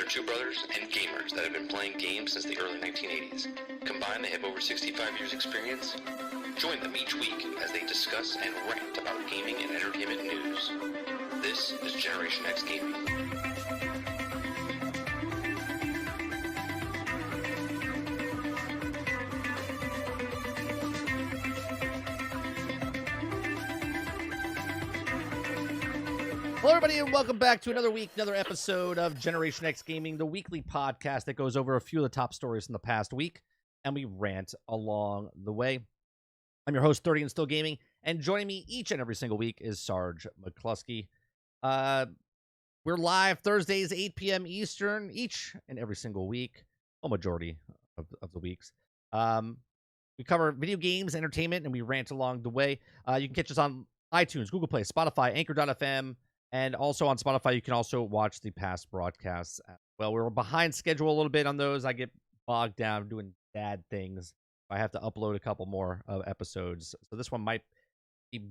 two brothers and gamers that have been playing games since the early 1980s. Combined, they have over 65 years experience. Join them each week as they discuss and rant about gaming and entertainment news. This is Generation X Gaming. Hello, everybody, and welcome back to another week, another episode of Generation X Gaming, the weekly podcast that goes over a few of the top stories from the past week, and we rant along the way. I'm your host, 30 and Still Gaming, and joining me each and every single week is Sgt McClusky. We're live Thursdays, 8 p.m. Eastern, each and every single week, a majority of the weeks. We cover video games, entertainment, and we rant along the way. You can catch us on iTunes, Google Play, Spotify, Anchor.fm, and also on Spotify, you can also watch the past broadcasts. Well, we're behind schedule a little bit on those. I get bogged down doing bad things. I have to upload a couple more episodes. So this one might be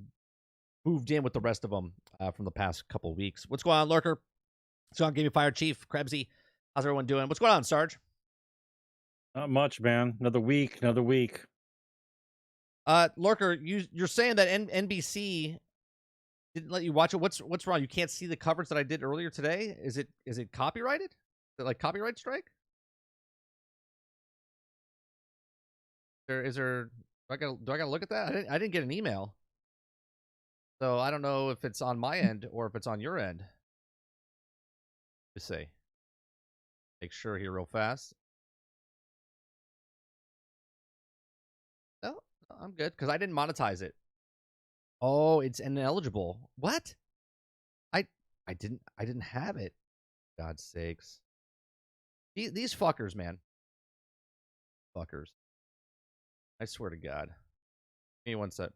moved in with the rest of them from the past couple of weeks. What's going on, Lurker? What's going on, Gaming Fire Chief, Krebsy? How's everyone doing? What's going on, Sarge? Not much, man. Another week. Lurker, you're saying that NBC didn't let you watch it. What's wrong? You can't see the coverage that I did earlier today? Is it copyrighted? Is it like copyright strike? Is there do I gotta look at that? I didn't get an email. So I don't know if it's on my end or if it's on your end. Just say. Make sure here real fast. No, I'm good because I didn't monetize it. Oh, it's ineligible. What? I didn't have it. God's sakes. These fuckers, man. Fuckers. I swear to God. Give me one sec.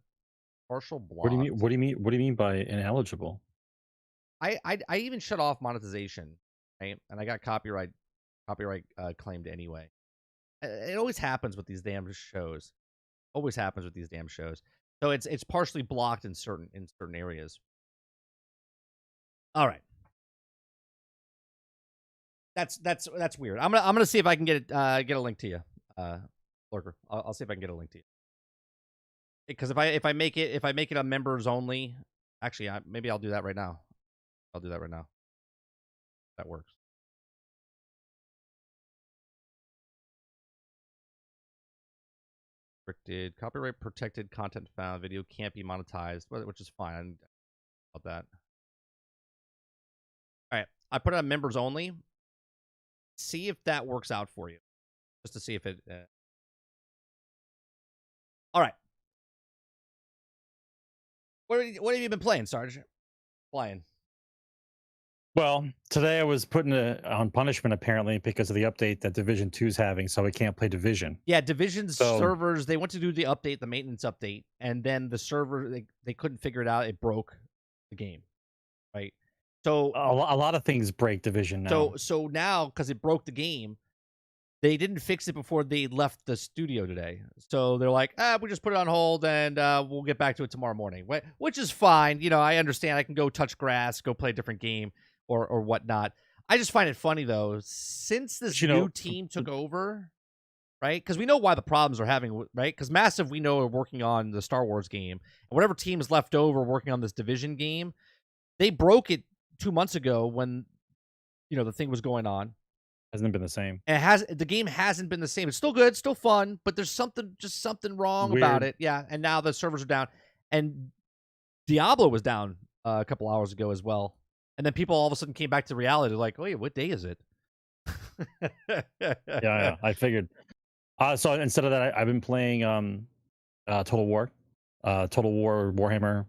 Partial block. What do you mean by ineligible? I even shut off monetization, right? And I got copyright claimed anyway. It always happens with these damn shows. Always happens with these damn shows. So it's partially blocked in certain areas. All right. That's weird. I'm gonna see if I can get a link to you, Lurker. I'll see if I can get a link to you. Because if I make it a members only, actually maybe I'll do that right now. I'll do that right now. That works. Restricted, copyright protected content found. Video can't be monetized, which is fine. About that. All right, I put it on members only. See if that works out for you, just to see if it. All right. What have you been playing, Sarge? Playing. Well, today I was putting on punishment apparently because of the update that Division 2 is having, so we can't play Division. Yeah, Division's servers, they went to do the update, the maintenance update, and then the server, they couldn't figure it out. It broke the game, right? So a lot of things break Division now. So now, because it broke the game, they didn't fix it before they left the studio today. So they're like, we just put it on hold, and we'll get back to it tomorrow morning, which is fine. You know, I understand. I can go touch grass, go play a different game, or whatnot. I just find it funny, though, since this new team took over, right? Because we know why the problems are having, right? Because Massive, we know, are working on the Star Wars game. And whatever team is left over working on this Division game, they broke it 2 months ago when, the thing was going on. Hasn't been the same. And the game hasn't been the same. It's still good, still fun, but there's something wrong about it. Yeah, and now the servers are down. And Diablo was down a couple hours ago as well. And then people all of a sudden came back to reality. They're like, "Oh yeah, what day is it?" yeah, I figured. So instead of that, I've been playing Total War, Warhammer.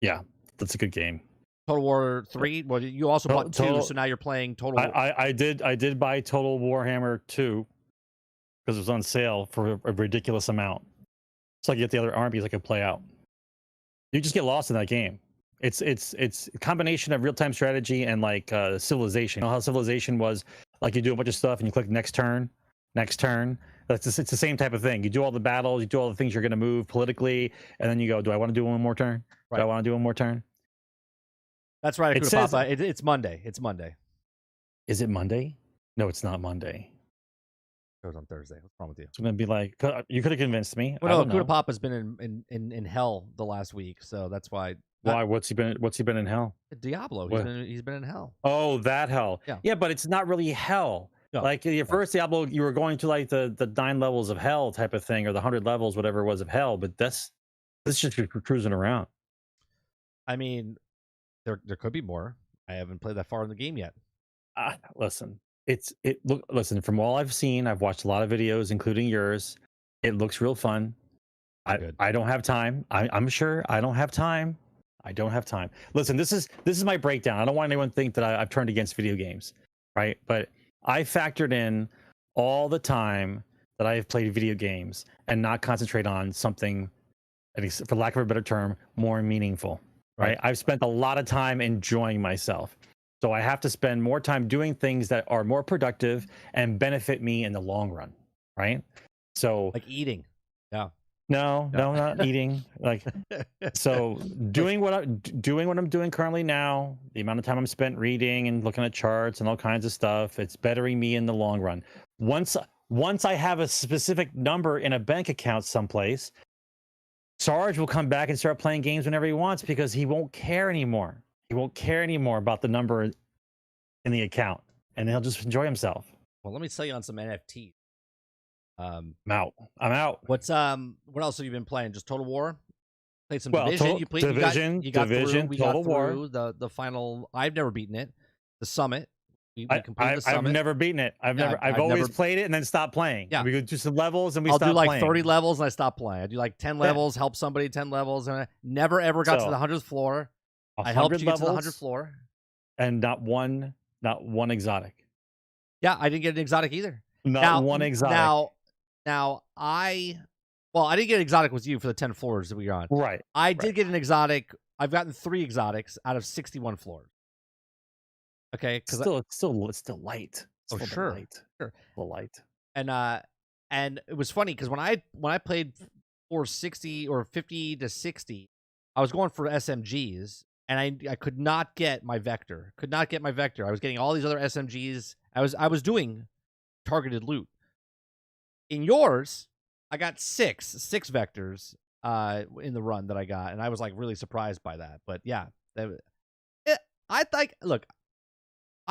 Yeah, that's a good game. Total War 3. Well, you also bought 2, so now you're playing Total War. I did buy Total Warhammer 2 because it was on sale for a ridiculous amount. So I get the other armies I could play out. You just get lost in that game. It's a combination of real-time strategy and like Civilization. You know how Civilization was like you do a bunch of stuff and you click next turn. It's the same type of thing. You do all the battles, you do all the things you're going to move politically, and then you go, do I want to do one more turn? Right. Do I want to do one more turn? That's right. It's Monday. It's Monday. Is it Monday? No, it's not Monday. It was on Thursday. What's wrong with you? It's gonna be like you could have convinced me. Well, I no, don't know. Kuda Papa's been in hell the last week, so that's why. Why? What's he been in hell? Diablo. What? He's been in hell. Oh, that hell. Yeah. Yeah, but it's not really hell. No. Like your first Diablo, you were going to like the 9 levels of hell type of thing, or the 100 levels, whatever it was of hell. But this is just you're cruising around. I mean, there could be more. I haven't played that far in the game yet. Listen, listen, from all I've seen, I've watched a lot of videos, including yours. It looks real fun. I don't have time. I'm sure I don't have time. I don't have time. Listen, this is my breakdown. I don't want anyone to think that I've turned against video games, right? But I factored in all the time that I have played video games and not concentrate on something, for lack of a better term, more meaningful, right? I've spent a lot of time enjoying myself. So I have to spend more time doing things that are more productive and benefit me in the long run, right? So like eating. Yeah. No, not eating. Like, so doing what I'm doing currently now, the amount of time I'm spent reading and looking at charts and all kinds of stuff, it's bettering me in the long run. Once I have a specific number in a bank account someplace, Sarge will come back and start playing games whenever he wants because he won't care anymore. He won't care anymore about the number in the account, and he'll just enjoy himself. Well, let me sell you on some NFTs. I'm out. What else have you been playing? Just Total War? Played some Division. Division. You got Division. through. Total War. The final. I've never beaten it. The Summit. We completed the Summit. I've never beaten it. I've always played it and then stopped playing. Yeah. We go do some levels and we stop playing. I'll do like 30 levels and I stop playing. I do like 10 levels, help somebody 10 levels, and I never ever got to the 100th floor. I helped you get to the 100th floor. And not one exotic. Yeah, I didn't get an exotic either. Not one exotic. Now I didn't get an exotic with you for the 10 floors that we were on. Right. I did get an exotic. I've gotten 3 exotics out of 61 floors. Okay, because it's still light. Oh, sure. Light. Sure. A little light. And it was funny because when I played for 60 or 50 to 60, I was going for SMGs and I could not get my vector. I was getting all these other SMGs. I was doing targeted loot. In yours, I got six vectors in the run that I got, and I was like really surprised by that. But yeah, I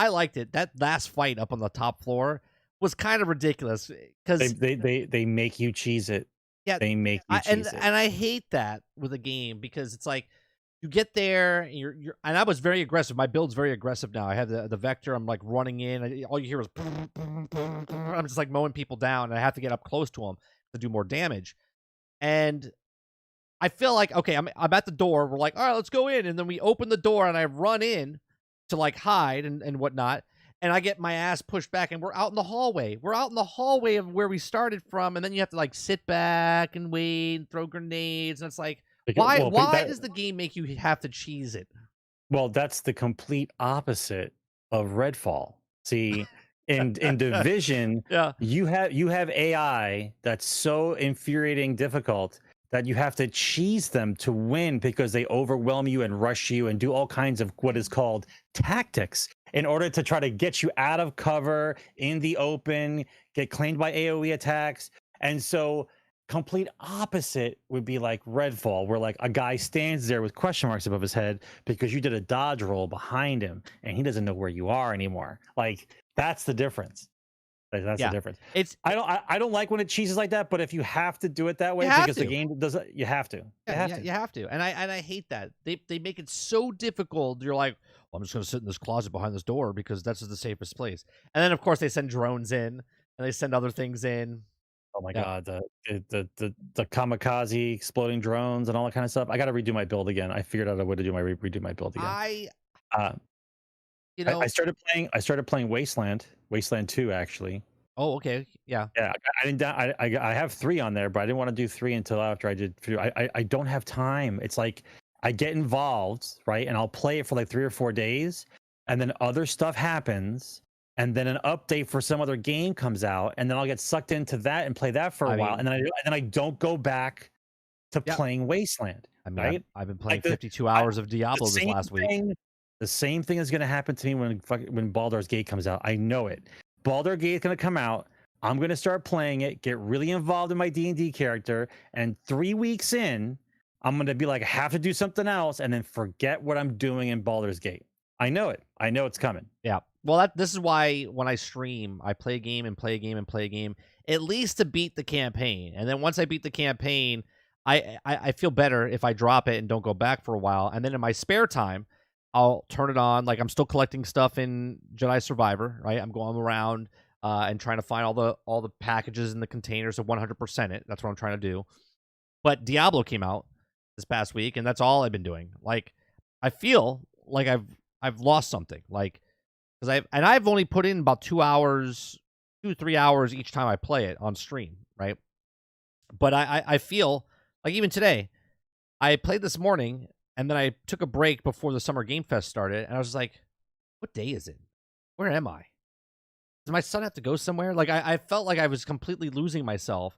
liked it. That last fight up on the top floor was kind of ridiculous because they make you cheese it. Yeah, they make you cheese it, and I hate that with a game because it's like you get there and you're and I was very aggressive. My build's very aggressive now. I have the vector. I'm like running in. All you hear is I'm just like mowing people down, and I have to get up close to them to do more damage. And I feel like okay, I'm at the door. We're like, all right, let's go in, and then we open the door, and I run in to like hide and whatnot, and I get my ass pushed back, and we're out in the hallway. We're out in the hallway of where we started from, and then you have to like sit back and wait and throw grenades, and it's like. Why does the game make you have to cheese it? Well, that's the complete opposite of Redfall. See, in Division, you have AI that's so infuriating difficult that you have to cheese them to win because they overwhelm you and rush you and do all kinds of what is called tactics in order to try to get you out of cover in the open, get claimed by AoE attacks. And so complete opposite would be like Redfall, where like a guy stands there with question marks above his head because you did a dodge roll behind him and he doesn't know where you are anymore. Like that's the difference. That's the difference. I don't like when it cheeses like that, but if you have to do it that way because the game does it, you have to. You have to. And I hate that. They make it so difficult. You're like, well, I'm just gonna sit in this closet behind this door because that's the safest place. And then of course they send drones in and they send other things in. Oh my god, the kamikaze exploding drones and all that kind of stuff. I got to redo my build again. I figured out a way to redo my build again. I started playing Wasteland 2 actually. Oh, okay. Yeah. Yeah, I have 3 on there, but I didn't want to do 3 until after I did 3. I don't have time. It's like I get involved, right? And I'll play it for like 3 or 4 days and then other stuff happens. And then an update for some other game comes out, and then I'll get sucked into that and play that for a while, and then I don't go back to playing Wasteland. I mean, right? I've been playing 52 hours of Diablo this last week. The same thing is going to happen to me when Baldur's Gate comes out. I know it. Baldur's Gate is going to come out. I'm going to start playing it, get really involved in my D&D character, and 3 weeks in, I'm going to be like, I have to do something else, and then forget what I'm doing in Baldur's Gate. I know it. I know it's coming. Yeah. Well, this is why when I stream, I play a game and play a game and play a game, at least to beat the campaign. And then once I beat the campaign, I feel better if I drop it and don't go back for a while. And then in my spare time, I'll turn it on. Like, I'm still collecting stuff in Jedi Survivor, right? I'm going around and trying to find all the packages and the containers to 100% it. That's what I'm trying to do. But Diablo came out this past week, and that's all I've been doing. Like, I feel like I've lost something. Like, because I've only put in about 2 hours, 2-3 hours each time I play it on stream, right? But I feel like even today, I played this morning, and then I took a break before the Summer Game Fest started, and I was just like, what day is it? Where am I? Does my son have to go somewhere? Like, I felt like I was completely losing myself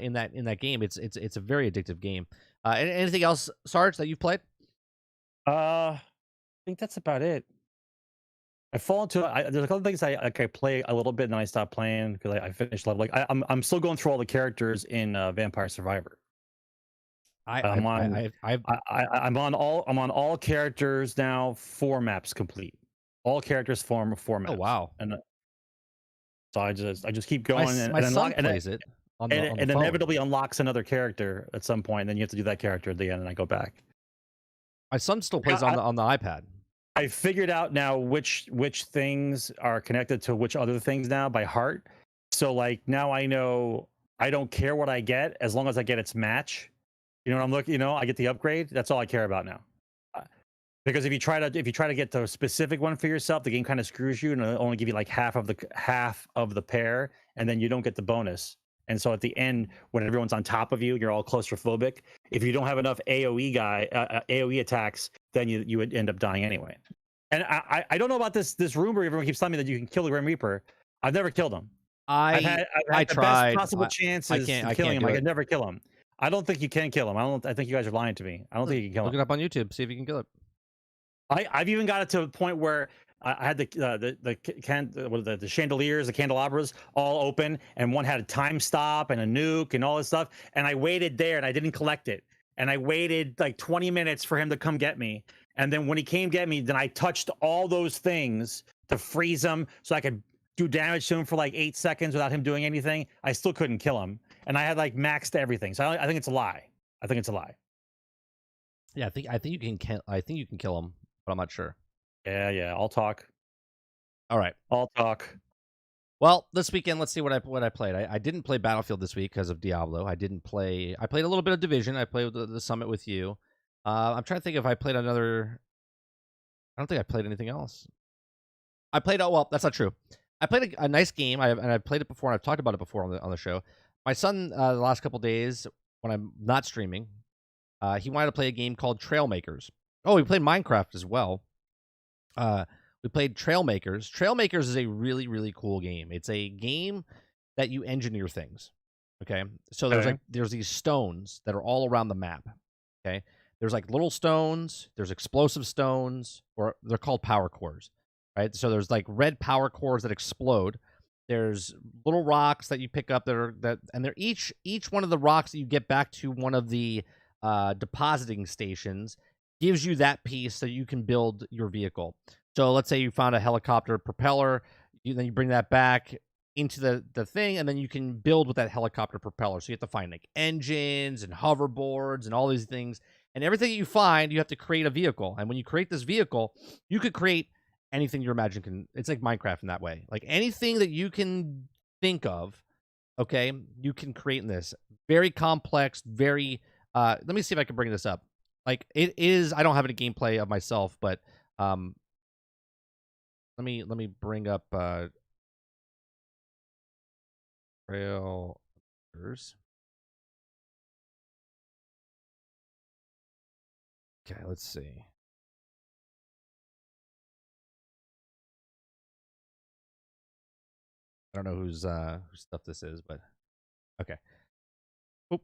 in that game. It's a very addictive game. Anything else, Sarge, that you've played? I think that's about it. I fall into there's a couple things I play a little bit and then I stop playing because I finished level. Like I'm still going through all the characters in Vampire Survivor. I'm on all characters now, 4 maps complete. All characters 4 maps. Oh wow! And so I just keep going. My son plays it on the phone. Inevitably unlocks another character at some point. And then you have to do that character at the end, and I go back. My son still plays on the iPad. I figured out now which things are connected to which other things now by heart. So like now I know I don't care what I get as long as I get its match. You know what I'm looking? You know, I get the upgrade. That's all I care about now. Because if you try to get the specific one for yourself, the game kind of screws you and it'll only give you like half of the pair, and then you don't get the bonus. And so at the end, when everyone's on top of you, you're all claustrophobic. If you don't have enough AOE attacks, then you would end up dying anyway. And I don't know about this rumor everyone keeps telling me that you can kill the Grim Reaper. I've never killed him. I've had the tried. best possible chances of killing him. I could never kill him. I don't think you can kill him. I think you guys are lying to me. I don't think you can kill him. Look it up on YouTube. See if you can kill it. I've even got it to a point where I had the chandeliers, the candelabras all open, and one had a time stop and a nuke and all this stuff. And I waited there and I didn't collect it. And I waited like 20 minutes for him to come get me. And then when he came get me, then I touched all those things to freeze him so I could do damage to him for like 8 seconds without him doing anything. I still couldn't kill him. And I had like maxed everything. So I think it's a lie. I think it's a lie. Yeah, I think you can kill him, but I'm not sure. Yeah. I'll talk. All right. I'll talk. Well, this weekend, let's see what I played. I didn't play Battlefield this week because of Diablo. I played a little bit of Division. I played the Summit with you. I'm trying to think if I played another. I don't think I played anything else. Well, that's not true. I played a nice game. I've played it before, and I've talked about it before on the show. My son, the last couple days when I'm not streaming, he wanted to play a game called Trailmakers. Oh, we played Minecraft as well. We played Trailmakers. Trailmakers is a really, really cool game. It's a game that you engineer things. Okay, so there's these stones that are all around the map. Okay, there's like little stones. There's explosive stones, or they're called power cores. Right, so there's like red power cores that explode. There's little rocks that you pick up and they're each one of the rocks that you get back to one of the depositing stations gives you that piece so you can build your vehicle. So let's say you found a helicopter propeller, then you bring that back into the thing, and then you can build with that helicopter propeller. So you have to find like engines and hoverboards and all these things, and everything that you find, you have to create a vehicle. And when you create this vehicle, you could create anything your imagine can. It's like Minecraft in that way. Like anything that you can think of, okay, you can create in this. Very complex, very let me see if I can bring this up. Like it is, I don't have any gameplay of myself, but let me bring up Trailers. Okay, let's see. I don't know whose stuff this is, but okay. Oop.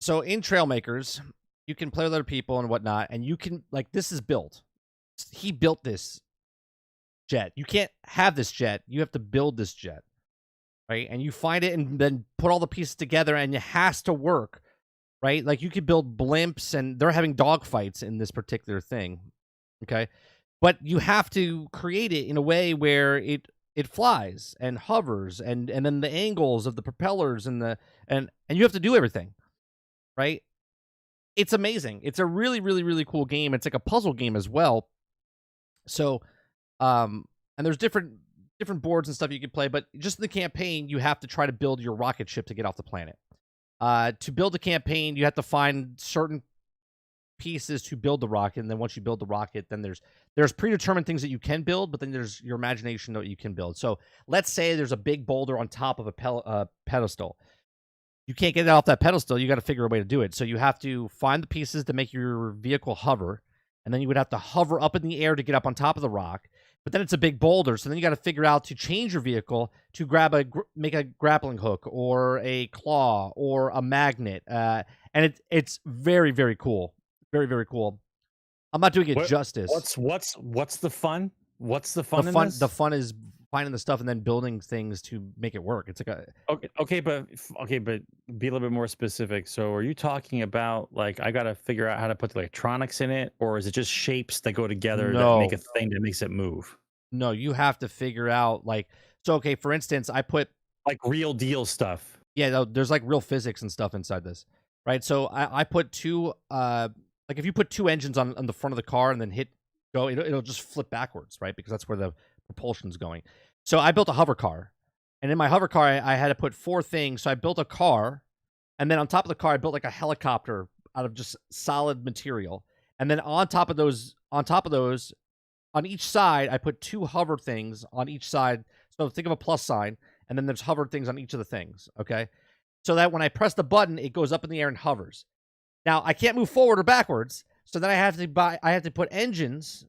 So in Trailmakers, you can play with other people and whatnot, and you can, like, this is built. he built this jet. You can't have this jet. You have to build this jet, right? And you find it and then put all the pieces together, and it has to work, right? Like you could build blimps, and they're having dogfights in this particular thing, okay? But you have to create it in a way where it flies and hovers, and then the angles of the propellers and you have to do everything, right? It's amazing. It's a really, really, really cool game. It's like a puzzle game as well. So, and there's different boards and stuff you can play, but just in the campaign, you have to try to build your rocket ship to get off the planet. To build a campaign, you have to find certain pieces to build the rocket, and then once you build the rocket, then there's predetermined things that you can build, but then there's your imagination that you can build. So let's say there's a big boulder on top of a pedestal. You can't get it off that pedestal. You got to figure a way to do it. So you have to find the pieces to make your vehicle hover, and then you would have to hover up in the air to get up on top of the rock. But then it's a big boulder, so then you got to figure out to change your vehicle to make a grappling hook or a claw or a magnet, and it's very, very cool, very, very cool. I'm not doing it justice. What's the fun? What's the fun? The fun is finding the stuff and then building things to make it work. It's like okay, but be a little bit more specific. So, are you talking about like I got to figure out how to put the electronics in it, or is it just shapes that go together that make a thing that makes it move? No, you have to figure out okay. For instance, I put like real deal stuff. Yeah, there's like real physics and stuff inside this, right? So I put two if you put two engines on the front of the car and then hit go, it'll just flip backwards, right? Because that's where the propulsion's going. So I built a hover car, and in my hover car, I had to put 4 things. So I built a car, and then on top of the car, I built like a helicopter out of just solid material. And then on top of those, on each side, I put 2 hover things on each side. So think of a plus sign, and then there's hover things on each of the things, okay? So that when I press the button, it goes up in the air and hovers. Now, I can't move forward or backwards, so then I have to put engines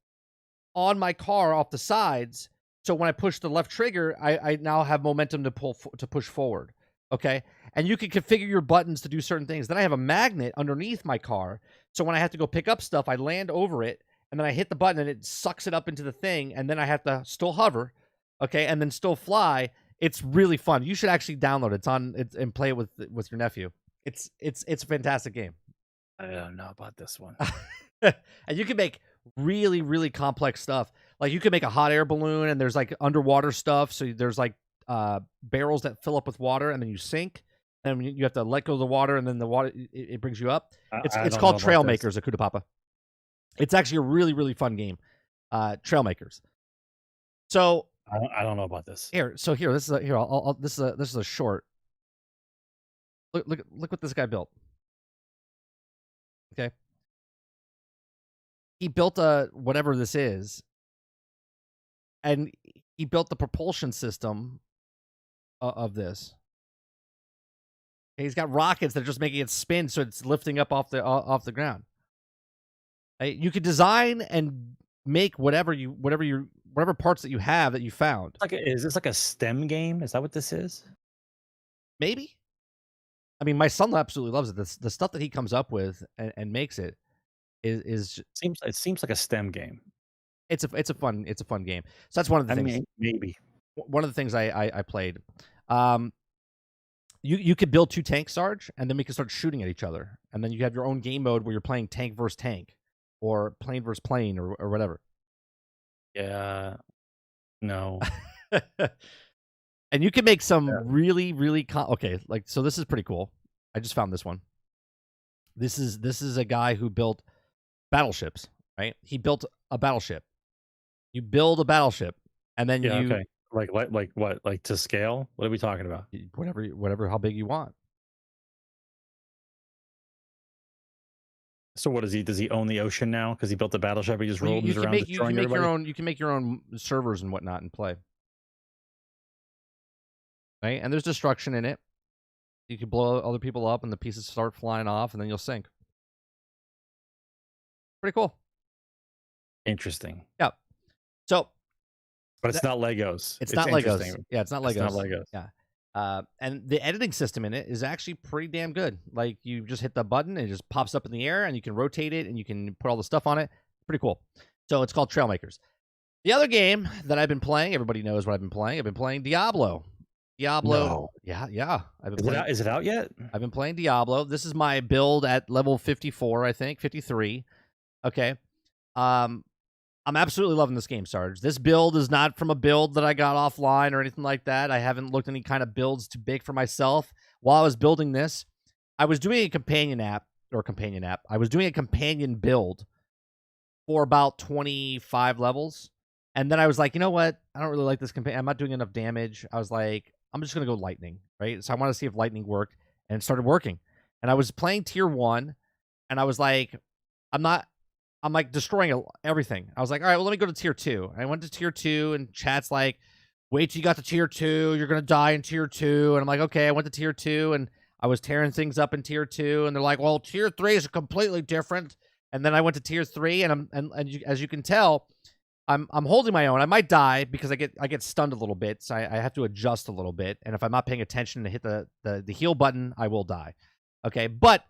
on my car off the sides. So when I push the left trigger, I now have momentum to push forward. Okay. And you can configure your buttons to do certain things. Then I have a magnet underneath my car. So when I have to go pick up stuff, I land over it, and then I hit the button and it sucks it up into the thing. And then I have to still hover. Okay. And then still fly. It's really fun. You should actually download it. And play it with your nephew. It's a fantastic game. I don't know about this one. And you can make really, really complex stuff. Like you can make a hot air balloon, and there's like underwater stuff. So there's like barrels that fill up with water, and then you sink, and you have to let go of the water, and then the water it brings you up. It's called Trail Makers at Kudapapa. It's actually a really, really fun game. Trail Makers. So I don't know about this. This is a short. Look what this guy built. Okay. He built whatever this is, and he built the propulsion system of this. And he's got rockets that are just making it spin, so it's lifting up off the ground. You could design and make whatever parts that you have that you found. Is this like a STEM game? Is that what this is? Maybe. I mean, my son absolutely loves it. The stuff that he comes up with and makes it seems like a STEM game. It's a fun game. So that's one of the things. Maybe one of the things I played. You could build 2 tanks, Sarge, and then we can start shooting at each other, and then you have your own game mode where you're playing tank versus tank, or plane versus plane, or whatever. Yeah. No. And you can make some really, really okay. So this is pretty cool. I just found this one. This is a guy who built battleships, right? He built a battleship. You build a battleship, and then okay. Like what? Like to scale? What are we talking about? Whatever, how big you want. So what does he own the ocean now? Because he built the battleship, he just roams around destroying everybody? You can make your own servers and whatnot and play. Right? And there's destruction in it. You can blow other people up, and the pieces start flying off, and then you'll sink. Pretty cool. Interesting. Yeah. So, but it's not Legos. It's not Legos. Yeah, it's not Legos. It's not Legos. Yeah. And the editing system in it is actually pretty damn good. Like, you just hit the button, and it just pops up in the air, and you can rotate it, and you can put all the stuff on it. Pretty cool. So it's called Trailmakers. The other game that I've been playing, everybody knows what I've been playing. I've been playing Diablo. No. Yeah. I've been Is it out? Is it out yet? I've been playing Diablo. This is my build at level 54, I think, 53. Okay. I'm absolutely loving this game, Sarge. This build is not from a build that I got offline or anything like that. I haven't looked any kind of builds too big for myself. While I was building this, I was doing a companion app. I was doing a companion build for about 25 levels. And then I was like, you know what? I don't really like this companion. I'm not doing enough damage. I was like, I'm just going to go lightning, right? So I want to see if lightning worked, and it started working. And I was playing tier 1, and I was like, I'm like destroying everything. I was like, all right, well, let me go to tier 2. And I went to tier 2, and chat's like, wait till you got to tier 2. You're going to die in tier 2. And I'm like, okay, I went to tier 2, and I was tearing things up in tier 2. And they're like, well, tier 3 is completely different. And then I went to tier 3, and as you can tell, I'm holding my own. I might die because I get stunned a little bit, so I have to adjust a little bit. And if I'm not paying attention to hit the heal button, I will die. Okay, but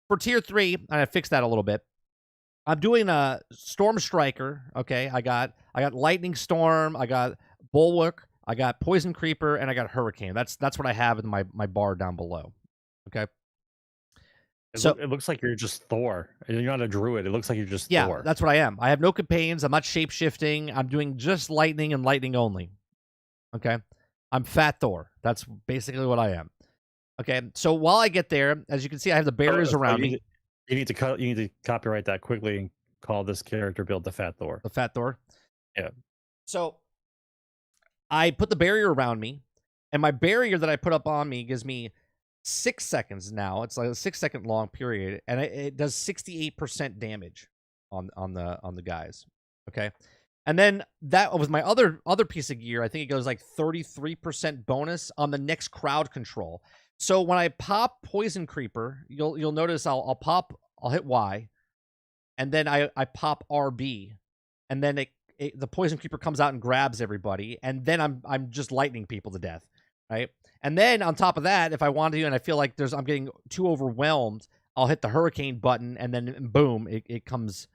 for tier 3, and I fixed that a little bit. I'm doing a Storm Striker. Okay, I got Lightning Storm, I got Bulwark, I got Poison Creeper, and I got Hurricane. That's what I have in my bar down below. Okay. So it looks like you're just Thor. You're not a druid. It looks like you're just Thor. Yeah, that's what I am. I have no companions. I'm not shape-shifting. I'm doing just lightning and lightning only. Okay? I'm Fat Thor. That's basically what I am. Okay? So while I get there, as you can see, I have the barriers around me. You need to copyright that quickly and call this character build the Fat Thor. The Fat Thor? Yeah. So I put the barrier around me, and my barrier that I put up on me gives me 6 seconds now. It's like a 6-second long period, and it does 68% damage on the guys. Okay, and then that was my other piece of gear. I think it goes like 33% bonus on the next crowd control. So when I pop Poison Creeper, you'll notice I'll hit Y, and then I pop RB, and then the Poison Creeper comes out and grabs everybody, and then I'm just lightning people to death, right? And then on top of that, if I want to, and I feel like I'm getting too overwhelmed, I'll hit the Hurricane button, and then boom, it comes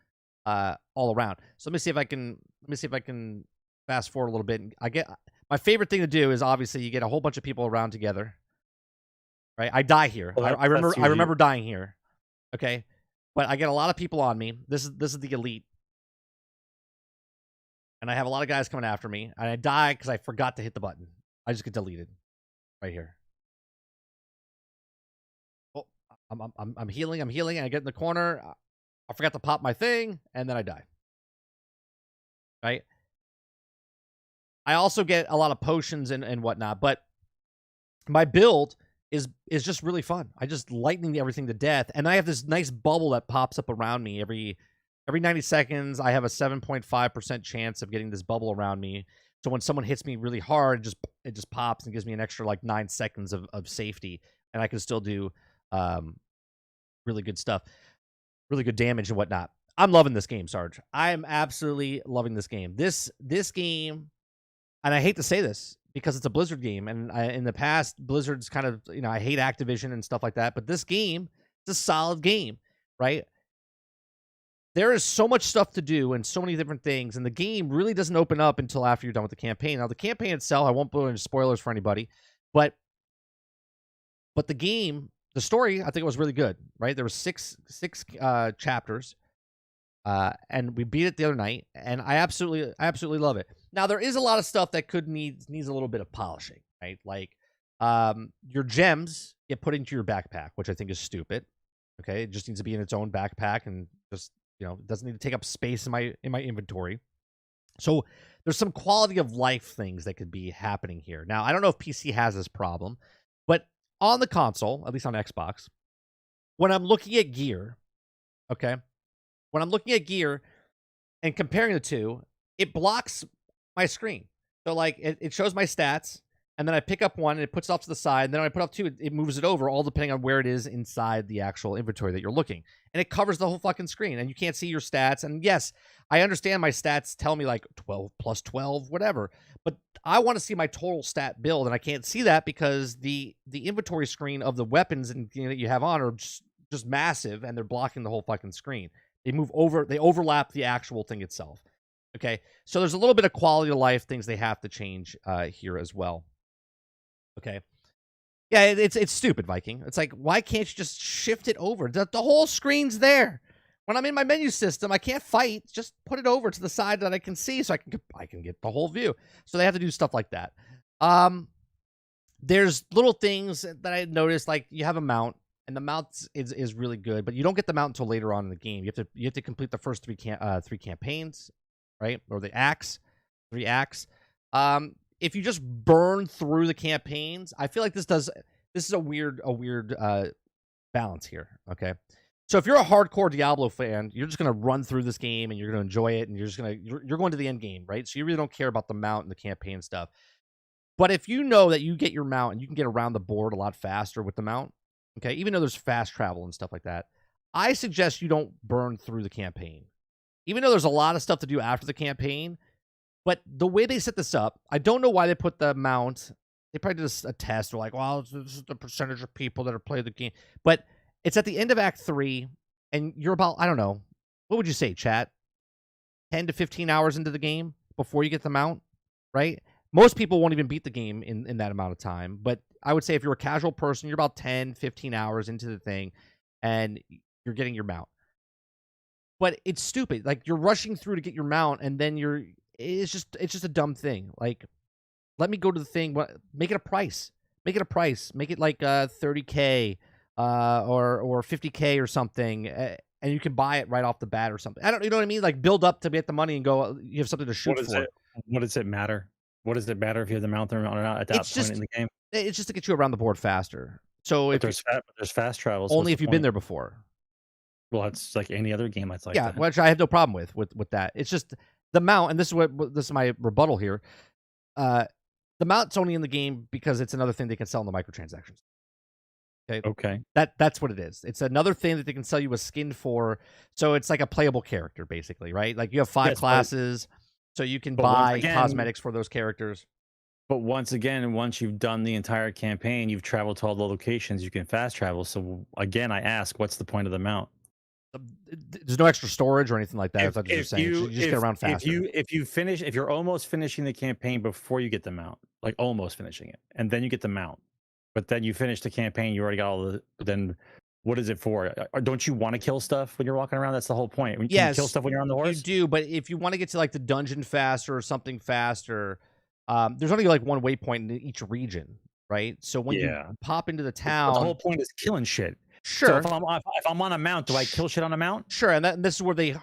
all around. So let me see if I can fast forward a little bit. My favorite thing to do is obviously you get a whole bunch of people around together, right? I die here. Well, I remember dying here. Okay, but I get a lot of people on me. This is the elite, and I have a lot of guys coming after me, and I die because I forgot to hit the button. I just get deleted. Right here. Oh, I'm healing. And I get in the corner. I forgot to pop my thing, and then I die. Right. I also get a lot of potions and whatnot, but my build is just really fun. I just lightning everything to death, and I have this nice bubble that pops up around me every 90 seconds. I have a 7.5% chance of getting this bubble around me. So when someone hits me really hard, it just pops and gives me an extra like 9 seconds of safety, and I can still do really good stuff, really good damage and whatnot. I'm loving this game, Sarge. I am absolutely loving this game. This game, and I hate to say this because it's a Blizzard game, and in the past, Blizzard's kind of, I hate Activision and stuff like that, but this game, it's a solid game, right? There is so much stuff to do and so many different things, and the game really doesn't open up until after you're done with the campaign. Now, the campaign itself, I won't go into spoilers for anybody, but the game, the story, I think it was really good, right? There were six chapters, and we beat it the other night, and I absolutely love it. Now, there is a lot of stuff that needs a little bit of polishing, right? Like your gems get put into your backpack, which I think is stupid. Okay, it just needs to be in its own backpack and just it doesn't need to take up space in my inventory. So there's some quality of life things that could be happening here. Now, I don't know if PC has this problem, but on the console, at least on Xbox, when I'm looking at gear, okay, when I'm looking at gear and comparing the two, it blocks my screen. So like it shows my stats, and then I pick up one and it puts it off to the side, and then when I put up two, it moves it over, all depending on where it is inside the actual inventory that you're looking. And it covers the whole fucking screen, and you can't see your stats. And yes, I understand my stats tell me like 12 plus 12, whatever, but I want to see my total stat build, and I can't see that because the inventory screen of the weapons and that you have on are just massive, and they're blocking the whole fucking screen. They move over. They overlap the actual thing itself. Okay, so there's a little bit of quality of life things they have to change here as well. Okay, yeah, it's stupid, Viking. It's like, why can't you just shift it over? The whole screen's there. When I'm in my menu system, I can't fight. Just put it over to the side that I can see, so I can get the whole view. So they have to do stuff like that. There's little things that I noticed, like you have a mount, and the mount is really good, but you don't get the mount until later on in the game. You have to complete the first three campaigns, right? Or the 3 acts. If you just burn through the campaigns, I feel like this is a weird balance here. Okay. So if you're a hardcore Diablo fan, you're just going to run through this game and you're going to enjoy it, and you're going to the end game, right? So you really don't care about the mount and the campaign stuff. But if you know that you get your mount and you can get around the board a lot faster with the mount, okay, even though there's fast travel and stuff like that, I suggest you don't burn through the campaign. Even though there's a lot of stuff to do after the campaign, but the way they set this up, I don't know why they put the mount. They probably did a test. They're like, well, this is the percentage of people that are playing the game. But it's at the end of Act 3, and you're about, I don't know, what would you say, chat? 10 to 15 hours into the game before you get the mount, right? Most people won't even beat the game in that amount of time. But I would say if you're a casual person, you're about 10, 15 hours into the thing, and you're getting your mount. But it's stupid. Like, you're rushing through to get your mount, and then it's just a dumb thing. Like, let me go to the thing. Make it a price. Make it a price. Make it like $30K or $50K or something, and you can buy it right off the bat or something. You know what I mean? Like, build up to get the money and go. You have something to shoot for. What does it matter? What does it matter if you have the mount or not at that point in the game? It's just to get you around the board faster. So if there's fast travel, only if you've been there before. Well, it's like any other game. It's like that. Which I have no problem with that. It's just the mount, and this is my rebuttal here. The mount's only in the game because it's another thing they can sell in the microtransactions. Okay. That's what it is. It's another thing that they can sell you a skin for. So it's like a playable character, basically, right? Like you have 5 classes, so you can buy cosmetics for those characters. But once you've done the entire campaign, you've traveled to all the locations, you can fast travel. So again, I ask, what's the point of the mount? There's no extra storage or anything like that. If you just get around faster. If you're almost finishing the campaign before you get the mount, like almost finishing it, and then you get the mount, but then you finish the campaign, you already got all the. Then what is it for? Don't you want to kill stuff when you're walking around? That's the whole point. Can you kill stuff when you're on the horse? You do, but if you want to get to like the dungeon faster or something faster, there's only like one waypoint in each region, right? So when you pop into the town, the whole point is killing shit. Sure. So if I'm on a mount, do I kill shit on a mount? Sure, and this is where the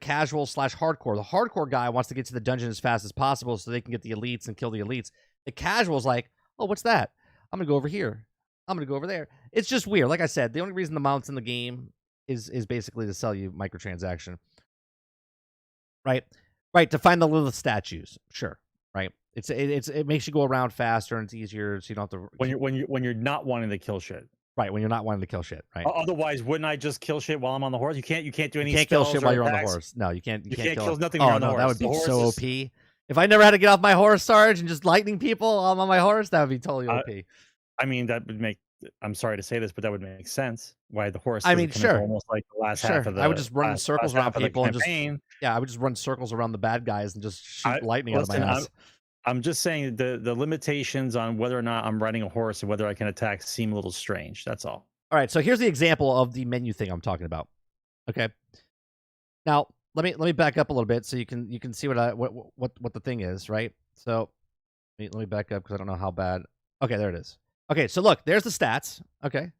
casual / hardcore. The hardcore guy wants to get to the dungeon as fast as possible so they can get the elites and kill the elites. The casual's like, oh, what's that? I'm gonna go over here. I'm gonna go over there. It's just weird. Like I said, the only reason the mount's in the game is basically to sell you microtransaction. Right, to find the little statues. Sure, right. It makes you go around faster and it's easier, so you don't have to. When you're not wanting to kill shit. Right, when you're not wanting to kill shit, right? Otherwise, wouldn't I just kill shit while I'm on the horse? You can't do any. You can't kill shit while you're on the horse. No, you can't. You can't kill nothing. When you're on the horse. That would be so OP. If I never had to get off my horse, Sarge, and just lightning people while I'm on my horse, that would be totally OP. I mean, that would make. I'm sorry to say this, but that would make sense. Why the horse? I mean, sure. Almost like the last half of the. I would just run in circles around people and I would just run circles around the bad guys and just shoot lightning out of my ass. I'm just saying the limitations on whether or not I'm riding a horse and whether I can attack seem a little strange. That's all. All right, so here's the example of the menu thing I'm talking about. Okay, now let me back up a little bit so you can see what the thing is, right? So let me back up because I don't know how bad. Okay, there it is. Okay, so look, there's the stats. Okay,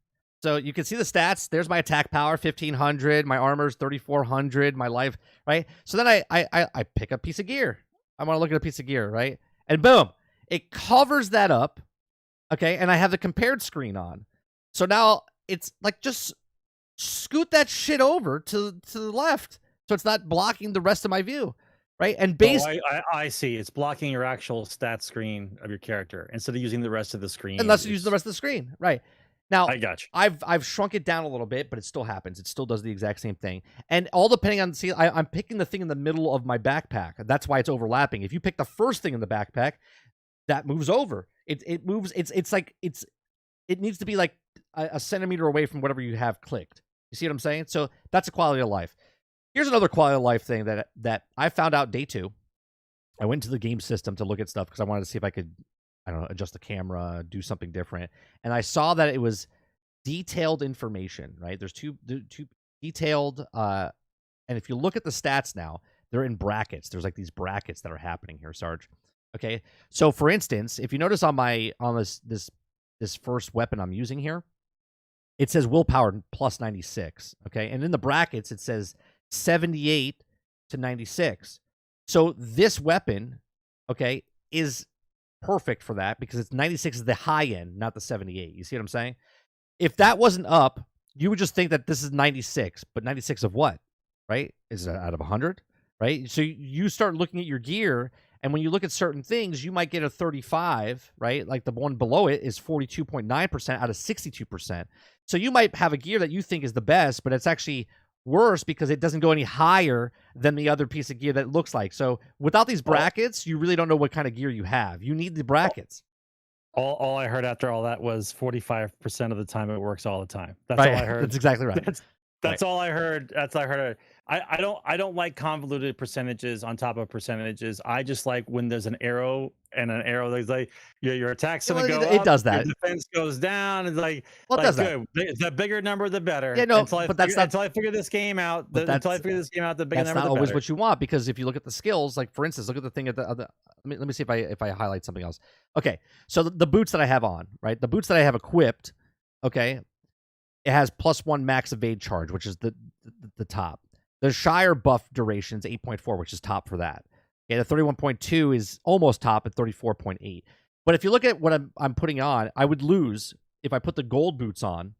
so you can see the stats. There's my attack power, 1500. My armor's 3400. My life, right? So then I pick a piece of gear. I want to look at a piece of gear, right? And boom, it covers that up. Okay, and I have the compared screen on. So now it's like just scoot that shit over to the left, so it's not blocking the rest of my view, right? And I see. It's blocking your actual stat screen of your character instead of using the rest of the screen. Unless you use the rest of the screen, right? Now, I got you. I've shrunk it down a little bit, but it still happens. It still does the exact same thing. And all depending on, I'm picking the thing in the middle of my backpack. That's why it's overlapping. If you pick the first thing in the backpack, that moves over. It moves. It needs to be like a centimeter away from whatever you have clicked. You see what I'm saying? So that's a quality of life. Here's another quality of life thing that I found out day 2. I went to the game system to look at stuff because I wanted to see if I could, I don't know, adjust the camera, do something different. And I saw that it was detailed information, right? There's two detailed, and if you look at the stats now, they're in brackets. There's like these brackets that are happening here, Sarge. Okay, so for instance, if you notice on this first weapon I'm using here, it says willpower plus 96. Okay, and in the brackets it says 78 to 96. So this weapon, okay, is perfect for that because it's 96 is the high end, not the 78. You see what I'm saying? If that wasn't up, you would just think that this is 96, but 96 of what, right? Is it out of 100, right? So you start looking at your gear, and when you look at certain things, you might get a 35, right? Like the one below it is 42.9% out of 62%. So you might have a gear that you think is the best, but it's actually worse because it doesn't go any higher than the other piece of gear that it looks like. So without these brackets, you really don't know what kind of gear you have. You need the brackets. All I heard after all that was 45% of the time it works all the time. That's right. all I heard. That's exactly right. That's all I heard. That's all I heard. I don't like convoluted percentages on top of percentages. I just like when there's an arrow and an arrow that's like your attack's gonna go up. It does that. Your defense goes down. It's like, well, it does good. The bigger number, the better. Yeah, no, until I figure this game out. The bigger number, the better. That's not always what you want, because if you look at the skills, like for instance, look at the thing at the other. Let me see if I highlight something else. Okay, so the boots that I have on, right? The boots that I have equipped, okay, it has +1 max evade charge, which is the top. The Shire buff duration's 8.4, which is top for that. Okay, the 31.2 is almost top at 34.8. But if you look at what I'm putting on, I would lose if I put the gold boots on.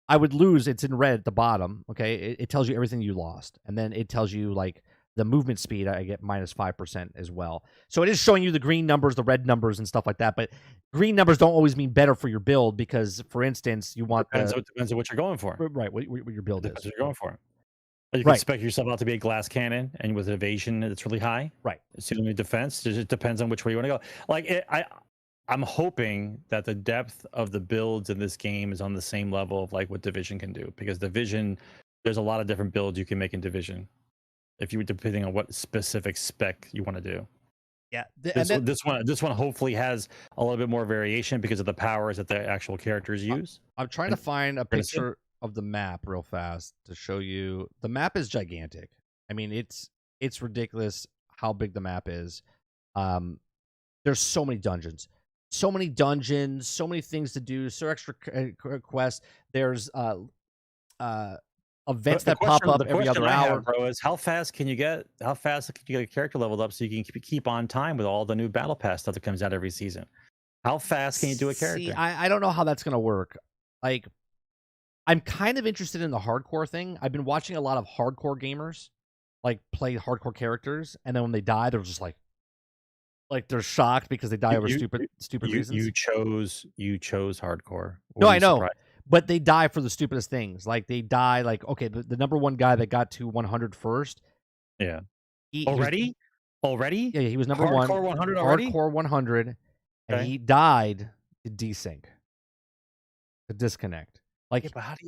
I would lose. It's in red at the bottom. Okay, it tells you everything you lost, and then it tells you like the movement speed. I get -5% as well. So it is showing you the green numbers, the red numbers, and stuff like that. But green numbers don't always mean better for your build because, for instance, you want depends on what you're going for. Right, what your build is. What you're going for. You can expect yourself out to be a glass cannon, and with evasion that's really high. Right. It's only defense. It just depends on which way you want to go. Like I'm hoping that the depth of the builds in this game is on the same level of like what Division can do, because Division, there's a lot of different builds you can make in Division, if you depending on what specific spec you want to do. Yeah. This one hopefully has a little bit more variation because of the powers that the actual characters use. I'm trying to find a picture of the map real fast to show you. The map is gigantic. I mean, it's ridiculous how big the map is. There's so many dungeons, so many things to do, so extra quests. There's events that pop up every other hour. Bro, is how fast can you get a character leveled up so you can keep on time with all the new battle pass stuff that comes out every season? How fast can you do a character? See, I don't know how that's gonna work. Like, I'm kind of interested in the hardcore thing. I've been watching a lot of hardcore gamers like play hardcore characters, and then when they die, they're just like they're shocked because they die over stupid reasons. You chose hardcore. No, I know. Surprised? But they die for the stupidest things. Like they die like, okay, the number one guy that got to 100 first. Yeah. Already? Yeah, he was number one. Hardcore 100 already? Hardcore 100. And he died to desync. To disconnect. Like, yeah, but how do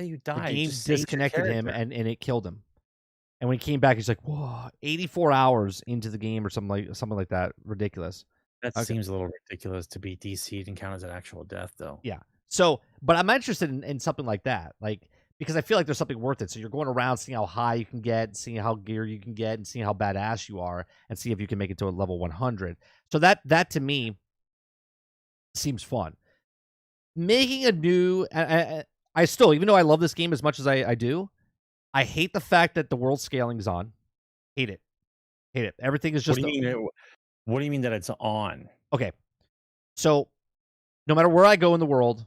you die? The game disconnected him and it killed him. And when he came back, he's like, whoa, 84 hours into the game or something like that. Ridiculous. That seems a little ridiculous to be DC'd and count as an actual death, though. Yeah. So, but I'm interested in something like that. Like, because I feel like there's something worth it. So you're going around seeing how high you can get, seeing how gear you can get, and seeing how badass you are, and see if you can make it to a level 100. So that to me seems fun. Making a new, I still, even though I love this game as much as I do, I hate the fact that the world scaling is on. Hate it. Everything is just. What do you mean that it's on? Okay, so no matter where I go in the world,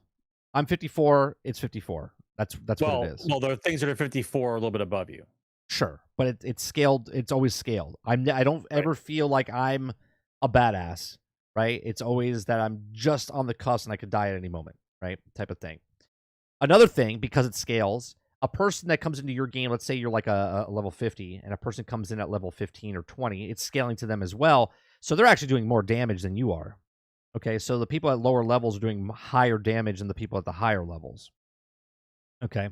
I'm 54. It's 54. That's what it is. Well, there are things that are 54 a little bit above you. Sure, but it's scaled. It's always scaled. I don't ever feel like I'm a badass. Right? It's always that I'm just on the cusp and I could die at any moment. Right? Type of thing. Another thing, because it scales, a person that comes into your game, let's say you're like a level 50, and a person comes in at level 15 or 20, it's scaling to them as well. So they're actually doing more damage than you are. Okay, so the people at lower levels are doing higher damage than the people at the higher levels. Okay.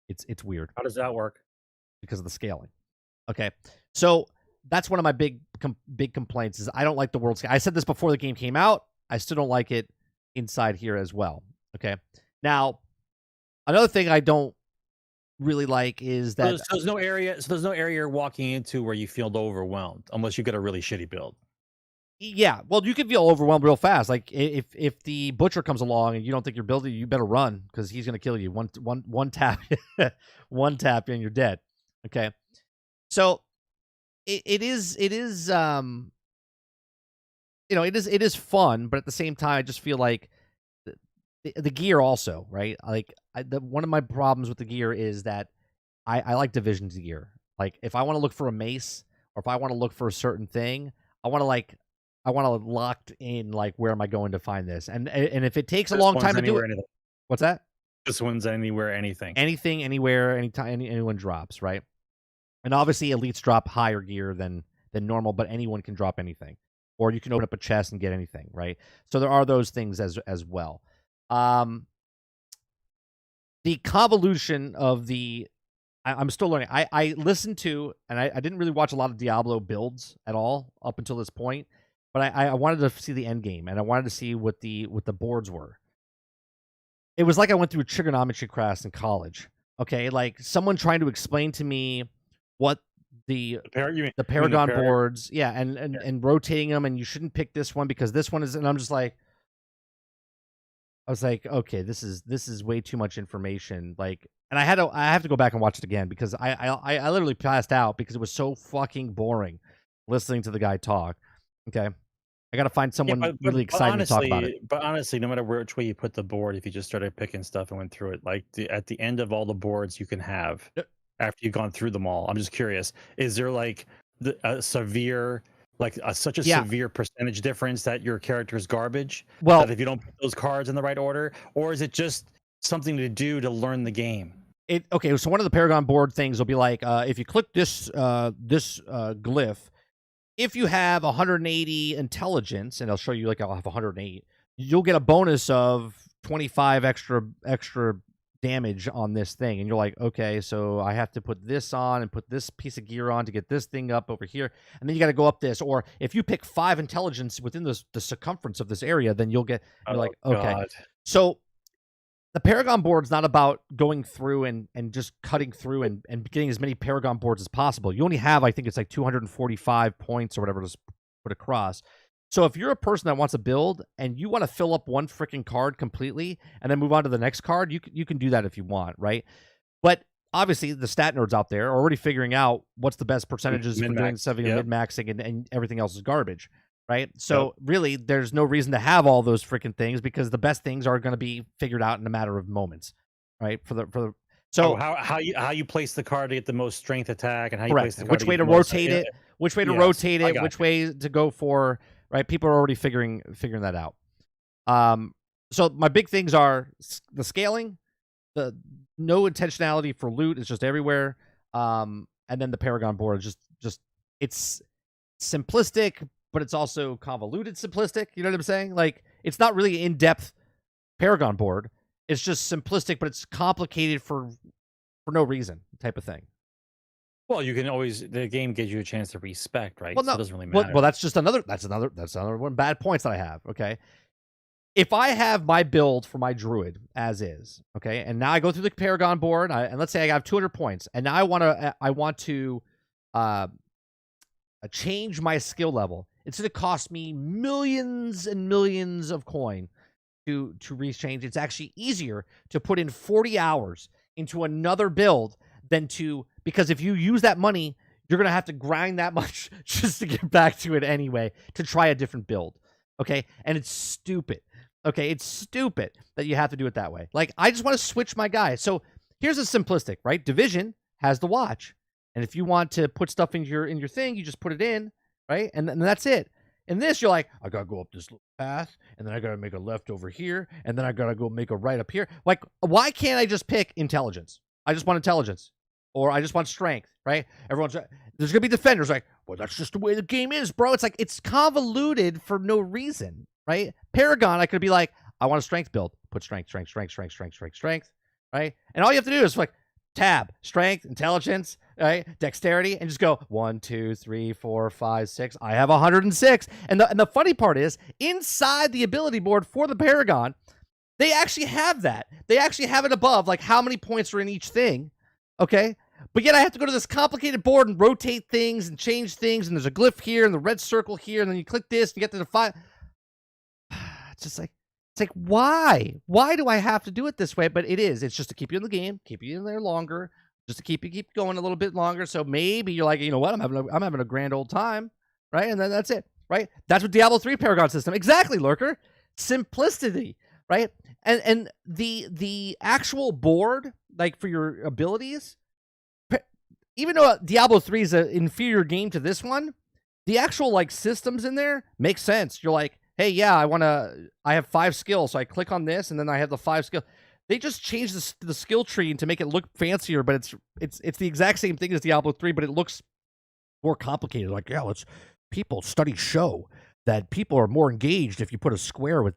It's weird How does that work? because of the scaling. Okay, so that's one of my big complaints is I don't like the world scale. I said this before the game came out. I still don't like it inside here as well. Okay, now another thing I don't really like is that So there's no area. So there's no area you're walking into where you feel overwhelmed, unless you get a really shitty build. yeah, well, you can feel overwhelmed real fast. Like if the butcher comes along and you don't think you're building, you better run because he's gonna kill you. One tap, one tap, and you're dead. Okay, so it is it is fun, but at the same time, I just feel like the gear also, right? Like one of my problems with the gear is that I like Division's gear. Like if I want to look for a mace or if I want to look for a certain thing, I want to locked in like where am I going to find this? And if it takes a long time to do it, anything. what's that? This one's anywhere, anything. Anything, anywhere, anytime anyone drops, right? And obviously elites drop higher gear than normal, but anyone can drop anything. Or you can open up a chest and get anything, right? So there are those things as well. The convolution of I'm still learning. I listened to, and I didn't really watch a lot of Diablo builds at all up until this point, but I wanted to see the end game, and I wanted to see what the boards were. It was like I went through a trigonometry class in college. Okay, like someone trying to explain to me what the Paragon boards, yeah, and rotating them, and you shouldn't pick this one because this one is, and I'm just like, I was like, okay, this is way too much information. Like, and I have to go back and watch it again because I literally passed out because it was so fucking boring listening to the guy talk. Okay, I got to find someone really excited to talk about it. But honestly, no matter which way you put the board, if you just started picking stuff and went through it, like at the end of all the boards you can have after you've gone through them all, I'm just curious: is there like a severe? Like such a severe percentage difference that your character is garbage? Well, that if you don't put those cards in the right order, or is it just something to do to learn the game? Okay, so one of the Paragon board things will be like, if you click this glyph, if you have 180 intelligence, and I'll show you like I'll have 108, you'll get a bonus of 25 extra damage on this thing, and you're like, okay, so I have to put this on and put this piece of gear on to get this thing up over here, and then you got to go up this. Or if you pick 5 intelligence within the circumference of this area, then you'll get. You're like, okay, God. So the Paragon board's not about going through and just cutting through and getting as many Paragon boards as possible. You only have, I think it's like 245 points or whatever to put across. So if you're a person that wants to build and you want to fill up one freaking card completely and then move on to the next card, you can do that if you want, right? But obviously the stat nerds out there are already figuring out what's the best percentages for doing stuff, mid-maxing, and everything else is garbage, right? So really there's no reason to have all those freaking things because the best things are going to be figured out in a matter of moments, right? So how you place the card to get the most strength attack and how you place the card which way to rotate it, which way to go for. Right, people are already figuring that out. So my big things are the scaling, the no intentionality for loot is just everywhere, and then the Paragon board is just it's simplistic, but it's also convoluted simplistic. You know what I'm saying? Like it's not really in depth Paragon board. It's just simplistic, but it's complicated for no reason type of thing. Well, you can always the game gives you a chance to respect, right? Well, no, so it doesn't really matter. Well, that's another one bad points that I have. Okay, if I have my build for my druid as is, okay, and now I go through the Paragon board, and let's say I have 200 points, and now I want to change my skill level. It's going to cost me millions and millions of coin to rechange. It's actually easier to put in 40 hours into another build than because if you use that money, you're going to have to grind that much just to get back to it anyway to try a different build. Okay. And it's stupid. Okay. It's stupid that you have to do it that way. Like, I just want to switch my guy. So here's a simplistic, right? Division has the watch. And if you want to put stuff in your thing, you just put it in, right? And that's it. In this, you're like, I got to go up this little path, and then I got to make a left over here, and then I got to go make a right up here. Like, why can't I just pick intelligence? I just want intelligence. Or I just want strength, right? There's going to be defenders like, well, that's just the way the game is, bro. It's like, it's convoluted for no reason, right? Paragon, I could be like, I want a strength build. Put strength, right? And all you have to do is like, tab, strength, intelligence, right, dexterity, and just go 1, 2, 3, 4, 5, 6. I have 106. And the funny part is, inside the ability board for the Paragon, they actually have that. They actually have it above, like how many points are in each thing. Okay. But yet I have to go to this complicated board and rotate things and change things. And there's a glyph here and the red circle here. And then you click this and you get to the 5. It's just like, why? Why do I have to do it this way? But it is. It's just to keep you in the game, keep you in there longer, just to keep going a little bit longer. So maybe you're like, you know what? I'm having a grand old time, right? And then that's it, right? That's what Diablo 3 Paragon system. Exactly, Lurker. Simplicity, right? And the actual board, like for your abilities, even though Diablo 3 is an inferior game to this one, the actual like systems in there make sense. You're like, hey, yeah, I have 5 skills, so I click on this, and then I have the 5 skills. They just changed the skill tree to make it look fancier, but it's the exact same thing as Diablo 3, but it looks more complicated. Like, yeah, studies show that people are more engaged if you put a square with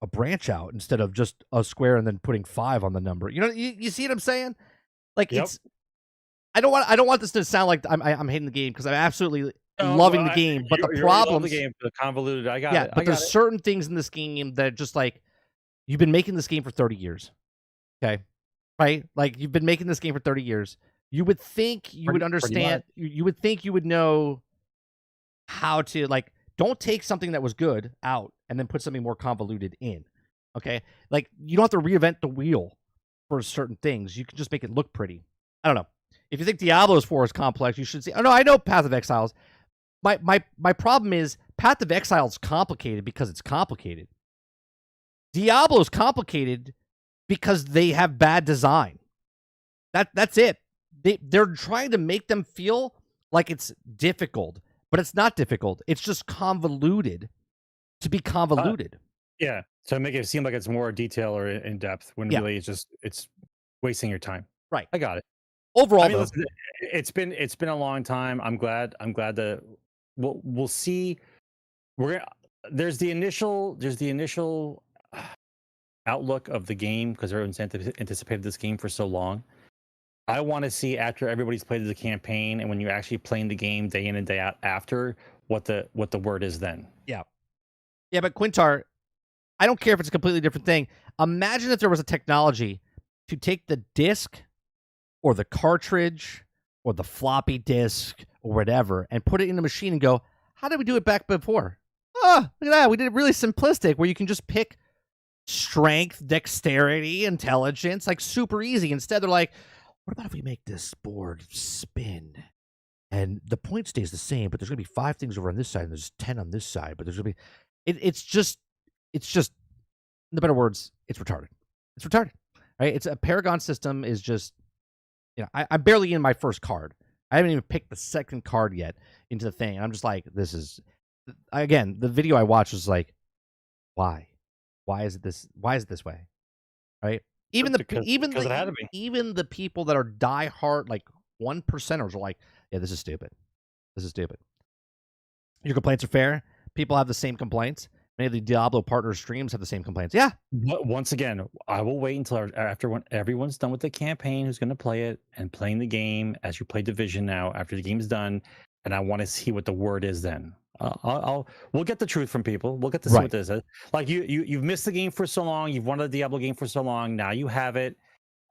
a branch out instead of just a square and then putting 5 on the number. You know, you see what I'm saying? Like, Yep. I don't want this to sound like I'm hating the game, because I'm absolutely loving the game, but the problems, the game, the convoluted. I got it. but there's certain things in this game that just like, you've been making this game for 30 years, okay, right? Like, you've been making this game for 30 years. You would think you would understand. You would think you would know how to, like, don't take something that was good out and then put something more convoluted in. Okay, like, you don't have to reinvent the wheel for certain things. You can just make it look pretty. I don't know. If you think Diablo's 4 is complex, you should see. Oh no, I know Path of Exiles. My problem is Path of Exile is complicated because it's complicated. Diablo's complicated because they have bad design. That's it. They're trying to make them feel like it's difficult, but it's not difficult. It's just convoluted to be convoluted. Yeah, to make it seem like it's more detail or in depth, when really it's wasting your time. Right. I got it. Overall, I mean, listen, it's been a long time. I'm glad that we'll see. There's the initial outlook of the game, because everyone's anticipated this game for so long. I want to see, after everybody's played the campaign and when you're actually playing the game day in and day out after, what the word is then. Yeah, but Quintar, I don't care if it's a completely different thing. Imagine if there was a technology to take the disc or the cartridge or the floppy disk or whatever and put it in the machine and go, how did we do it back before? Oh, look at that. We did it really simplistic, where you can just pick strength, dexterity, intelligence, like super easy. Instead, they're like, what about if we make this board spin and the point stays the same, but there's going to be 5 things over on this side and there's 10 on this side, but there's going to be, it's just, in the better words, it's retarded. It's retarded, right? It's a Paragon system is just, you know, I'm barely in my first card. I haven't even picked the second card yet into the thing. And I'm just like, this is, again, the video I watched was like, why? Why is it this way? Right? Even the people that are diehard, like 1%ers, are like, yeah, this is stupid. This is stupid. Your complaints are fair. People have the same complaints. Many of the Diablo partner streams have the same complaints. Yeah. Once again, I will wait until after when everyone's done with the campaign, who's going to play it and playing the game as you play Division now, after the game's done, and I want to see what the word is then. We'll get the truth from people. We'll get to see what this is. Like, you've missed the game for so long. You've wanted a Diablo game for so long. Now you have it.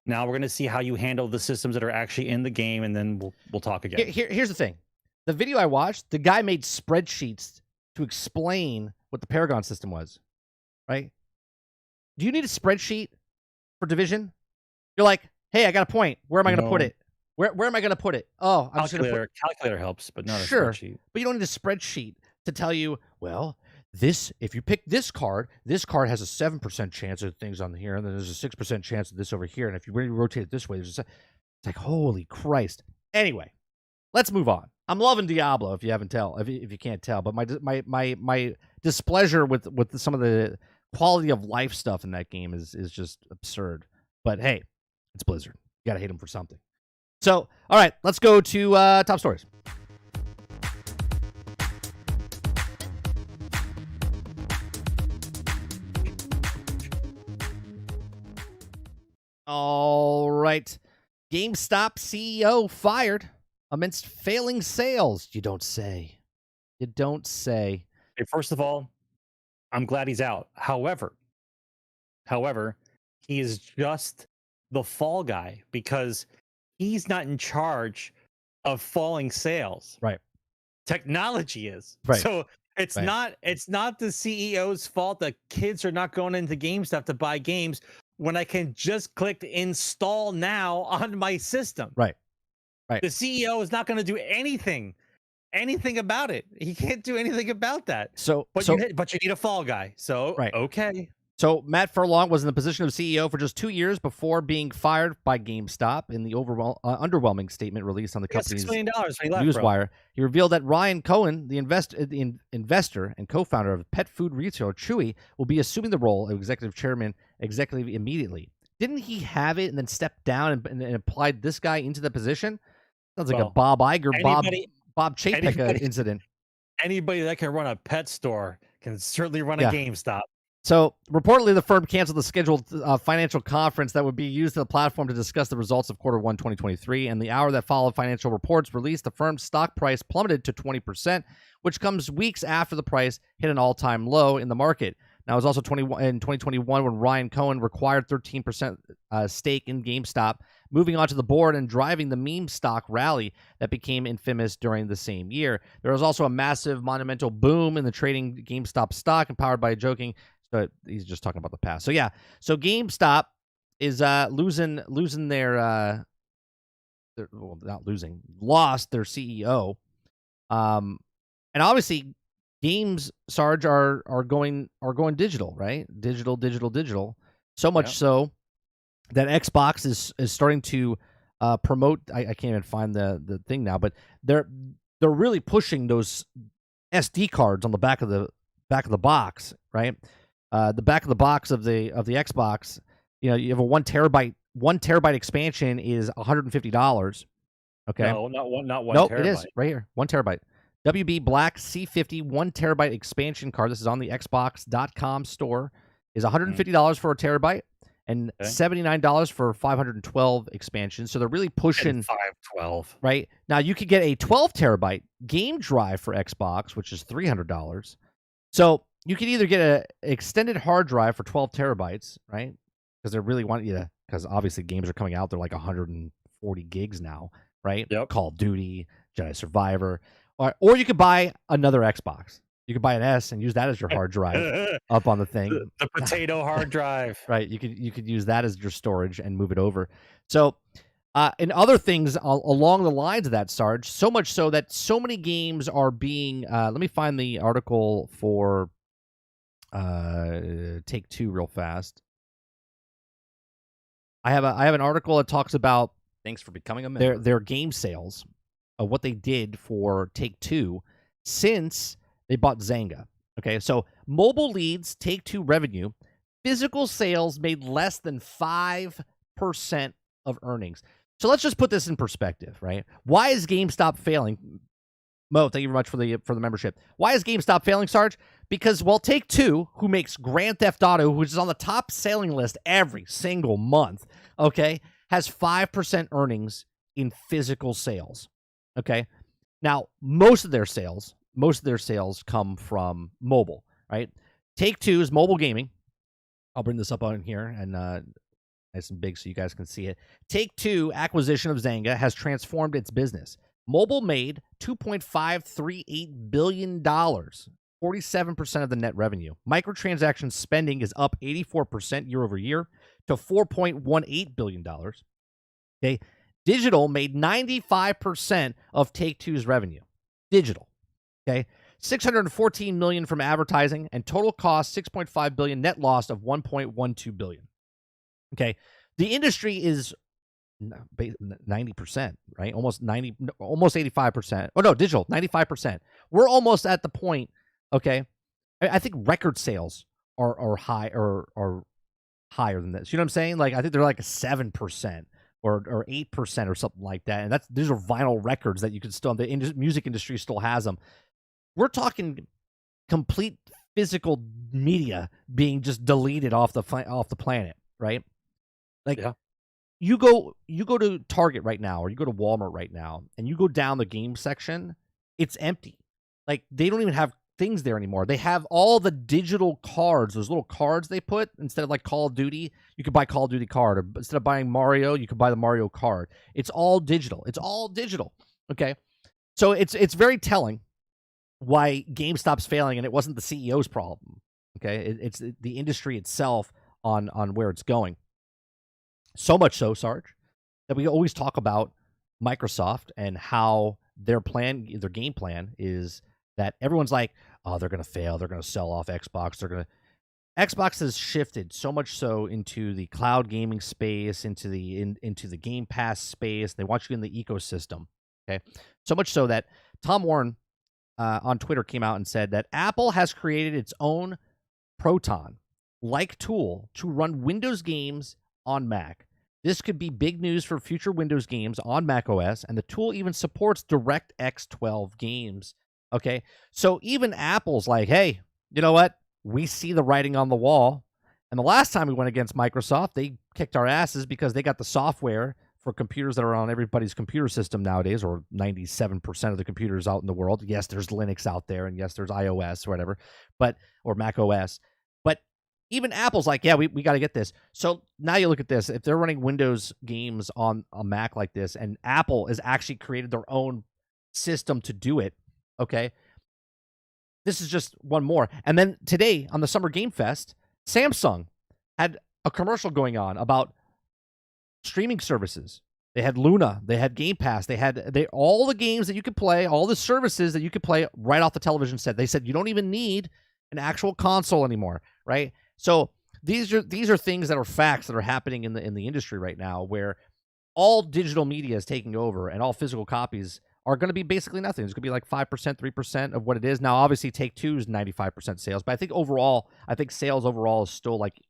Now we're going to see how you handle the systems that are actually in the game, and then we'll talk again. Here's the thing. The video I watched, the guy made spreadsheets to explain what the Paragon system was, right? Do you need a spreadsheet for Division? You're like, hey, I got a point. Where am I going to put it? Where am I going to put it? Oh, I'm calculator helps, but not a spreadsheet. But you don't need a spreadsheet to tell you, well, if you pick this card has a 7% chance of things on here, and then there's a 6% chance of this over here, and if you really rotate it this way, it's like, holy Christ. Anyway, let's move on. I'm loving Diablo, if you can't tell, but my displeasure with some of the quality of life stuff in that game is just absurd. But hey, it's Blizzard. You gotta hate them for something. So, all right, let's go to top stories. All right. GameStop CEO fired amidst failing sales. You don't say. You don't say. Hey, first of all, I'm glad he's out. However, he is just the fall guy because he's not in charge of falling sales. Right. Technology is. Right. So it's Right. not the CEO's fault that kids are not going into GameStop to buy games when I can just click install now on my system. Right. Right. The CEO is not going to do anything about it. He can't do anything about that. But you need a fall guy. So right. Okay. So Matt Furlong was in the position of CEO for just 2 years before being fired by GameStop. In the underwhelming statement released on the company's $6 million newswire, he revealed that Ryan Cohen, the investor and co-founder of pet food retailer Chewy, will be assuming the role of executive chairman immediately. Didn't he have it and then stepped down and applied this guy into the position? Sounds like a Bob Iger, Bob Chapek incident. Anybody that can run a pet store can certainly run a GameStop. So, reportedly, the firm canceled the scheduled financial conference that would be used as the platform to discuss the results of Q1 2023. And the hour that followed financial reports released, the firm's stock price plummeted to 20%, which comes weeks after the price hit an all-time low in the market. Now, it was also in 2021 when Ryan Cohen required 13% stake in GameStop, moving onto the board and driving the meme stock rally that became infamous during the same year. There was also a massive, monumental boom in the trading GameStop stock, empowered by a but he's just talking about the past. So yeah, so GameStop is losing their lost their CEO, and obviously games, Sarge, are going digital, right? Digital. So much so that Xbox is starting to promote. I can't even find the thing now, but they're really pushing those SD cards on the back of the box, right? The back of the box of the Xbox, you have a 1 terabyte expansion is $150. Okay. No, not one nope, terabyte. It is right here. 1 terabyte. WB Black C50 1 terabyte expansion card. This is on the Xbox.com store. Is $150 for a terabyte and $79 for 512 expansions. So they're really pushing 512. Right now, you could get a 12 terabyte game drive for Xbox, which is $300. So you can either get an extended hard drive for 12 terabytes, right? Because they really want you to, because obviously games are coming out. They're like 140 gigs now, right? Yep. Call of Duty, Jedi Survivor. Or you could buy another Xbox. You could buy an S and use that as your hard drive up on the thing. The potato hard drive. Right. You could use that as your storage and move it over. So, and other things along the lines of that, Sarge, so much so that so many games are being, let me find the article for Take-Two real fast. I have an article that talks about, thanks for becoming a member, their game sales, of what they did for Take-Two since they bought Zynga. Okay, so mobile leads Take-Two revenue. Physical sales made less than 5% of earnings. So let's just put this in perspective, right? Why is GameStop failing? Mo, thank you very much for the membership. Why is GameStop failing, Sarge? Because, well, Take-Two, who makes Grand Theft Auto, which is on the top selling list every single month, okay, has 5% earnings in physical sales. Okay, now most of their sales come from mobile, right? Take-Two's mobile gaming. I'll bring this up on here and nice and big so you guys can see it. Take-Two acquisition of Zynga has transformed its business. Mobile made $2.538 billion, 47% of the net revenue. Microtransaction spending is up 84% year over year to $4.18 billion. Okay. Digital made 95% of Take-Two's revenue. Digital. Okay. $614 million from advertising and total cost $6.5 billion, net loss of $1.12 billion. Okay. The industry is 90%, right? Almost 85%. Oh no, digital, 95%. We're almost at the point, okay. I think record sales are high or are higher than this. You know what I'm saying? Like I think they're like a 7%. Or 8% or something like that, and these are vinyl records that you can still. The music industry still has them. We're talking complete physical media being just deleted off the planet, right? Like you go to Target right now, or you go to Walmart right now, and you go down the game section, it's empty. Like, they don't even have things there anymore. They have all the digital cards, those little cards they put. Instead of like Call of Duty, you could buy Call of Duty card, or instead of buying Mario, you could buy the Mario card. It's all digital. Okay, so it's very telling why GameStop's failing, and it wasn't the CEO's problem. Okay, it's the industry itself on where it's going. So much so, Sarge, that we always talk about Microsoft and how their game plan is that everyone's like, oh, they're going to fail. They're going to sell off Xbox. Xbox has shifted so much so into the cloud gaming space, into the Game Pass space. They want you in the ecosystem. Okay, so much so that Tom Warren on Twitter came out and said that Apple has created its own Proton-like tool to run Windows games on Mac. This could be big news for future Windows games on Mac OS, and the tool even supports DirectX 12 games. Okay, so even Apple's like, hey, you know what? We see the writing on the wall. And the last time we went against Microsoft, they kicked our asses because they got the software for computers that are on everybody's computer system nowadays, or 97% of the computers out in the world. Yes, there's Linux out there, and yes, there's iOS or whatever, or Mac OS. But even Apple's like, yeah, we got to get this. So now you look at this. If they're running Windows games on a Mac like this, and Apple has actually created their own system to do it, okay, this is just one more. And then today on the Summer Game Fest, Samsung had a commercial going on about streaming services. They had Luna, they had Game Pass, they had all the games that you could play, all the services that you could play right off the television set. They said you don't even need an actual console anymore, right? So these are things that are facts that are happening in the industry right now, where all digital media is taking over and all physical copies are going to be basically nothing. It's going to be like 5%, 3% of what it is now. Obviously, Take-Two is 95% sales, but I think sales overall is still like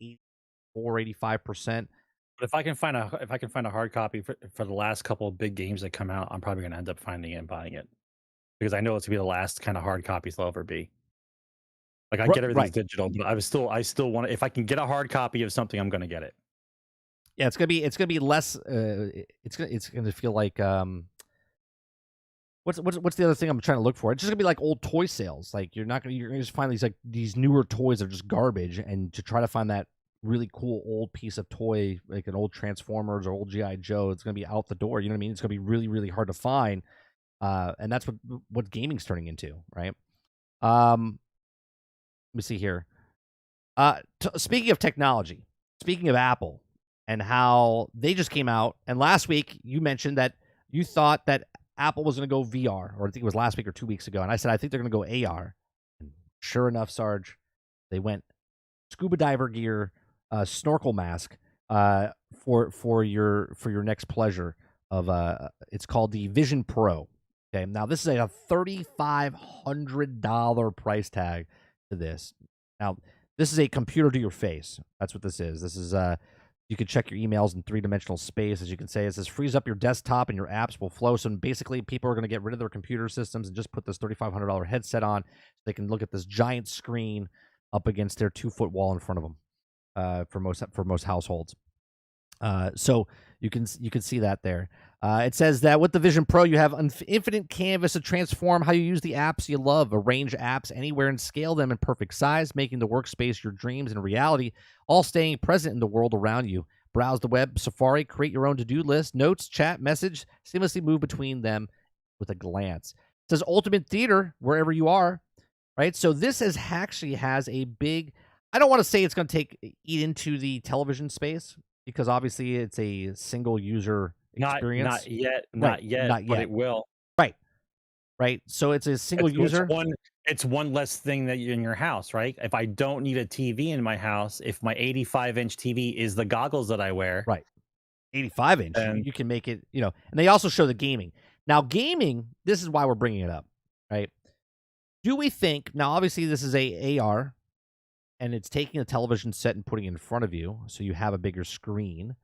85%. But if I can find a hard copy for the last couple of big games that come out, I'm probably going to end up finding it and buying it, because I know it's going to be the last kind of hard copies there'll ever be. Like, I get everything's digital, but I still want to. If I can get a hard copy of something, I'm going to get it. Yeah, it's gonna be less. It's gonna feel like what's the other thing I'm trying to look for? It's just gonna be like old toy sales. Like, you're gonna just find these newer toys that are just garbage, and to try to find that really cool old piece of toy, like an old Transformers or old G.I. Joe, it's gonna be out the door. You know what I mean? It's gonna be really, really hard to find, and that's what gaming's turning into, right? Let me see here. Speaking of technology, speaking of Apple and how they just came out, and last week you mentioned that you thought that Apple was going to go VR, or I think it was last week or 2 weeks ago, and I said I think they're going to go AR. And sure enough, Sarge, they went scuba diver gear, snorkel mask, for your next pleasure of it's called the Vision Pro. Okay, now this is a $3,500 price tag to this. Now, this is a computer to your face. That's what this is. This is you can check your emails in three-dimensional space, as you can say. It says frees up your desktop and your apps will flow. So basically, people are going to get rid of their computer systems and just put this $3,500 headset on, so they can look at this giant screen up against their 2-foot wall in front of them. For most households. So you can see that there. It says that with the Vision Pro, you have infinite canvas to transform how you use the apps you love, arrange apps anywhere and scale them in perfect size, making the workspace your dreams and reality, all staying present in the world around you. Browse the web, Safari, create your own to-do list, notes, chat, message, seamlessly move between them with a glance. It says Ultimate Theater, wherever you are, right? So this actually has a big... I don't want to say it's going to eat into the television space, because obviously it's a single user experience. Not yet, but it will. Right. So it's a single user. It's one less thing that you're in your house, right? If I don't need a TV in my house, if my 85-inch TV is the goggles that I wear, right, 85-inch, you can make it. And they also show the gaming. Now, gaming. This is why we're bringing it up, right? Do we think now? Obviously, this is a AR. And it's taking a television set and putting it in front of you, so you have a bigger screen.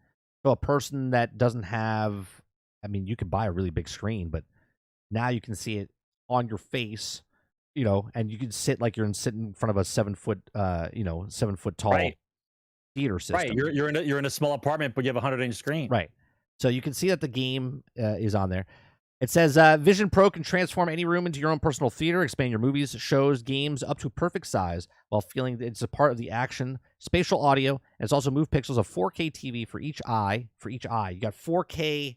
So a person that doesn't have, you could buy a really big screen, but now you can see it on your face, and you can sit like you're sitting in front of a 7 foot, 7 foot tall theater system. Right. You're in a small apartment, but you have a 100-inch screen. Right. So you can see that the game is on there. It says Vision Pro can transform any room into your own personal theater, expand your movies, shows, games up to perfect size while feeling that it's a part of the action. Spatial audio, and it's also moved pixels of 4K TV for each eye. You got 4K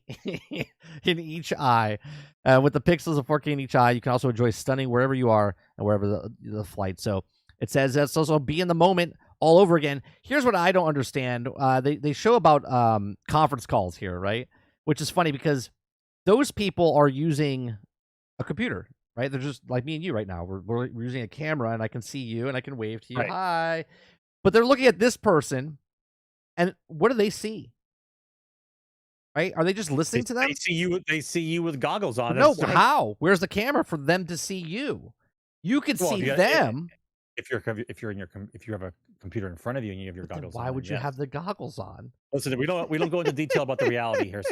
in each eye. With the pixels of 4K in each eye, you can also enjoy stunning wherever you are and wherever the flight. So it says it's also be in the moment all over again. Here's what I don't understand. They show about conference calls here, right? Which is funny because those people are using a computer, right? They're just like me and you right now. We're using a camera, and I can see you, and I can wave to you, Right. hi. But they're looking at this person, and what do they see? Right? Are they just listening to them? They see you with goggles on. No, That's how? Where's the camera for them to see you? You can Well, see yeah, them. if you have a computer in front of you and you have your But then goggles why on. would you have the goggles on? Listen, we don't go into detail about the reality here.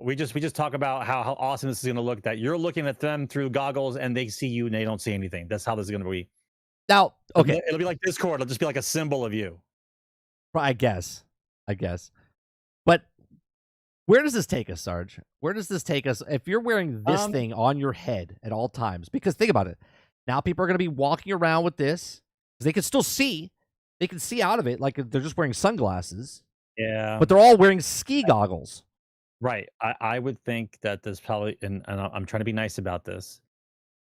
We just talk about how awesome this is going to look. That you're looking at them through goggles and they see you and they don't see anything. That's how this is going to be. Now, okay, It'll be like Discord. It'll just be like a symbol of you. I guess. But where does this take us, Sarge? Where does this take us if you're wearing this thing on your head at all times? Because think about it. Now people are going to be walking around with this. They can still see. They can see out of it like they're just wearing sunglasses. Yeah. But they're all wearing ski goggles. Right. I would think that there's probably, and I'm trying to be nice about this.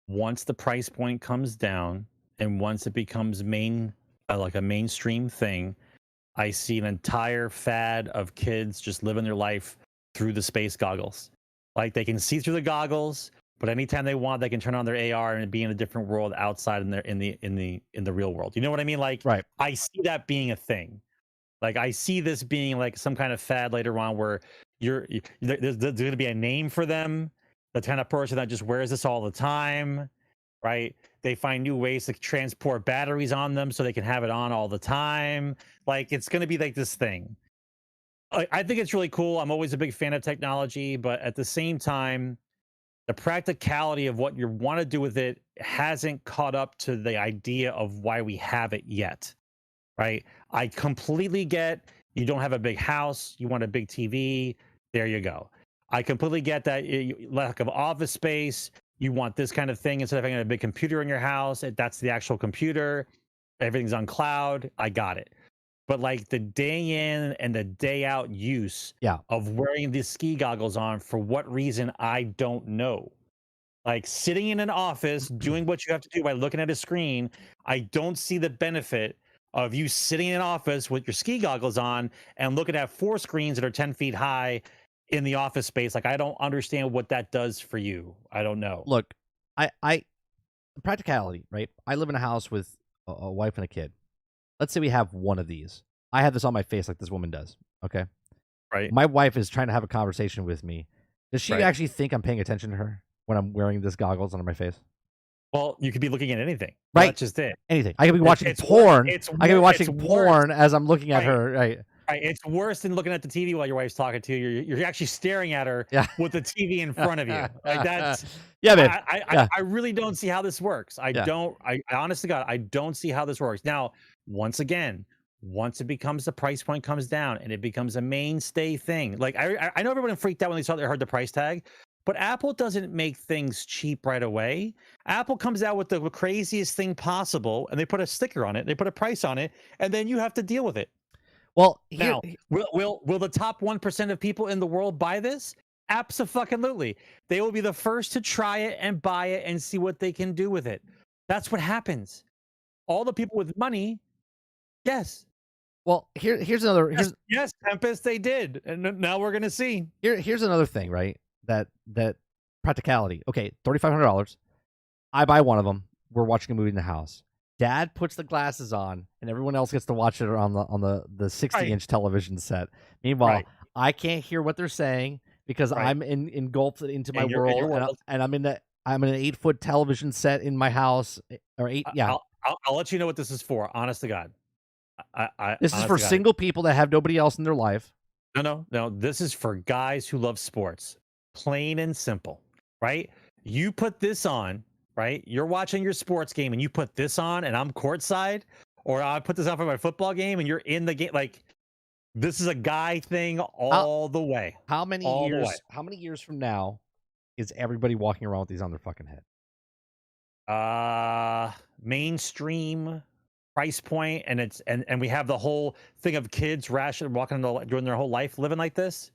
Once the price point comes down and once it becomes like a mainstream thing, I see an entire fad of kids just living their life through the space goggles. Like they can see through the goggles, but anytime they want, they can turn on their AR and be in a different world outside in the real world. You know what I mean? Like, right. I see that being a thing. Like I see this being like some kind of fad later on where there's going to be a name for them, the kind of person that just wears this all the time, right? They find new ways to transport batteries on them so they can have it on all the time. Like it's going to be like this thing. I think it's really cool. I'm always a big fan of technology, but at the same time, the practicality of what you want to do with it hasn't caught up to the idea of why we have it yet, right? I completely get you don't have a big house, you want a big TV, there you go. I completely get that lack of office space, you want this kind of thing instead of having a big computer in your house, that's the actual computer, everything's on cloud, I got it. But like the day in and the day out use of wearing these ski goggles on, for what reason, I don't know. Like sitting in an office, doing what you have to do by looking at a screen, I don't see the benefit of you sitting in an office with your ski goggles on and looking at 4 screens that are 10 feet high in the office space. Like, I don't understand what that does for you. I don't know. Look, I practicality, right? I live in a house with a wife and a kid. Let's say we have one of these. I have this on my face like this woman does, okay? Right. My wife is trying to have a conversation with me. Does she actually think I'm paying attention to her when I'm wearing this goggles under my face? Well, you could be looking at anything. Right. That's just it. Anything. I could be watching porn. I could be watching porn as I'm looking at her. Right. Right. It's worse than looking at the TV while your wife's talking to you. You're actually staring at her with the TV in front of you. Like that's babe. I really don't see how this works. I honest to God, I don't see how this works. Now, once again, once it becomes the price point comes down and it becomes a mainstay thing. Like I know everyone freaked out when they heard the price tag. But Apple doesn't make things cheap right away. Apple comes out with the craziest thing possible, and they put a sticker on it, they put a price on it, and then you have to deal with it. Well, now, will the top 1% of people in the world buy this? Abso-fucking-lutely. They will be the first to try it and buy it and see what they can do with it. That's what happens. All the people with money, yes. Well, here's another. Yes, Tempest, they did, and now we're gonna see. Here's another thing, right? That practicality. Okay, $3,500. I buy one of them. We're watching a movie in the house. Dad puts the glasses on, and everyone else gets to watch it on the 60-inch television set. Meanwhile, I can't hear what they're saying because I'm engulfed into my world, and I'm in an 8-foot television set in my house or 8. Yeah, I'll let you know what this is for. Honest to God, this is for single people that have nobody else in their life. No. This is for guys who love sports. Plain and simple, right? You put this on, right? You're watching your sports game and you put this on and I'm courtside. or I put this out for my football game, and you're in the game. Like, this is a guy thing all the way. How many All the way. years? How many years from now is everybody walking around with these on their fucking head? Mainstream price point, and it's and we have the whole thing of kids walking during their whole life living like this.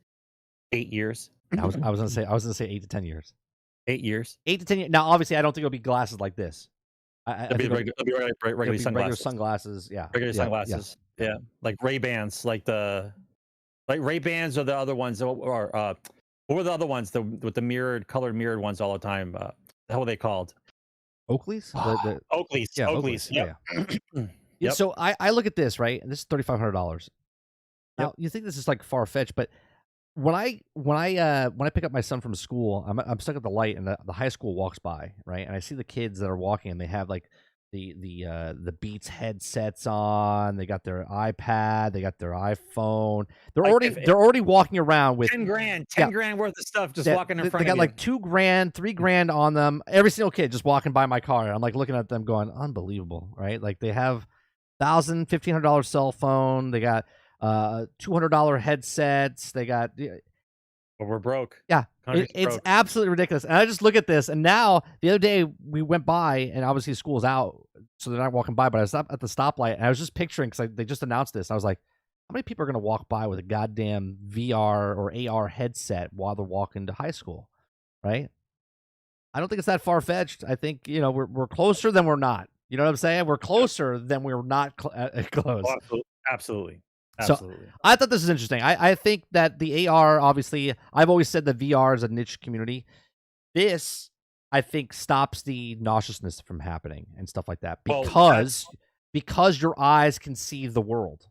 8 years. I was gonna say 8 to 10 years. 8 years. 8 to 10 years. Now, obviously, I don't think it'll be glasses like this. It'll be regular sunglasses. Regular sunglasses. Yeah. Regular sunglasses. Yeah. Like Ray-Bans, like Ray-Bans are the other ones, or what were the other ones with the colored mirrored ones all the time? How were they called? Oakleys? Oakleys. Yeah, Oakleys. Yeah. Yep. So I look at this, right? And this is $3,500. Now, you think this is like far-fetched, but when I pick up my son from school, I'm stuck at the light, and the high school walks by, right? And I see the kids that are walking, and they have like the Beats headsets on. They got their iPad, they got their iPhone. They're already walking around with 10 grand worth of stuff just walking in front of you. They got like $2,000, $3,000 on them. Every single kid just walking by my car. I'm like looking at them going, unbelievable, right? Like they have $1,000, $1,500 cell phone. They got $200 headsets. They got. But we're broke. Yeah, it's absolutely ridiculous. And I just look at this, and now the other day we went by, and obviously school's out, so they're not walking by. But I stopped at the stoplight, and I was just picturing, because they just announced this. I was like, how many people are going to walk by with a goddamn VR or AR headset while they're walking to high school, right? I don't think it's that far fetched. I think we're closer than we're not. You know what I'm saying? We're closer than we're not close. Oh, absolutely. So I thought this is interesting. I think that the AR, obviously, I've always said that VR is a niche community. This, I think, stops the nauseousness from happening and stuff like that because your eyes can see the world.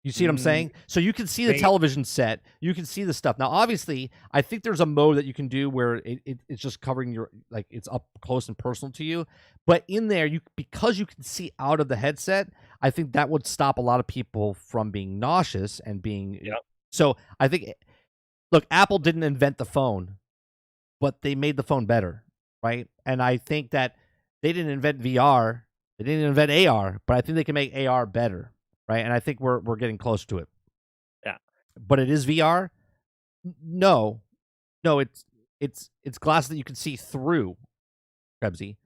You see what I'm saying? So you can see the television set. You can see the stuff. Now, obviously, I think there's a mode that you can do where it's just covering your, like, it's up close and personal to you. But in there, because you can see out of the headset, I think that would stop a lot of people from being nauseous and being. Yep. So I think, look, Apple didn't invent the phone, but they made the phone better, right? And I think that they didn't invent VR, they didn't invent AR, but I think they can make AR better. Right, and I think we're getting close to it. Yeah, but it is VR. No, it's glasses that you can see through. Krebsy.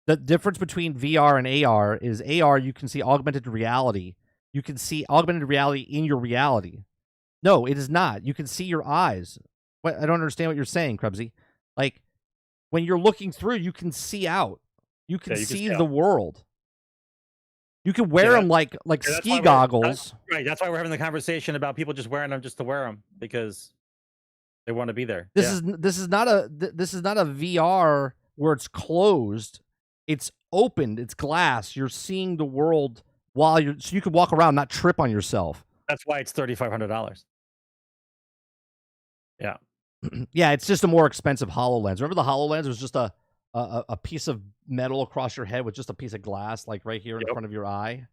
The difference between VR and AR is AR you can see augmented reality. You can see augmented reality in your reality. No, it is not. You can see your eyes. What? I don't understand what you're saying, Krebsy. Like when you're looking through, you can see out. You can see the world. You can wear them like ski goggles. Right. That's why we're having the conversation about people just wearing them just to wear them because they want to be there. This is not a VR where it's closed. It's opened. It's glass. You're seeing the world so you can walk around, not trip on yourself. That's why it's $3,500. Yeah. Yeah, it's just a more expensive HoloLens. Remember the HoloLens was just a piece of metal across your head with just a piece of glass, like right here in front of your eye.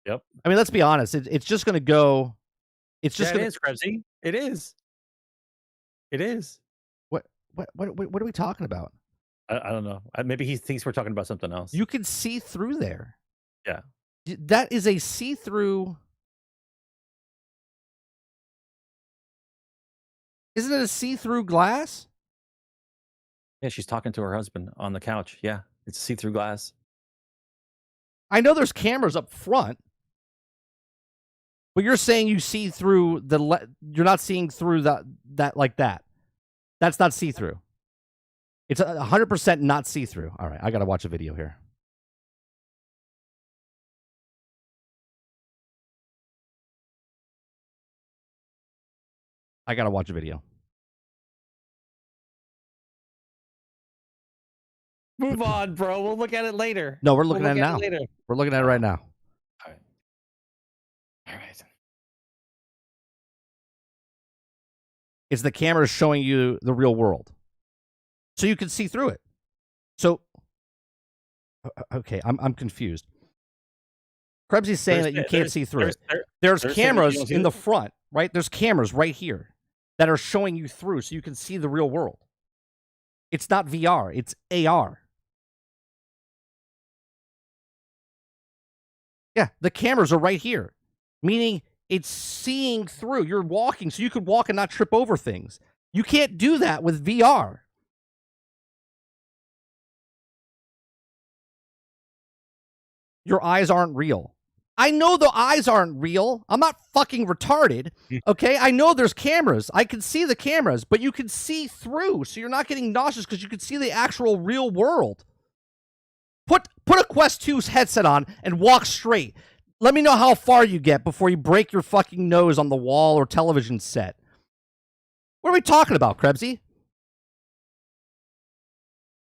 Yep. I mean, let's be honest. It's just going to go. It's just it is, Krebsy. It is. It is. What are we talking about? I don't know. Maybe he thinks we're talking about something else. You can see through there. Yeah. That is a see-through. Isn't it a see-through glass? Yeah, she's talking to her husband on the couch. Yeah, it's see-through glass. I know there's cameras up front, but you're saying you see through you're not seeing through that like that. That's not see-through. It's 100% not see-through. All right, I got to watch a video here. I got to watch a video. Move on, bro. We'll look at it later. No, we're looking at it now. We're looking at it right now. All right. All right. It's the camera showing you the real world. So you can see through it. So, okay, I'm confused. Krebsy's saying that you can't see through it. There's cameras in the front, right? There's cameras right here that are showing you through so you can see the real world. It's not VR, it's AR. Yeah, the cameras are right here, meaning it's seeing through. You're walking, so you could walk and not trip over things. You can't do that with VR. Your eyes aren't real. I know the eyes aren't real. I'm not fucking retarded. Okay, I know there's cameras. I can see the cameras, but you can see through, so you're not getting nauseous because you can see the actual real world. Put a Quest 2's headset on and walk straight. Let me know how far you get before you break your fucking nose on the wall or television set. What are we talking about, Krebsy?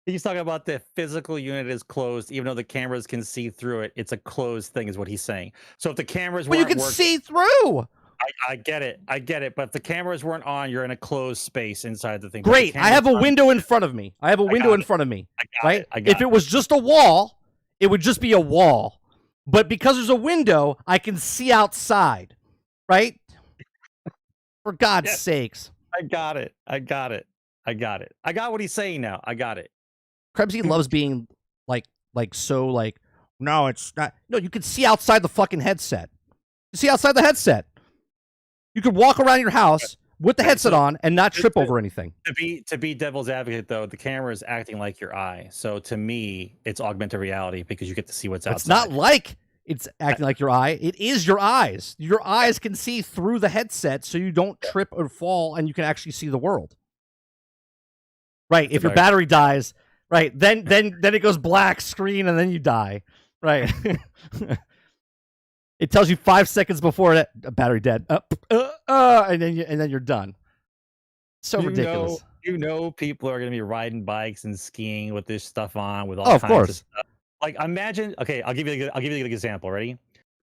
He's talking about the physical unit is closed, even though the cameras can see through it. It's a closed thing, is what he's saying. So if the cameras Well, weren't you can working, see through. I get it. But if the cameras weren't on, you're in a closed space inside the thing. Great. I have a window in front of me. Right? If it was just a wall, it would just be a wall. But because there's a window, I can see outside. Right? For God's sakes. I got it. I got what he's saying now. I got it. Krebsy loves being no, it's not. No, you can see outside the fucking headset. You see outside the headset. You could walk around your house with the headset on and not trip over anything. To be devil's advocate, though, the camera is acting like your eye. So to me, it's augmented reality because you get to see what's outside. It's not like it's acting like your eye. It is your eyes. Your eyes can see through the headset, so you don't trip or fall, and you can actually see the world. Right. If your battery dies, right, then it goes black screen, and then you die. Right. It tells you 5 seconds before that battery dead. And then you're done. So ridiculous. People are going to be riding bikes and skiing with this stuff on with all kinds of stuff. Like imagine, okay, I'll give you an example. Ready?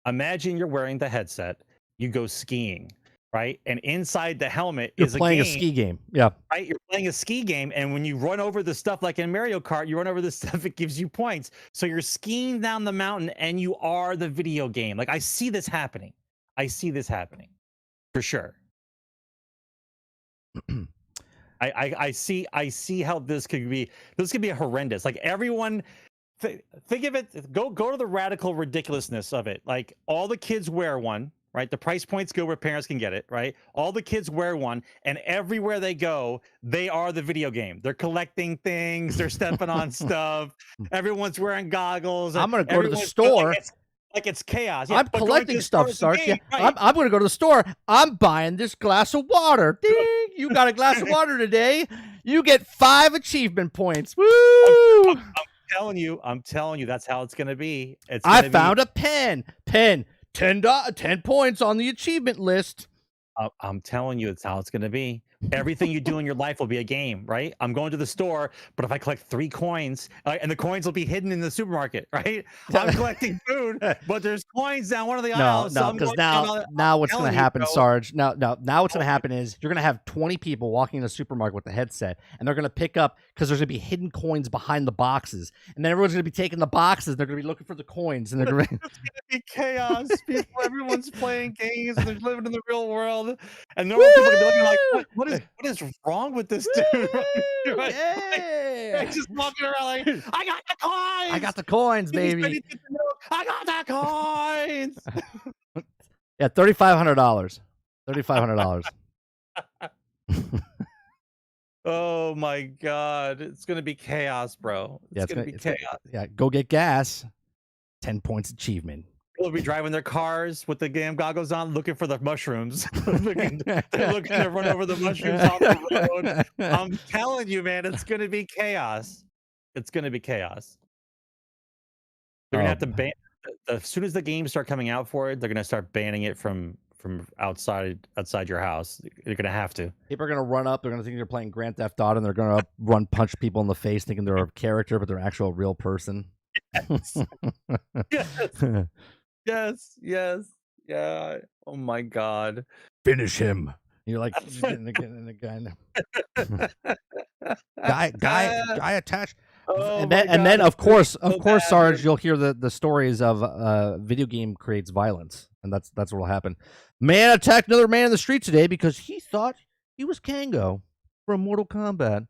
Imagine you're wearing the headset, you go skiing, right? And inside the helmet you're playing a ski game. Yeah. Right? You're playing a ski game, and when you run over the stuff like in Mario Kart, you run over the stuff, it gives you points. So you're skiing down the mountain and you are the video game. Like I see this happening. For sure. I see how this could be horrendous. Like everyone think of it, go to the radical ridiculousness of it. Like all the kids wear one, right? The price points go where parents can get it, right? All the kids wear one, and everywhere they go, they are the video game. They're collecting things, they're stepping on stuff. Everyone's wearing goggles. I'm gonna go to the store. Like it's chaos. Yeah, I'm collecting stuff, Sarge. Yeah, right. I'm going to go to the store. I'm buying this glass of water. Ding! You got a glass of water today. You get 5 achievement points. Woo! I'm telling you, that's how it's going to be. I found a pen. 10 points on the achievement list. I'm telling you, it's how it's going to be. Everything you do in your life will be a game, right? I'm going to the store, but if I collect 3 coins, and the coins will be hidden in the supermarket, right? I'm collecting food, but there's coins down one of the aisles. No, because now what's going to happen, Sarge? Now what's going to happen is you're going to have 20 people walking in the supermarket with the headset, and they're going to pick up because there's going to be hidden coins behind the boxes, and then everyone's going to be taking the boxes. They're going to be looking for the coins, and they're going to be chaos. Everyone's playing games, and they're living in the real world, and normal people are going to be looking like, what is wrong with this dude? Right? Yeah. Just walking around like, I got the coins. I got the coins, baby. I got the coins. Yeah, $3,500. $3,500. Oh my God, it's gonna be chaos, bro. It's gonna be chaos. Go get gas. 10 points achievement. People will be driving their cars with the damn goggles on, looking for the mushrooms. They're looking to run over the mushrooms on the road. I'm telling you, man, it's gonna be chaos. It's gonna be chaos. They're gonna have to ban. As soon as the games start coming out for it, they're gonna start banning it from outside your house. You're gonna have to. People are gonna run up. They're gonna think they're playing Grand Theft Auto, and they're gonna run punch people in the face, thinking they're a character, but they're an actual real person. Yes. Yes. Yeah. Oh my God. Finish him. And you're like, again. guy attached. Oh and then of course, Sarge, you'll hear the stories of video game creates violence, and that's what will happen. Man attacked another man in the street today because he thought he was Kango from Mortal Kombat.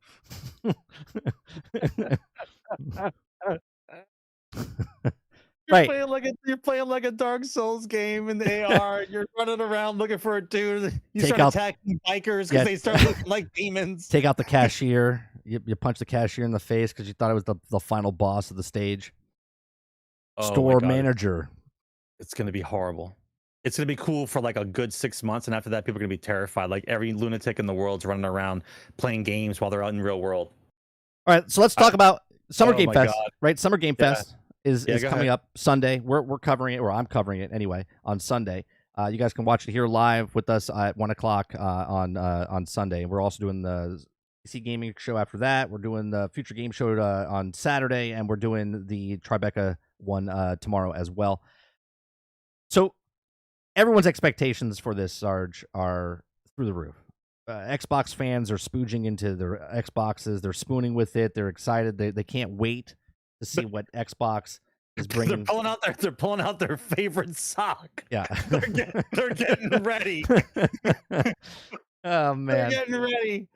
Right. You're playing like a Dark Souls game in the AR. You're running around looking for a dude. You Take start out- attacking bikers because Yeah. they start looking like demons. Take out the cashier. You punch the cashier in the face because you thought it was the final boss of the stage. Oh my Store God, manager. It's gonna be horrible. It's gonna be cool for like a good 6 months, and after that, people are gonna be terrified. Like every lunatic in the world's running around playing games while they're out in real world. All right, so let's talk about Summer Oh Game my Fest. God. Right, Summer Game Yeah. Fest is Yeah, go coming ahead. up Sunday. We're covering it, or I'm covering it anyway on Sunday. You guys can watch it here live with us at 1:00 on Sunday. We're also doing the PC Gaming Show after that. We're doing the Future Game Show on Saturday, and we're doing the Tribeca one tomorrow as well. So everyone's expectations for this, Sarge, are through the roof. Xbox fans are spooging into their Xboxes. They're spooning with it. They're excited. They can't wait to see what Xbox is bringing. They're pulling out their favorite sock. Yeah. They're getting ready. Oh man. They're getting ready.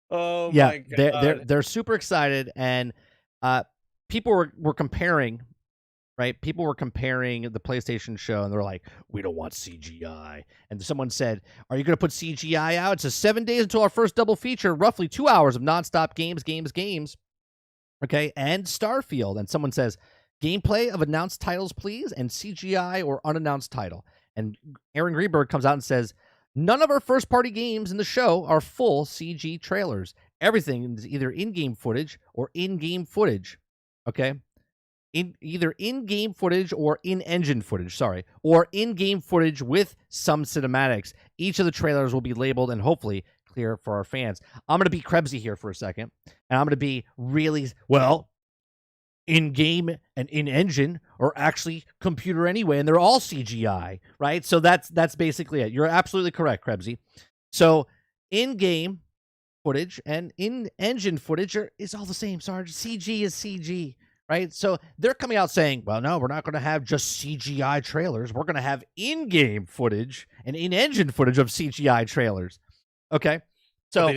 Oh Yeah, my God. they're super excited, and people were comparing, right? People were comparing the PlayStation show, and they're like, "We don't want CGI." And someone said, "Are you going to put CGI out?" It says 7 days until our first double feature, roughly 2 hours of nonstop games. Okay, and Starfield. And someone says, "Gameplay of announced titles, please, and CGI or unannounced title." And Aaron Greenberg comes out and says, "None of our first-party games in the show are full CG trailers. Everything is either in-game footage or in-game footage." Okay. Either in-game footage or in-engine footage, or in-game footage with some cinematics. Each of the trailers will be labeled and hopefully clear for our fans. I'm going to be Krebsy here for a second, and I'm going to be really, well, in-game and in-engine are actually computer anyway, and they're all CGI, right? So that's basically it. You're absolutely correct, Krebsy. So in-game footage and in-engine footage is all the same, Sarge. CG is CG. Right, so they're coming out saying, "Well, no, we're not going to have just CGI trailers. We're going to have in-game footage and in-engine footage of CGI trailers." Okay, so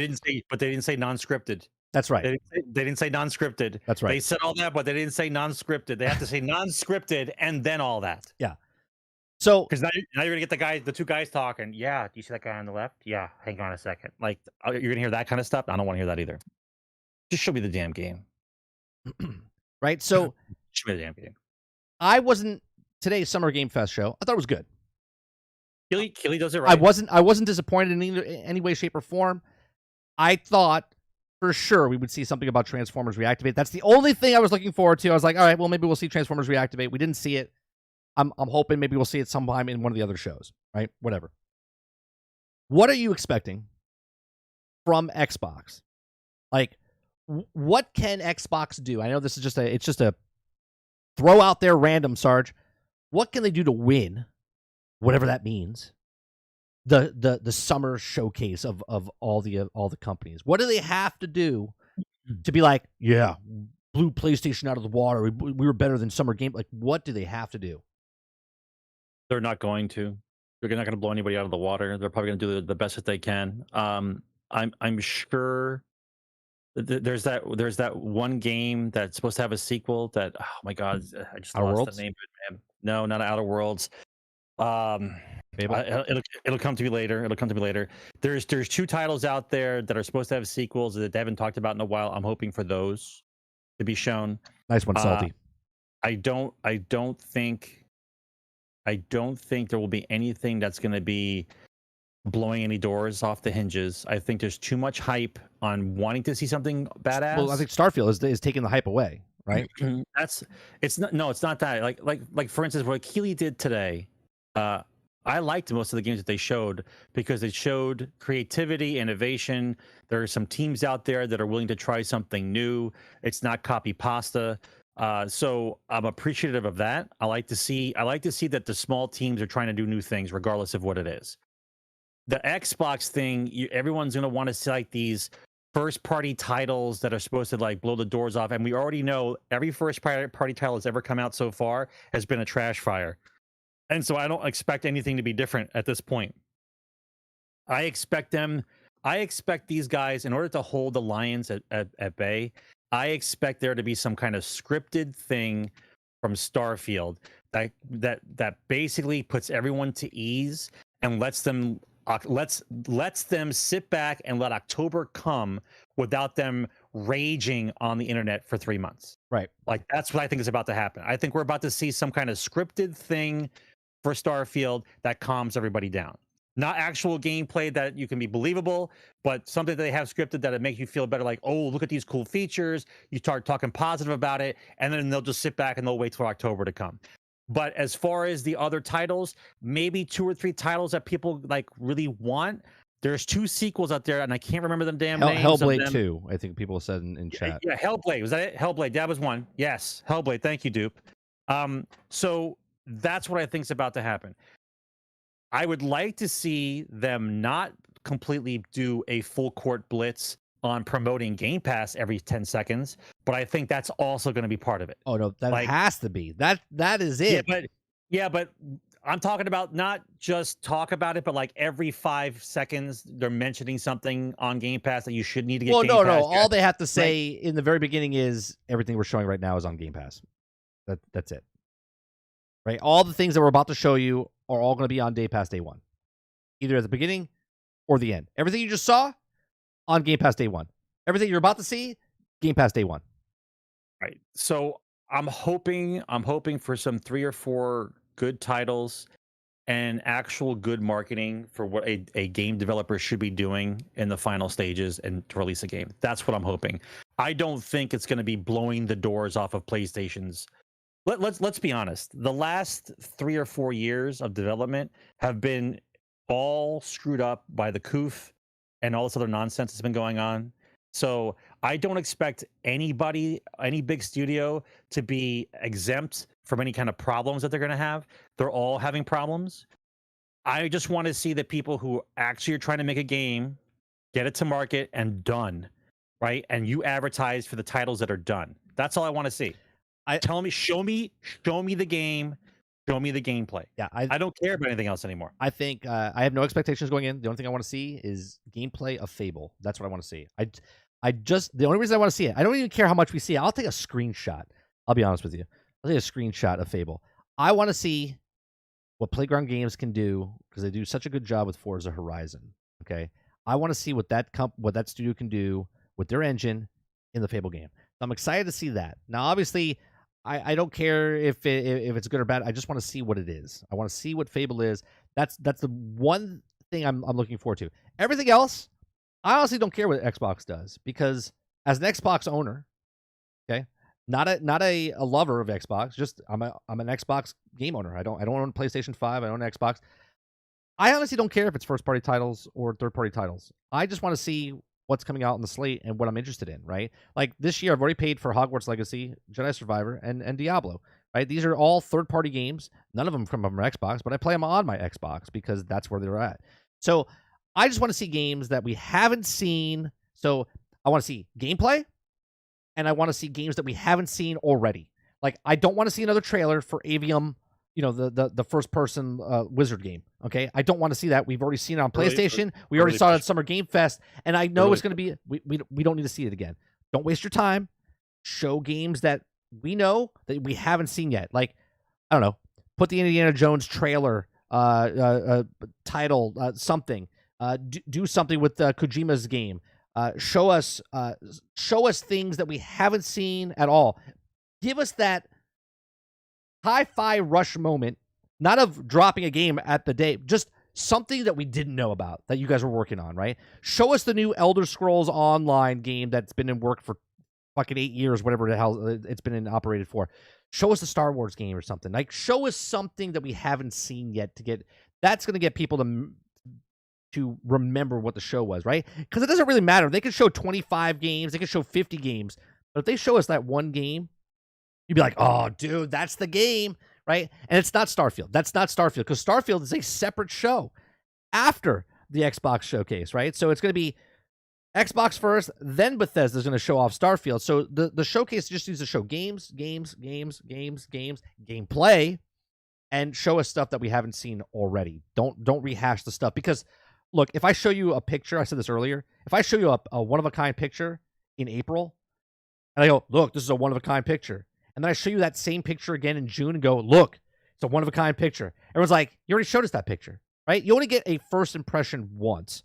but they didn't say non-scripted. That's right. They didn't say non-scripted. That's right. They said all that, but they didn't say non-scripted. They have to say non-scripted and then all that. Yeah. So because now you're gonna get the two guys talking. Yeah, do you see that guy on the left? Yeah, hang on a second. Like you're gonna hear that kind of stuff. I don't want to hear that either. Just show me the damn game. Right. So show me the damn game. I wasn't today's Summer Game Fest show. I thought it was good. Keely does it right. I wasn't disappointed in any way, shape, or form. I thought for sure we would see something about Transformers Reactivate. That's the only thing I was looking forward to. I was like, all right, well, maybe we'll see Transformers Reactivate. We didn't see it. I'm hoping maybe we'll see it sometime in one of the other shows, right? Whatever. What are you expecting from Xbox? Like, what can Xbox do? I know this is just a throw out there random, Sarge. What can they do to win, whatever that means? The summer showcase of all the companies. What do they have to do to be like, yeah, blew PlayStation out of the water. We were better than Summer Game. Like, what do they have to do? They're not going to. They're not going to blow anybody out of the water. They're probably going to do the best that they can. I'm sure there's that one game that's supposed to have a sequel that, oh my God, I just lost the name of it, man. No, not Outer Worlds. It'll come to me later. It'll come to me later. There's two titles out there that are supposed to have sequels that they haven't talked about in a while. I'm hoping for those to be shown. Nice one, Salty. I don't think there will be anything that's going to be blowing any doors off the hinges. I think there's too much hype on wanting to see something badass. Well, I think Starfield is taking the hype away, right? It's not that. Like for instance, what Keely did today. I liked most of the games that they showed because it showed creativity, innovation. There are some teams out there that are willing to try something new. It's not copy pasta. So I'm appreciative of that. I like to see that the small teams are trying to do new things, regardless of what it is. The Xbox thing, everyone's going to want to see like these first-party titles that are supposed to like blow the doors off, and we already know every first-party title that's ever come out so far has been a trash fire. And so I don't expect anything to be different at this point. I expect these guys, in order to hold the Lions at bay, I expect there to be some kind of scripted thing from Starfield that basically puts everyone to ease and lets them sit back and let October come without them raging on the internet for 3 months. Right. Like, that's what I think is about to happen. I think we're about to see some kind of scripted thing for Starfield that calms everybody down. Not actual gameplay that you can be believable, but something that they have scripted that it makes you feel better. Like, oh, look at these cool features. You start talking positive about it, and then they'll just sit back and they'll wait till October to come. But as far as the other titles, maybe 2 or 3 titles that people like really want. There's 2 sequels out there, and I can't remember the damn names. Hellblade 2, I think people said in chat. Yeah, Hellblade. Was that it? Hellblade. That was one. Yes, Hellblade. Thank you, Dupe. So that's what I think is about to happen. I would like to see them not completely do a full court blitz on promoting Game Pass every 10 seconds, but I think that's also going to be part of it. Oh no, that has to be. That is it. Yeah, but I'm talking about not just talk about it, but like every 5 seconds they're mentioning something on Game Pass that you should need to get. Well, no. All they have to say in the very beginning is everything we're showing right now is on Game Pass. That's it. Right? All the things that we're about to show you are all going to be on Day Pass day 1, either at the beginning or the end. Everything you just saw on Game Pass day 1. Everything you're about to see, Game Pass day 1. Right. So I'm hoping for some 3 or 4 good titles and actual good marketing for what a game developer should be doing in the final stages and to release a game. That's what I'm hoping. I don't think it's going to be blowing the doors off of PlayStation's. Let's be honest. The last 3 or 4 years of development have been all screwed up by the COOF and all this other nonsense that's been going on. So I don't expect any big studio to be exempt from any kind of problems that they're going to have. They're all having problems. I just want to see the people who actually are trying to make a game, get it to market and done, right? And you advertise for the titles that are done. That's all I want to see. Show me the game, show me the gameplay. Yeah, I don't care about anything else anymore. I think I have no expectations going in. The only thing I want to see is gameplay of Fable. That's what I want to see. The only reason I want to see it, I don't even care how much we see. I'll take a screenshot. I'll be honest with you. I'll take a screenshot of Fable. I want to see what Playground Games can do because they do such a good job with Forza Horizon. Okay, I want to see what that studio can do with their engine in the Fable game. So I'm excited to see that. Now, obviously, I don't care if it's good or bad. I just want to see what it is. I want to see what Fable is. That's the one thing I'm looking forward to. Everything else, I honestly don't care what Xbox does because as an Xbox owner, okay, not a lover of Xbox. Just I'm an Xbox game owner. I don't own PlayStation 5. I own Xbox. I honestly don't care if it's first party titles or third party titles. I just want to see what's coming out on the slate and what I'm interested in, right? Like this year, I've already paid for Hogwarts Legacy, Jedi Survivor, and Diablo, right? These are all third-party games. None of them from my Xbox, but I play them on my Xbox because that's where they're at. So I just want to see games that we haven't seen. So I want to see gameplay, and I want to see games that we haven't seen already. Like I don't want to see another trailer for Avium, the first-person wizard game. Okay, I don't want to see that. We've already seen it on PlayStation. We already saw it at Summer Game Fest, and I know it's going to be. We don't need to see it again. Don't waste your time. Show games that we know that we haven't seen yet. Like I don't know, put the Indiana Jones trailer, title, something. Do something with Kojima's game. Show us things that we haven't seen at all. Give us that hi-fi rush moment. Not of dropping a game at the day, just something that we didn't know about that you guys were working on, right? Show us the new Elder Scrolls Online game that's been in work for fucking 8 years, whatever the hell it's been operated for. Show us the Star Wars game or something. Like, show us something that we haven't seen yet that's going to get people to remember what the show was, right? Because it doesn't really matter. They could show 25 games, they could show 50 games, but if they show us that one game, you'd be like, oh, dude, that's the game. Right? And it's not Starfield. That's not Starfield because Starfield is a separate show after the Xbox showcase, right? So it's going to be Xbox first, then Bethesda's going to show off Starfield. So the showcase just needs to show games, gameplay, and show us stuff that we haven't seen already. Don't rehash the stuff because, look, if I show you a picture, I said this earlier, if I show you a one-of-a-kind picture in April, and I go, look, this is a one-of-a-kind picture, and then I show you that same picture again in June and go, look, It's a one-of-a-kind picture. Everyone's like, you already showed us that picture, right? You only get a first impression once,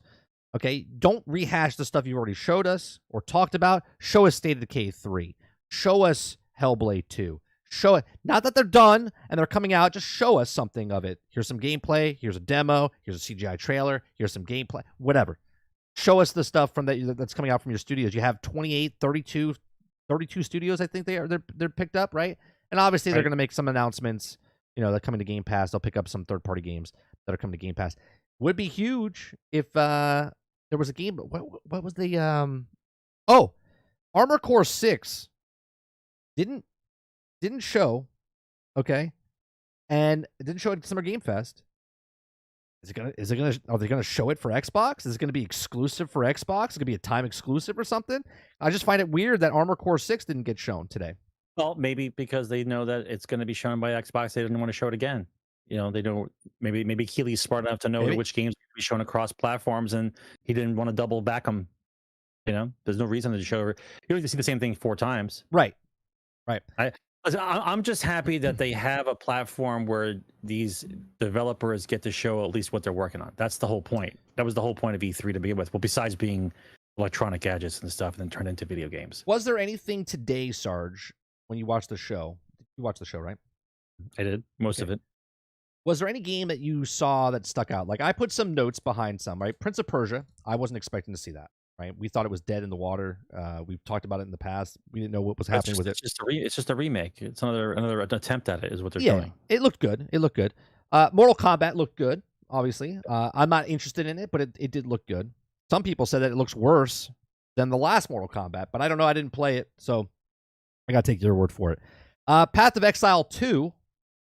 okay? Don't rehash the stuff you already showed us or talked about. Show us State of Decay 3. Show us Hellblade 2. Show it. Not that they're done and they're coming out. Just show us something of it. Here's some gameplay. Here's a demo. Here's a CGI trailer. Here's some gameplay. Whatever. Show us the stuff from that's coming out from your studios. You have 28, 32 studios, I think they're picked up, right? And obviously they're going to make some announcements, that come into Game Pass. They'll pick up some third-party games that are coming to Game Pass. Would be huge if there was a game. What was the Armor Core 6 didn't show, okay, and it didn't show it at Summer Game Fest. Are they gonna show it for Xbox? Is it gonna be exclusive for Xbox? Is it gonna be a time exclusive or something? I just find it weird that Armor Core 6 didn't get shown today. Well, maybe because they know that it's going to be shown by Xbox, they didn't want to show it again. They don't. Maybe Keely's smart enough to know which games will be shown across platforms, and he didn't want to double back them. There's no reason to show. You don't need to see the same thing 4 times. Right. I'm just happy that they have a platform where these developers get to show at least what they're working on. That's the whole point. That was the whole point of E3 to begin with. Well, besides being electronic gadgets and stuff, and then turned into video games. Was there anything today, Sarge, when you watched the show? You watched the show, right? I did most of it. Was there any game that you saw that stuck out? Like, I put some notes behind some, right? Prince of Persia, I wasn't expecting to see that, right? We thought it was dead in the water. We've talked about it in the past. We didn't know what was happening with it. It's just a remake. It's another attempt at it is what they're doing. It looked good. Mortal Kombat looked good, obviously. I'm not interested in it, but it did look good. Some people said that it looks worse than the last Mortal Kombat, but I don't know. I didn't play it, so I got to take your word for it. Path of Exile 2.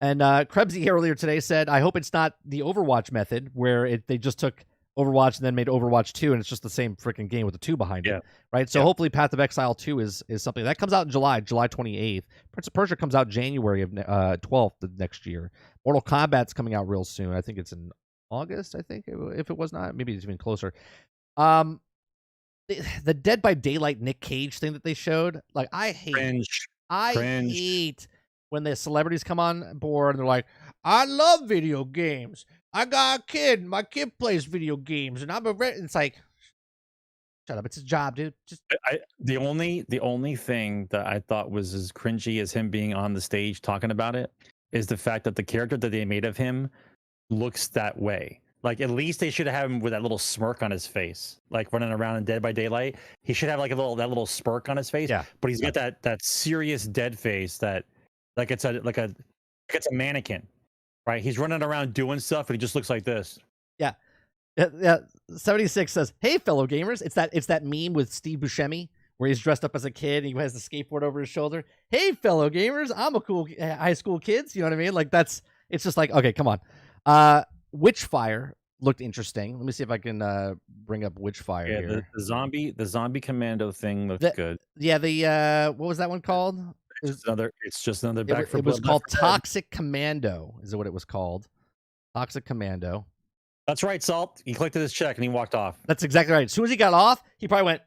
And Krebsy earlier today said, I hope it's not the Overwatch method where they just took Overwatch and then made Overwatch 2 and it's just the same freaking game with the 2 behind it. Right? So hopefully Path of Exile 2 is something. That comes out in July 28th. Prince of Persia comes out January of 12th of next year. Mortal Kombat's coming out real soon. I think it's in August, I think. If it was not, maybe it's even closer. The Dead by Daylight Nick Cage thing that they showed, like, I hate. Cringe. I hate when the celebrities come on board and they're like, I love video games. I got a kid. My kid plays video games, and I'm a. It's like, shut up. It's a job, dude. Just the only thing that I thought was as cringy as him being on the stage talking about it is the fact that the character that they made of him looks that way. Like, at least they should have him with that little smirk on his face, like running around in Dead by Daylight. He should have like that little smirk on his face. Yeah. But he's got that serious dead face that. Like it's a mannequin, right? He's running around doing stuff, and he just looks like this. Yeah. 76 says, "Hey, fellow gamers, it's that meme with Steve Buscemi where he's dressed up as a kid and he has the skateboard over his shoulder. Hey, fellow gamers, I'm a cool high school kids. You know what I mean? Like it's just like, okay, come on. Witchfire looked interesting. Let me see if I can bring up Witchfire here. The zombie commando thing looked good. Yeah, what was that one called? It's just another Back 4 Blood. It was called Toxic Commando, is what it was called. Toxic Commando. That's right, Salt. He collected his check and he walked off. That's exactly right. As soon as he got off, he probably went,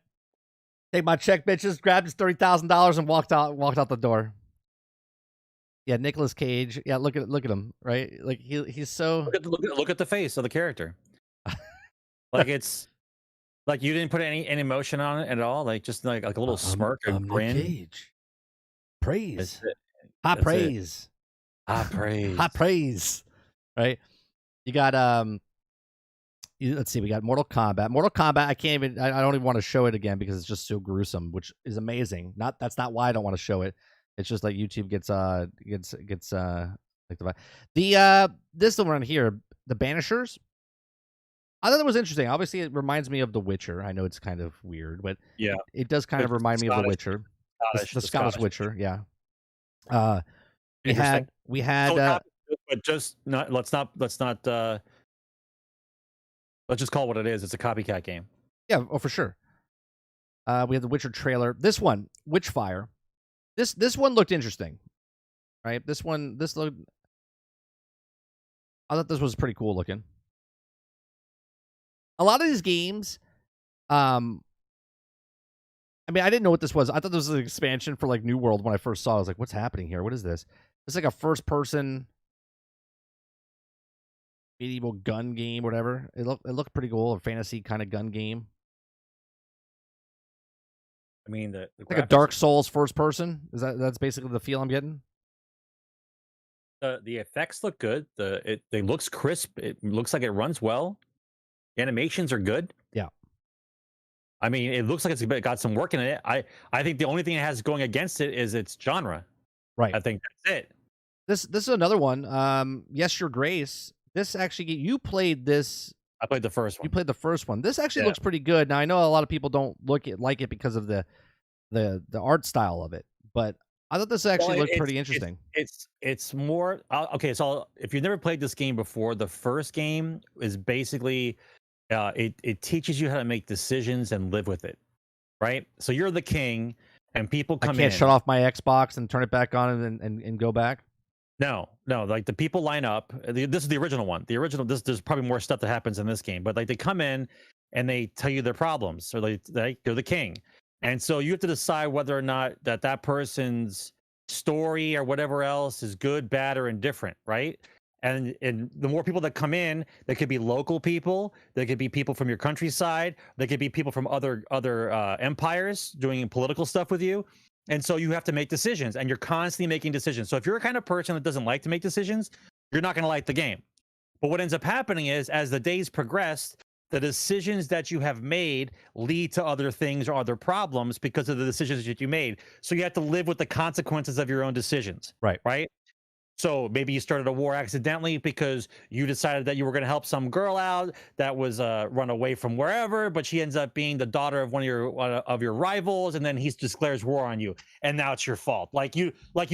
take my check, bitches, grabbed his $30,000 and walked out the door. Yeah, Nicolas Cage. Yeah, look at him, right? Like he's so look at the face of the character. Like it's like you didn't put any emotion on it at all. Like just like a little smirk or grin. Nick Cage. Praise. High praise. Right? You got let's see, we got Mortal Kombat. Mortal Kombat, I don't even want to show it again because it's just so gruesome, which is amazing. That's not why I don't want to show it. It's just like YouTube gets like this one here, The Banishers. I thought it was interesting. Obviously, it reminds me of The Witcher. I know it's kind of weird, but yeah, it does kind of remind me of The Witcher. The Scottish Witcher, yeah. We had but just not let's just call it what it is. It's a copycat game. Yeah, for sure. We have the Witcher trailer. This one, Witchfire. This one looked interesting. Right? I thought this was pretty cool looking. A lot of these games, I didn't know what this was. I thought this was an expansion for like New World when I first saw it. I was like, what's happening here? What is this? It's like a first person medieval gun game, whatever. It looked pretty cool, a fantasy kind of gun game. I mean, the Like a Dark Souls first person. That's basically the feel I'm getting? the effects look good. It looks crisp. It looks like it runs well. Animations are good. Yeah. I mean, it looks like it's got some work in it. I think the only thing it has going against it is its genre. Right. I think that's it. This is another one. Yes, Your Grace. This actually, you played this. I played the first one. You played the first one. This actually looks pretty good. Now I know a lot of people don't like it because of the art style of it, but I thought this actually looked pretty interesting. It's more okay. So if you've never played this game before, the first game is basically it teaches you how to make decisions and live with it, right? So you're the king, and people come in. I can't shut off my Xbox and turn it back on and go back. No, like the people line up. This is the original one. The original. There's probably more stuff that happens in this game, but like they come in and they tell you their problems, or they're the king, and so you have to decide whether or not that person's story or whatever else is good, bad, or indifferent, right? And the more people that come in, they could be local people, they could be people from your countryside, they could be people from other empires doing political stuff with you. And so you have to make decisions, and you're constantly making decisions. So if you're a kind of person that doesn't like to make decisions, you're not going to like the game. But what ends up happening is, as the days progress, the decisions that you have made lead to other things or other problems because of the decisions that you made. So you have to live with the consequences of your own decisions. Right. So maybe you started a war accidentally because you decided that you were going to help some girl out that was run away from wherever, but she ends up being the daughter of one of your rivals, and then he declares war on you, and now it's your fault. Like you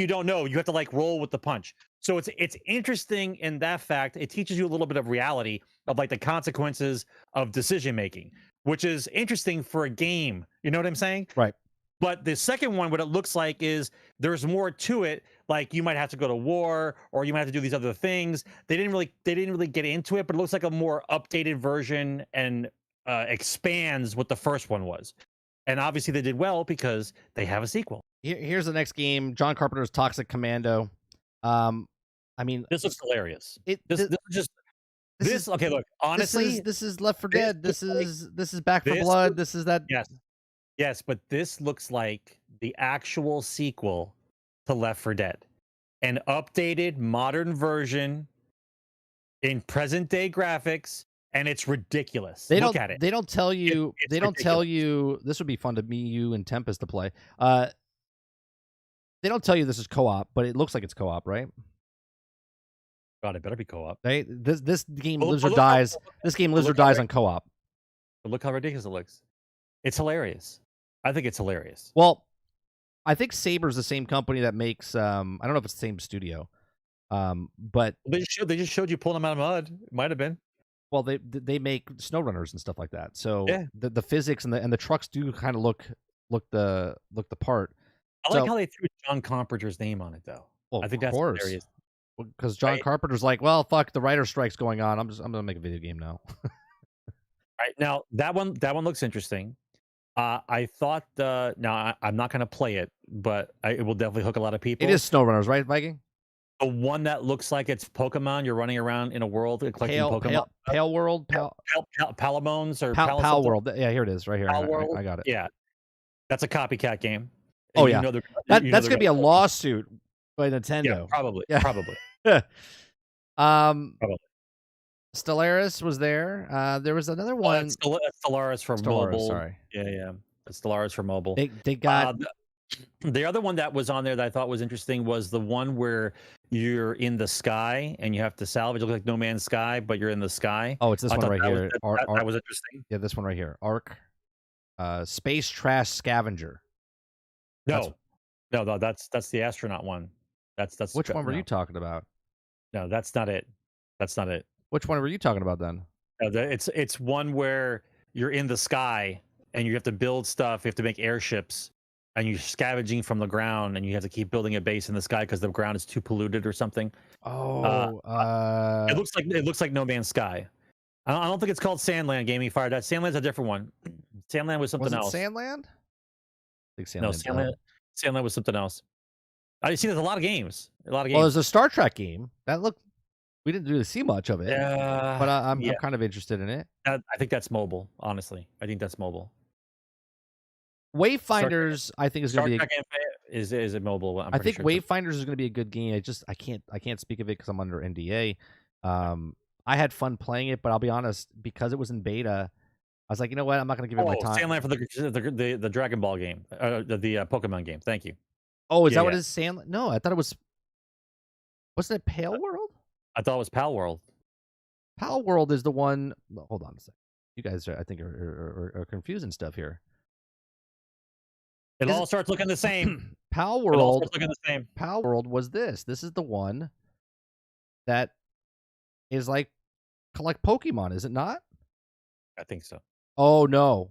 don't know. You have to like roll with the punch. So it's interesting in that fact. It teaches you a little bit of reality of like the consequences of decision making, which is interesting for a game. You know what I'm saying? Right. But the second one, what it looks like is there's more to it. Like you might have to go to war, or you might have to do these other things. They didn't really get into it, but it looks like a more updated version and expands what the first one was. And obviously they did well because they have a sequel. Here's the next game: John Carpenter's Toxic Commando. I mean, this looks hilarious. Okay, look, honestly, this is Left 4 Dead. This is Back 4 Blood. This is that. Yes, but this looks like the actual sequel to Left 4 Dead, an updated modern version in present day graphics, and it's ridiculous. Look at it. They don't tell you. They don't tell you. This would be fun to me, you, and Tempest to play. They don't tell you this is co-op, but it looks like it's co-op, right? God, it better be co-op. This game lives or dies. This game lives or dies on co-op. But look how ridiculous it looks. It's hilarious. I think it's hilarious. Well, I think Saber's the same company that makes. I don't know if it's the same studio, but they just showed you pulling them out of mud. It might have been. Well, they make SnowRunners and stuff like that. So the physics and the trucks do kind of look the part. I like how they threw John Carpenter's name on it, though. Well, I think that's hilarious. Because John Carpenter's like, well, fuck, the writer strike's going on. I'm gonna make a video game now. Right now, that one looks interesting. I thought now I'm not gonna play it, but it will definitely hook a lot of people. It is SnowRunners, right, Viking? The one that looks like it's Pokemon. You're running around in a world collecting Pokemon. Pale World, Palamones or Pal World. Yeah, here it is, right here. I got it. Yeah, that's a copycat game. Oh yeah, that's gonna be a lawsuit by Nintendo. Yeah, probably. Yeah. Probably. Probably. Stellaris was there. There was another one. Stellaris for mobile. Sorry. Yeah. Stellaris for mobile. They got the other one that was on there that I thought was interesting was the one where you're in the sky and you have to salvage. It looks like No Man's Sky, but you're in the sky. Oh, it's this one right here. That was interesting. Yeah, this one right here. Arc. Space Trash Scavenger. No, that's the astronaut one. That's which one were you talking about? No, that's not it. That's not it. Which one were you talking about then? No, it's one where you're in the sky and you have to build stuff. You have to make airships, and you're scavenging from the ground, and you have to keep building a base in the sky because the ground is too polluted or something. Oh, it looks like No Man's Sky. I don't think it's called Sandland Gaming Fire. That Sandland's a different one. Sandland was something else. Sandland? I think Sandland was something else. I see. There's a lot of games. Well, there's a Star Trek game that looked We didn't really see much of it, but I'm kind of interested in it. I think that's mobile. Honestly, I think that's mobile. Wayfinders, I think is going to be. Is it mobile? I think Wayfinders is going to be a good game. I can't speak of it because I'm under NDA. I had fun playing it, but I'll be honest, because it was in beta, I was like, you know what, I'm not going to give it my time. Sandland for the Dragon Ball game, the Pokemon game. Thank you. Oh, is that what it is? Sandland? No, I thought it was. Wasn't it Pale World? I thought it was Pal World. Pal World is the one. Well, hold on a second. You guys, I think, are confusing stuff here. It all starts looking the same. Pal World. Looking the same. Pal World was this. This is the one that is like collect Pokemon, is it not? I think so. Oh no.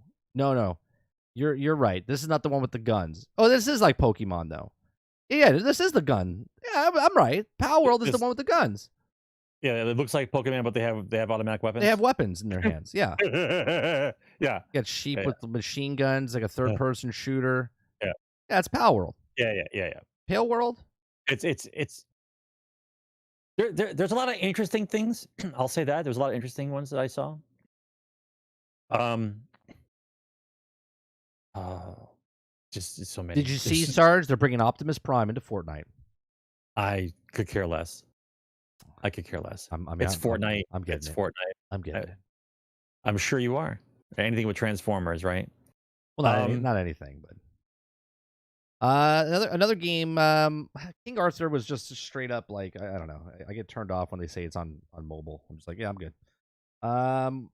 You're right. This is not the one with the guns. Oh, this is like Pokemon though. Yeah, this is the gun. Yeah, I'm right. Pal World is the one with the guns. Yeah, it looks like Pokemon, but they have automatic weapons. They have weapons in their hands. Yeah. Yeah. You got sheep with the machine guns, like a third-person shooter. Yeah. Yeah, it's Pal World. Yeah. Pale World. It's there's a lot of interesting things. I'll say that there's a lot of interesting ones that I saw. Just so many. Did you see, Sarge? They're bringing Optimus Prime into Fortnite. I could care less. It's Fortnite. It's Fortnite. I'm getting it. I'm sure you are. Anything with Transformers, right? Well, not anything, but another game. King Arthur was just straight up like I don't know. I get turned off when they say it's on mobile. I'm just like, yeah, I'm good. Another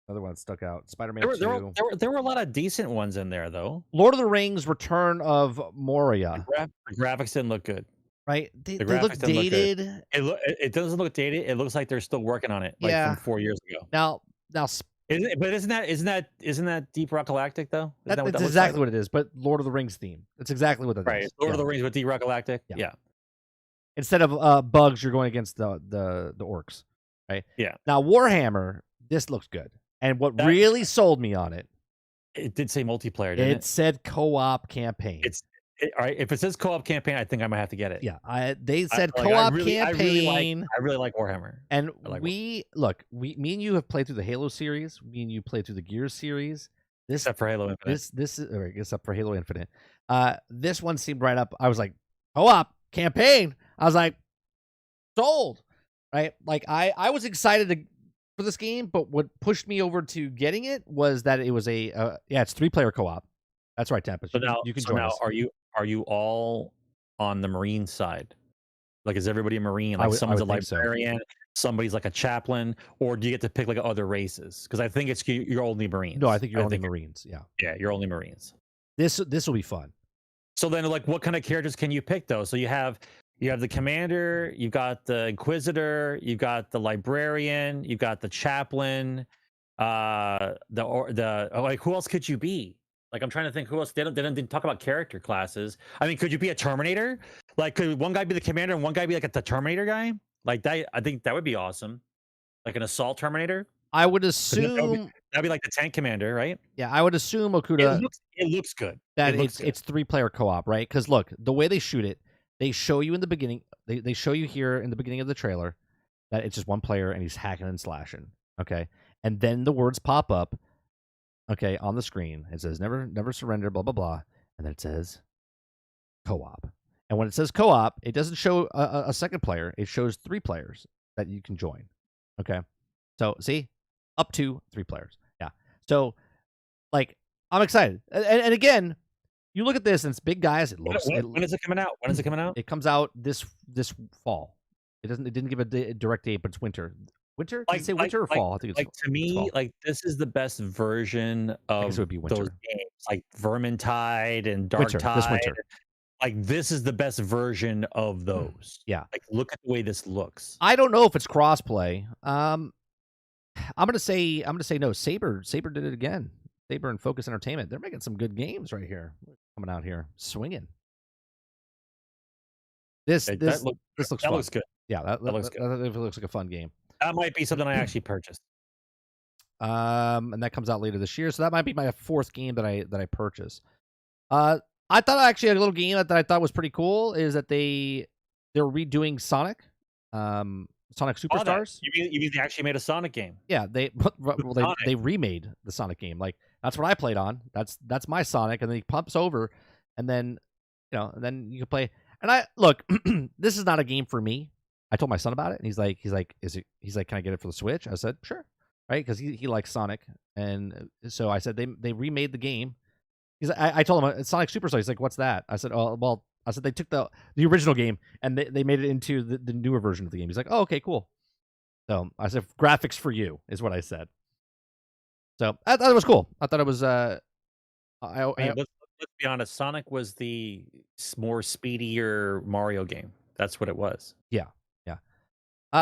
one that stuck out. Spider-Man 2. There were a lot of decent ones in there, though. Lord of the Rings: Return of Moria. The graphics didn't look good. Right? They look dated. It doesn't look dated. It looks like they're still working on it, like from 4 years ago. Now, isn't that Deep Rock Galactic though? That's exactly what it is. But Lord of the Rings theme. That's exactly what that is. Right. Lord of the Rings with Deep Rock Galactic. Yeah. Instead of bugs, you're going against the orcs. Right. Yeah. Now Warhammer, this looks good. And what really sold me on it, it did say multiplayer, didn't it? It said co-op campaign. All right. If it says co-op campaign, I think I might have to get it. Yeah, they said co-op campaign. I really like Warhammer. And me and you have played through the Halo series. Me and you played through the Gears series. Except for Halo Infinite. This is except for Halo Infinite. This one seemed right up. I was like, co-op campaign. I was like, sold. Right? Like I was excited for this game, but what pushed me over to getting it was that it was it's 3-player co-op. That's right, Tempest. So you can join us. Are you all on the Marine side? Like, is everybody a Marine? Like, someone's a librarian, somebody's like a chaplain, or do you get to pick like other races? Because I think you're only Marines. No, I think you're only Marines. Yeah. Yeah, you're only Marines. This will be fun. So then, like, what kind of characters can you pick though? So you have the commander, you've got the inquisitor, you've got the librarian, you've got the chaplain, like, who else could you be? Like, I'm trying to think who else. They didn't talk about character classes. I mean, could you be a Terminator? Like, could one guy be the commander and one guy be like the Terminator guy? Like that, I think that would be awesome. Like an assault Terminator. I would assume that'd be like the tank commander, right? Yeah, I would assume Okuda. It looks good. That it's 3-player co-op, right? Because look, the way they shoot it, they show you in the beginning. They show you here in the beginning of the trailer that it's just one player and he's hacking and slashing. Okay, and then the words pop up. Okay, on the screen it says never surrender, blah blah blah, and then it says co-op. And when it says co-op, it doesn't show a second player. It shows 3 players that you can join. Okay, so see, up to 3 players. Yeah, so like I'm excited. And again, you look at this and it's big guys. When is it coming out? When is it coming out? It comes out this fall. It didn't give a direct date, but it's winter. Winter? Did it say winter or fall? I think it's like to me, fall. Like this is the best version of it would be winter. Those games, like Vermintide and Darktide. This winter. Like this is the best version of those. Yeah. Like look at the way this looks. I don't know if it's crossplay. I'm gonna say no. Saber did it again. Saber and Focus Entertainment. They're making some good games right here. Coming out here swinging. This looks good. Yeah, that looks good. It looks like a fun game. That might be something I actually purchased. And that comes out later this year, so that might be my 4th game that I purchased. I thought actually a little game that I thought was pretty cool is that they're redoing Sonic. Sonic Oh, that. Superstars. You mean they actually made a Sonic game? Yeah, they remade the Sonic game. Like that's what I played on. That's my Sonic, and then he pumps over, and then and then you can play. And I look, this is not a game for me. I told my son about it, and he's like, can I get it for the Switch? I said, sure, right, because he likes Sonic, and so I said they remade the game. I told him it's Sonic Superstar. He's like, what's that? I said, oh well. I said they took the original game and they made it into the newer version of the game. He's like, oh, okay, cool. So I said, graphics for you is what I said. So I thought it was cool. I thought it was. Let's be honest. Sonic was the more speedier Mario game. That's what it was. Yeah.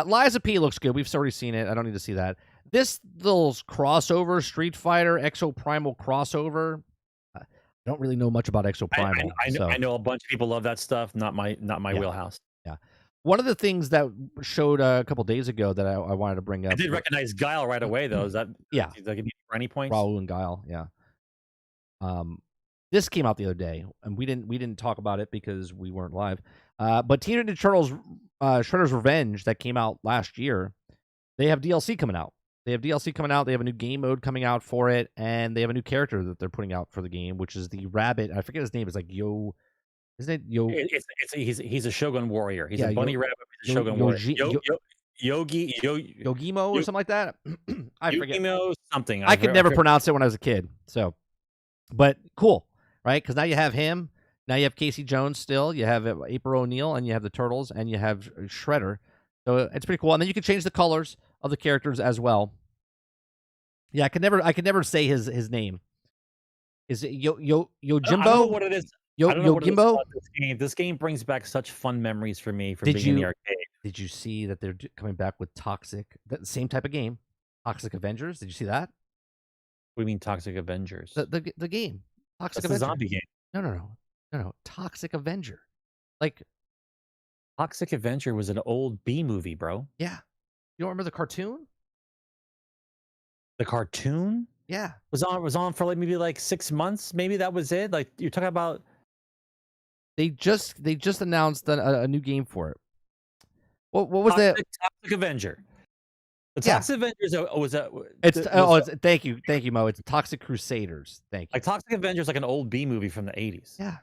Liza P looks good. We've already seen it. I don't need to see that. This little crossover, Street Fighter Exo Primal crossover. I don't really know much about Exo Primal. I know a bunch of people love that stuff. Not my wheelhouse. Yeah. One of the things that showed a couple days ago that I wanted to bring up. I did recognize Guile right away, though. Is that Does give you any points? Raul and Guile, yeah. This came out the other day, and we didn't talk about it because we weren't live. But Teenage Mutant Ninja Turtles Shredder's Revenge that came out last year, they have DLC coming out. They have a new game mode coming out for it, and they have a new character that they're putting out for the game, which is the rabbit. I forget his name. It's like Yo. Isn't it Yo? He's a Shogun warrior. He's a bunny rabbit. He's a Shogun warrior. Yogimo or something like that. I forget. Yogimo something. I could never pronounce it when I was a kid. So, but cool, right? Because now you have him. Now you have Casey Jones still. You have April O'Neil, and you have the Turtles, and you have Shredder. So it's pretty cool. And then you can change the colors of the characters as well. Yeah, I could never say his name. Is it Yojimbo? I don't know what it is. Yojimbo? This game brings back such fun memories for me from being in the arcade. Did you see that they're coming back with Toxic? The same type of game, Toxic Avengers. Did you see that? What do you mean Toxic Avengers? The game, Toxic That's Avenger. a zombie game. No. Toxic Avenger. Like Toxic Avenger was an old B movie, bro. Yeah. You don't remember the cartoon? The cartoon? Yeah. Was on for maybe 6 months. Maybe that was it. Like you're talking about. They just announced a new game for it. What was that? Toxic Avenger. The Toxic Avengers was a. Thank you, Mo. It's Toxic Crusaders. Thank you. Like Toxic Avengers, like an old B movie from the 80s. Yeah,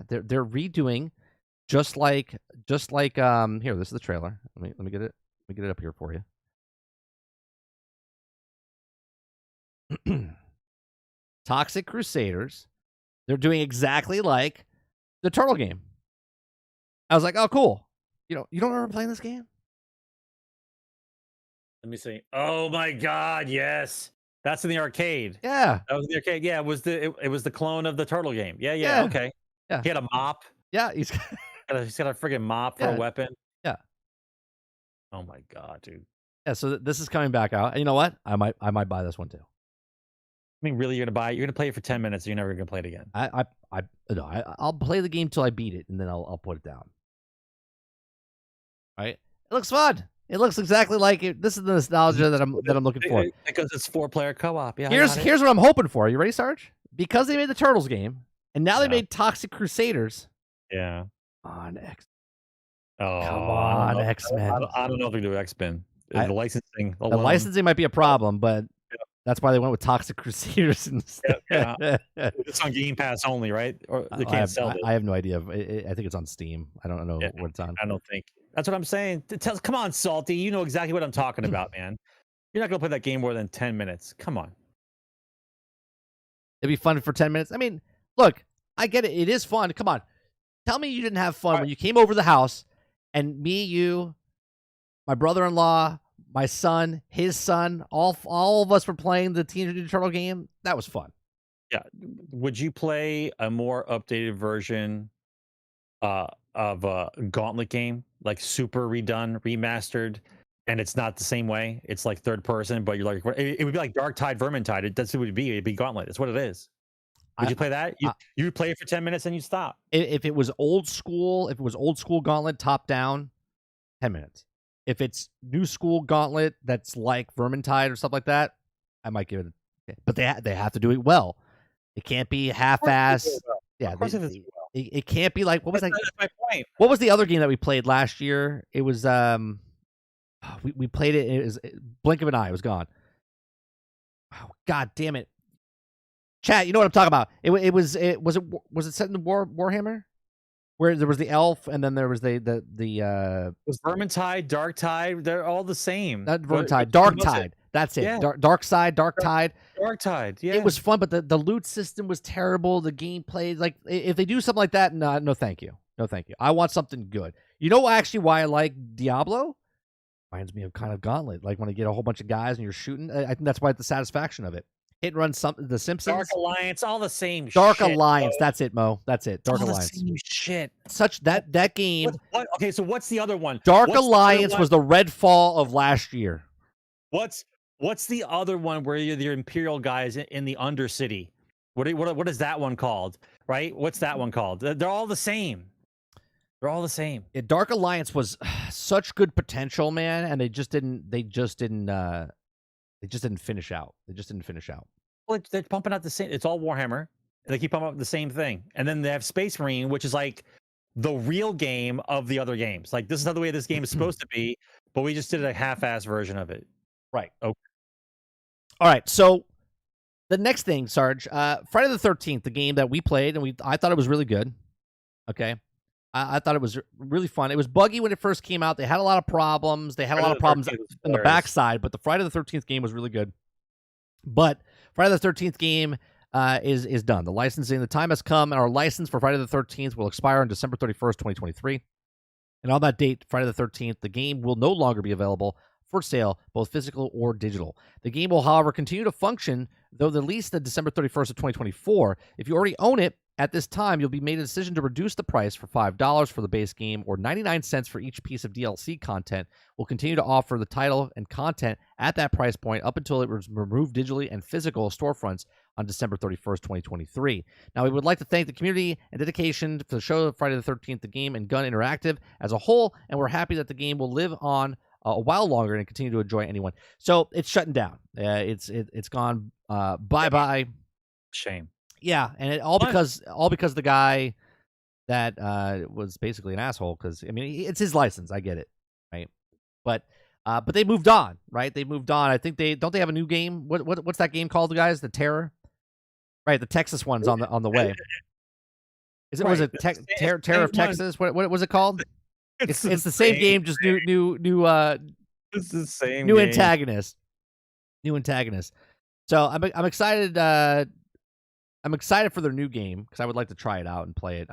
they're redoing, just like here. This is the trailer. Let me get it. Let me get it up here for you. Toxic Crusaders. They're doing exactly like the Turtle game. I was like, oh, cool. You don't remember playing this game? Let me see. Oh my God, yes. That's in the arcade. Yeah. That was in the arcade. Yeah, it was the clone of the Turtle game. Yeah. Okay. Yeah. He had a mop. Yeah, he's got a friggin' mop for a weapon. Yeah. Oh my God, dude. Yeah, so this is coming back out. And you know what? I might buy this one too. I mean, really, you're gonna buy it? You're gonna play it for 10 minutes, and you're never gonna play it again. I'll play the game till I beat it, and then I'll put it down. Right? It looks fun. It looks exactly like it. This is the nostalgia that I'm looking for. Because it's 4-player co-op. Yeah. Here's what I'm hoping for. Are you ready, Sarge? Because they made the Turtles game, and now they made Toxic Crusaders. Yeah. On X. Oh, come on, X-Men. I don't know if they do X-Men. The licensing. The licensing might be a problem, but that's why they went with Toxic Crusaders instead. Yeah. It's on Game Pass only, right? Or they can't sell it. I have no idea. I think it's on Steam. I don't know what it's on. I don't think. That's what I'm saying. Come on, Salty. You know exactly what I'm talking about, man. You're not going to play that game more than 10 minutes. Come on. It'd be fun for 10 minutes. I mean, look, I get it. It is fun. Come on. Tell me you didn't have fun when you came over the house and me, you, my brother-in-law, my son, his son, all of us were playing the Teenage Mutant Ninja Turtle game. That was fun. Yeah. Would you play a more updated version of a Gauntlet game, like super redone, remastered, and it's not the same way? It's like third person, but you're like, it would be like Dark Tide, Vermintide. That's what it would be. It'd be Gauntlet. That's what it is. Would you play that? You would play it for 10 minutes and you stop. If it was old school, Gauntlet top down, 10 minutes. If it's new school Gauntlet that's like Vermintide or stuff like that, I might give it. But they have to do it well. It can't be half-assed. Yeah, it can't be like what was that? That's my point. What was the other game that we played last year? It was We played it. It was blink of an eye. It was gone. Oh, God damn it. Chat, you know what I'm talking about. Was it set in the Warhammer? Where there was the elf, and then there was the was Vermintide, Darktide. They're all the same. Not Vermintide, Darktide. That's it. Yeah. Darktide, Darktide. Darktide. Yeah. It was fun, but the loot system was terrible. The gameplay, like if they do something like that, no, thank you, no, thank you. I want something good. You know, actually, why I like Diablo? Reminds me of kind of Gauntlet. Like when I get a whole bunch of guys and you're shooting. I think that's why it's the satisfaction of it. Hit and run The Simpsons. Dark Alliance, all the same Dark shit. Alliance, that's it, Mo. That's it. Dark all Alliance. The same shit. Such that game. What? Okay, so what's the other one? Dark Alliance was the Redfall of last year. What's the other one where you're the Imperial guys in the Undercity? What is that one called? Right? What's that one called? They're all the same. They're all the same. Yeah, Dark Alliance was such good potential, man, and they just didn't finish out. Well, they're pumping out the same. It's all Warhammer. And they keep pumping out the same thing. And then they have Space Marine, which is like the real game of the other games. Like, this is not the way this game is supposed to be, but we just did a half-ass version of it. Right. Okay. All right. So the next thing, Sarge, Friday the 13th, the game that we played, and I thought it was really good. Okay. I thought it was really fun. It was buggy when it first came out. They had a lot of problems. They had a lot of problems in the backside, but the Friday the 13th game was really good. But Friday the 13th game is done. The licensing, the time has come, and our license for Friday the 13th will expire on December 31st, 2023. And on that date, Friday the 13th, the game will no longer be available for sale, both physical or digital. The game will, however, continue to function, though the lease to December 31st of 2024. If you already own it, at this time, you'll be made a decision to reduce the price for $5 for the base game or 99 cents for each piece of DLC content. We'll continue to offer the title and content at that price point up until it was removed digitally and physical storefronts on December 31st, 2023. Now, we would like to thank the community and dedication for the show Friday the 13th, the game, and Gun Interactive as a whole, and we're happy that the game will live on a while longer and continue to enjoy anyone. So it's shutting down. It's gone bye-bye. Shame. Yeah, and all because the guy that was basically an asshole. Because I mean, it's his license. I get it, right? But they moved on, right? They moved on. I think they have a new game. What's that game called, guys? The Terror, right? The Texas one's on the way. Was it Terror of Texas? What was it called? It's the same game, just new. It's the same. New antagonist. New antagonist. So I'm excited. I'm excited for their new game because I would like to try it out and play it.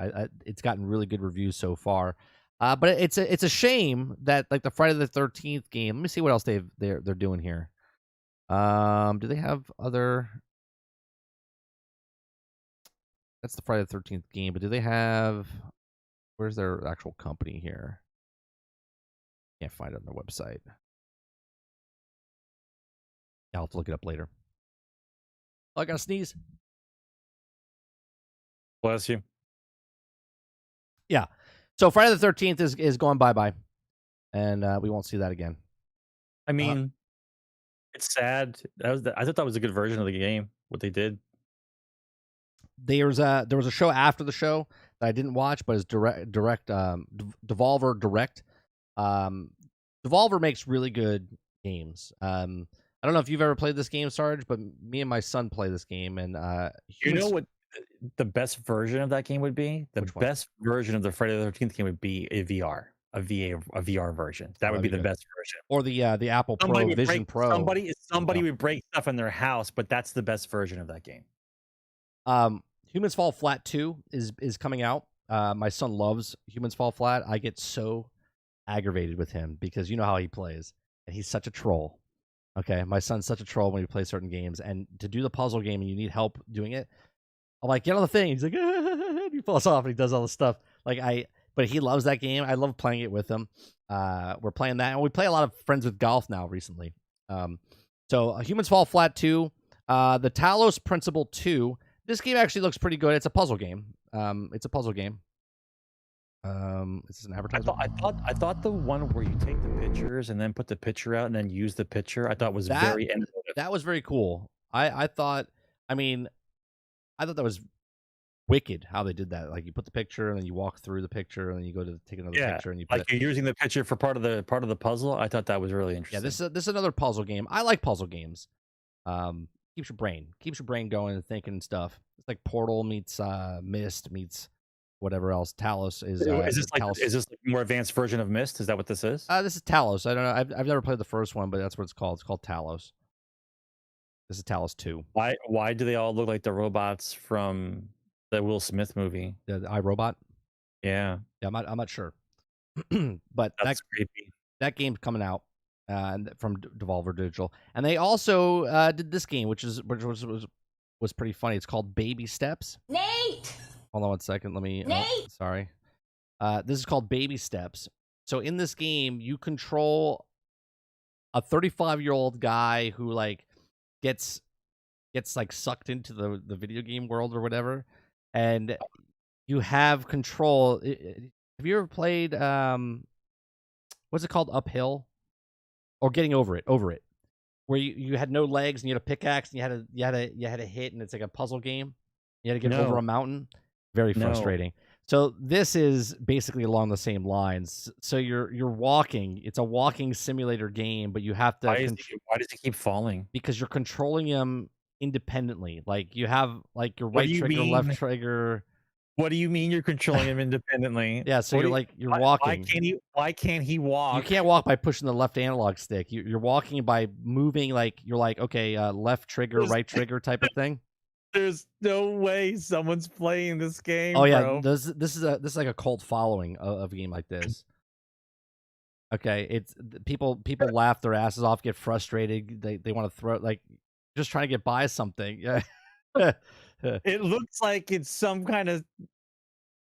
It's gotten really good reviews so far, but it's a shame that like the Friday the 13th game. Let me see what else they're doing here. Do they have other? That's the Friday the 13th game, but do they have? Where's their actual company here? Can't find it on their website. I'll have to look it up later. Oh, I gotta sneeze. Bless you. Yeah. So Friday the 13th is going bye-bye. And we won't see that again. I mean, it's sad. I thought that was a good version of the game, what they did. There was a show after the show that I didn't watch, but it's Devolver Direct. Devolver makes really good games. I don't know if you've ever played this game, Sarge, but me and my son play this game, and you know what the best version of that game would be? The best version of the Friday the 13th game would be a VR version. That would be the best version. Or the Apple Pro Vision Pro. Somebody would break stuff in their house, but that's the best version of that game. Humans Fall Flat 2 is coming out. My son loves Humans Fall Flat. I get so aggravated with him because you know how he plays, and he's such a troll. Okay, my son's such a troll when he plays certain games, and to do the puzzle game and you need help doing it, I'm like, get on the thing. He's like, he falls off and he does all this stuff. But he loves that game. I love playing it with him. We're playing that, and we play a lot of Friends with Golf now recently. So Humans Fall Flat 2, the Talos Principle 2. This game actually looks pretty good. It's a puzzle game. Is this an advertisement? I thought the one where you take the pictures and then put the picture out and then use the picture, I thought was very innovative. That was very cool. I thought that was wicked how they did that. Like you put the picture and then you walk through the picture and then you go to take another picture and you put like you're using the picture for part of the puzzle. I thought that was really Yeah, interesting. this is another puzzle game. I like puzzle games. Keeps your brain going and thinking and stuff. It's like Portal meets Myst meets whatever else. Talos is Talos. Is this like a more advanced version of Myst? Is that what this is? This is Talos. I don't know. I've never played the first one, but that's what it's called. It's called Talos. This is Talos 2. Why do they all look like the robots from the Will Smith movie? The iRobot? Yeah. Yeah, I'm not sure. But that's creepy. That game's coming out from Devolver Digital. And they also did this game, which was pretty funny. It's called Baby Steps. Nate! Hold on one second. Let me Nate! Sorry. This is called Baby Steps. So in this game, you control a 35-year-old guy who like gets like sucked into the video game world or whatever, and you have control. Have you ever played what's it called, Uphill, or Getting Over It, where you had no legs and you had a pickaxe and you had to hit, and it's like a puzzle game. You had to get over a mountain. Very frustrating. So this is basically along the same lines. So you're walking. It's a walking simulator game, but you have to. Why does he keep falling? Because you're controlling him independently. Like you have like your right trigger, left trigger. What do you mean you're controlling him independently? Yeah, so you're walking. Why can't he walk? You can't walk by pushing the left analog stick. You're walking by moving. Like you're like, okay, left trigger, right trigger type of thing. There's no way someone's playing this game. Oh yeah, bro. this is like a cult following of a game like this. Okay, it's people laugh their asses off, get frustrated. They want to throw, like, just trying to get by something. Yeah. It looks like it's some kind of,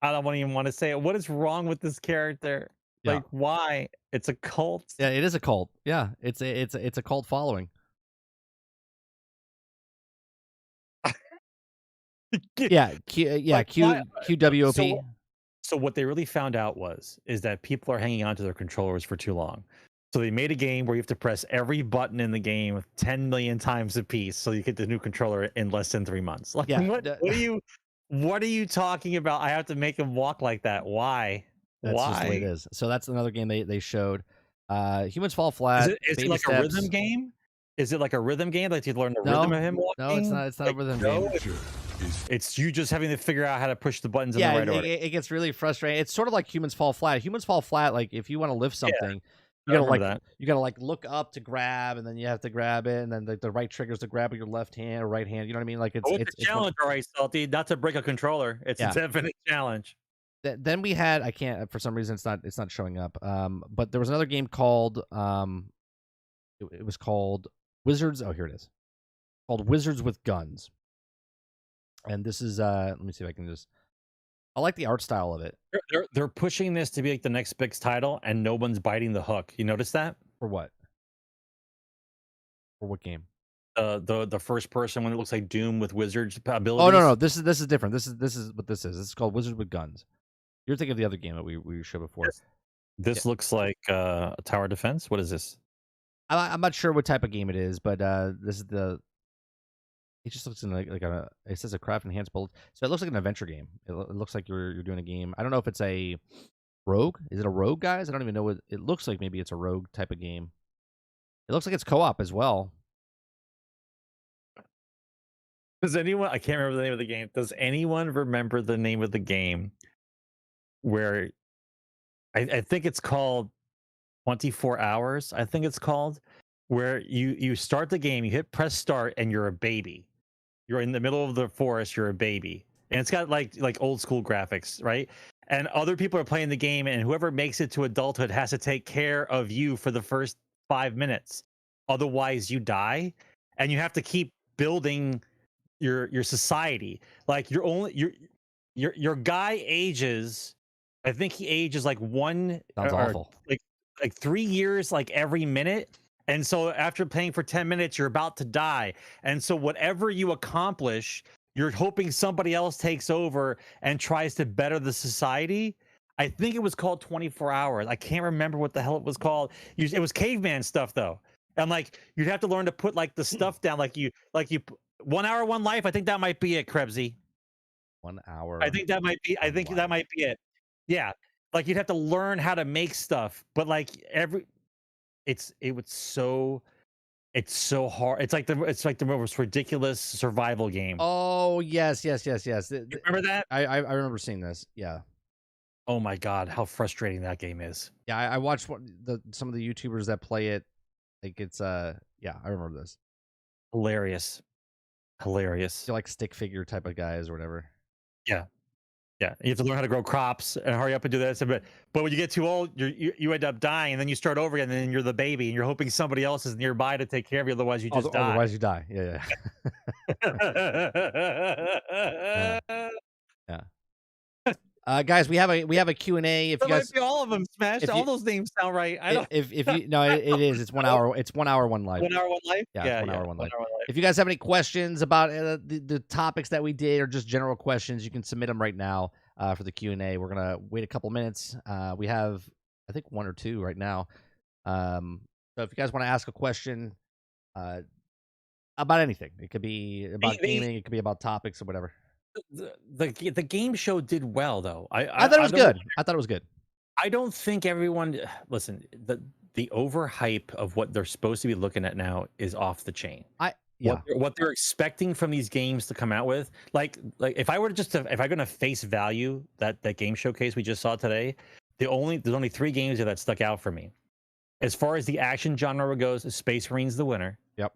I don't even want to say it. What is wrong with this character? Yeah. Like, why? It's a cult. Yeah, it is a cult. Yeah, it's a cult following. Yeah, QWOP. So what they really found out is that people are hanging on to their controllers for too long. So they made a game where you have to press every button in the game 10 million times a piece, so you get the new controller in less than 3 months. Like, yeah, what are you talking about? I have to make him walk like that. Why? That's just the way it is. So that's another game they showed. Humans Fall Flat. Is it like a rhythm game? Is it like a rhythm game? Like you learn the rhythm of him walking? No, it's not. It's not a rhythm game. It's you just having to figure out how to push the buttons in the right order. It gets really frustrating. It's sort of like Humans Fall Flat. Humans Fall Flat, like if you want to lift something, you gotta like look up to grab, and then you have to grab it, and then the right triggers to grab with your left hand or right hand. You know what I mean? Like it's a challenge, all right, Salty. Not to break a controller. It's a definite challenge. Then we had, I can't, for some reason it's not showing up. But there was another game called it was called Wizards. Oh, here it is. Called Wizards with Guns. And this is let me see if I can just. I like the art style of it. They're pushing this to be like the next big title, and no one's biting the hook. You notice that? For what? For what game? The first person one that looks like Doom with wizards abilities. Oh no, this is different. This is what this is. This is called Wizards with Guns. You're thinking of the other game that we showed before. This looks like a tower defense. What is this? I'm not sure what type of game it is, but this is the. It just looks like a. It says a craft enhanced bullet, so it looks like an adventure game. It looks like you're doing a game. I don't know if it's a rogue. Is it a rogue, guys? I don't even know what it looks like. Maybe it's a rogue type of game. It looks like it's co-op as well. Does anyone? I can't remember the name of the game. Does anyone remember the name of the game? Where I think it's called 24 Hours. I think it's called, where you start the game, you hit press start, and you're a baby. You're in the middle of the forest. You're a baby, and it's got like old school graphics, right? And other people are playing the game, and whoever makes it to adulthood has to take care of you for the first 5 minutes. Otherwise, you die, and you have to keep building your society. Like your guy ages. I think he ages like one. Sounds awful. Like 3 years, like every minute. And so after playing for 10 minutes, you're about to die. And so whatever you accomplish, you're hoping somebody else takes over and tries to better the society. I think it was called 24 Hours. I can't remember what the hell it was called. It was caveman stuff though. And like you'd have to learn to put like the stuff down, like you 1 hour, one life. I think that might be it, Krebsy. 1 hour. I think that might be. I think that might be it. Yeah, like you'd have to learn how to make stuff, but like it's so hard. It's like the most ridiculous survival game. Oh yes. You remember that? I remember seeing this. Yeah. Oh my god, how frustrating that game is. Yeah, I watched some of the YouTubers that play it. Like it's yeah, I remember this. Hilarious. They're like stick figure type of guys or whatever. Yeah. Yeah, you have to learn how to grow crops and hurry up and do this. But when you get too old, you end up dying, and then you start over again, and then you're the baby, and you're hoping somebody else is nearby to take care of you. Otherwise, you just die. Otherwise, you die. Yeah. Yeah. Guys, we have a Q&A. If that you guys, might be all of them, Smash. All those names sound right. I don't. If you no, it is. It's 1 hour. It's 1 hour, 1 life. 1 hour, 1 life. Yeah, 1 hour, 1 life. If you guys have any questions about the topics that we did, or just general questions, you can submit them right now for the Q&A. We're gonna wait a couple minutes. We have, I think, 1 or 2 right now. So if you guys want to ask a question about anything, it could be about gaming, it could be about topics or whatever. The game show did well though. I thought it was good. I thought it was good. I don't think everyone listen. The overhype of what they're supposed to be looking at now is off the chain. What they're expecting from these games to come out with, like if I were if I'm gonna face value that game showcase we just saw today, there's only 3 games that stuck out for me. As far as the action genre goes, Space Marine's the winner. Yep.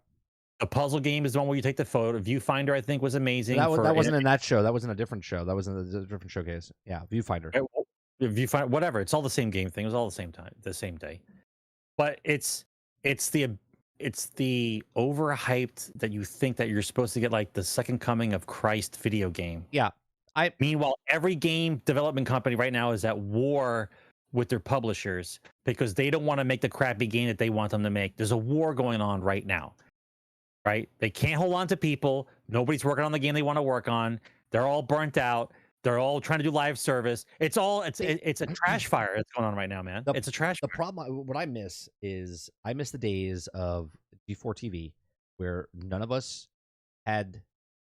The puzzle game is the one where you take the photo. Viewfinder, I think, was amazing. That wasn't in that show. That was in a different show. That was in a different showcase. Yeah, Viewfinder. Viewfinder, whatever. It's all the same game thing. It was all the same time, the same day. But it's the overhyped that you think that you're supposed to get like the second coming of Christ video game. Yeah. Meanwhile, every game development company right now is at war with their publishers because they don't want to make the crappy game that they want them to make. There's a war going on right now. Right? They can't hold on to people. Nobody's working on the game they want to work on. They're all burnt out. They're all trying to do live service. It's a trash fire that's going on right now, man. It's a trash fire. The problem, what I miss is I miss the days of G4 TV where none of us had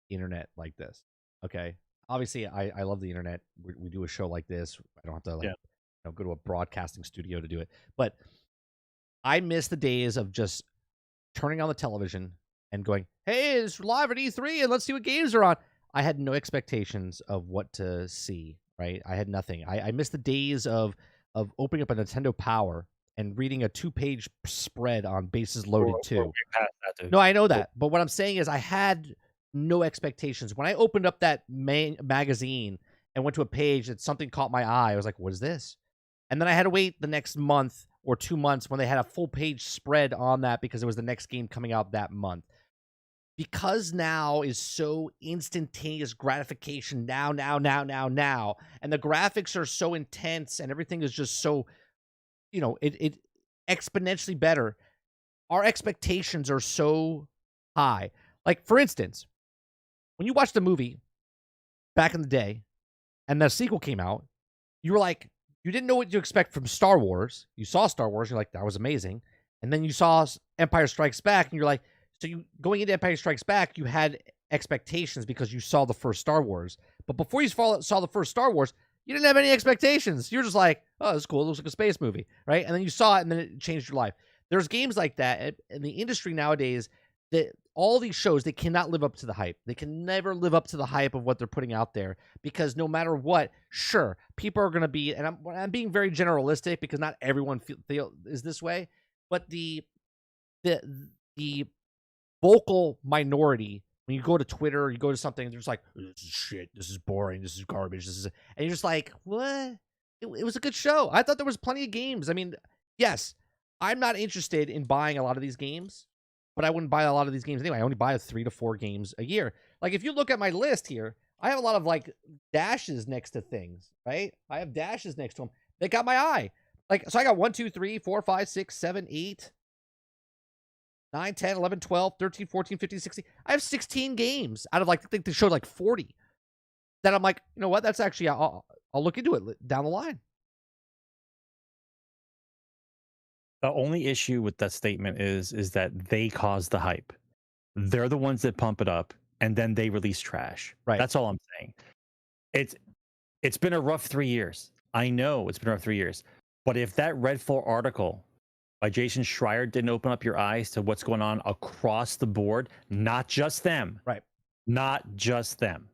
internet like this. Okay. Obviously, I love the internet. We do a show like this. I don't have to go to a broadcasting studio to do it. But I miss the days of just turning on the television and going, hey, it's live at E3 and let's see what games are on. I had no expectations of what to see, right? I had nothing. I miss the days of opening up a Nintendo Power and reading a 2-page spread on Bases Loaded 2. No, I know that. But what I'm saying is I had no expectations. When I opened up that magazine and went to a page that something caught my eye, I was like, what is this? And then I had to wait the next month or 2 months when they had a full page spread on that because it was the next game coming out that month. Because now is so instantaneous gratification now, and the graphics are so intense and everything is just so, it exponentially better. Our expectations are so high. Like, for instance, when you watched the movie back in the day and the sequel came out, you were like, you didn't know what to expect from Star Wars. You saw Star Wars, you're like, that was amazing. And then you saw Empire Strikes Back and you're like, so you going into Empire Strikes Back, you had expectations because you saw the first Star Wars. But before you saw the first Star Wars, you didn't have any expectations. You're just like, oh, that's cool. It looks like a space movie, right? And then you saw it, and then it changed your life. There's games like that in the industry nowadays that all these shows, they cannot live up to the hype. They can never live up to the hype of what they're putting out there because no matter what, sure, people are going to be, and I'm being very generalistic because not everyone is this way, but the vocal minority, when you go to Twitter or you go to something, they're just like, this is shit, this is boring, this is garbage, and you're just like, what? It was a good show. I thought there was plenty of games. I mean, yes, I'm not interested in buying a lot of these games, but I wouldn't buy a lot of these games anyway. I only buy 3 to 4 games a year. Like, if you look at my list here, I have a lot of, like, dashes next to things, right? I have dashes next to them. They got my eye. Like, so I got 1, 2, 3, 4, 5, 6, 7, 8, 9, 10, 11, 12, 13, 14, 15, 16. I have 16 games out of, like, I think they showed like 40. That I'm like, you know what? That's actually, I'll look into it down the line. The only issue with that statement is that they cause the hype. They're the ones that pump it up, and then they release trash. Right. That's all I'm saying. It's been a rough 3 years. I know it's been a rough 3 years. But if that Redfall article by Jason Schreier didn't open up your eyes to what's going on across the board, not just them, Right? not just them,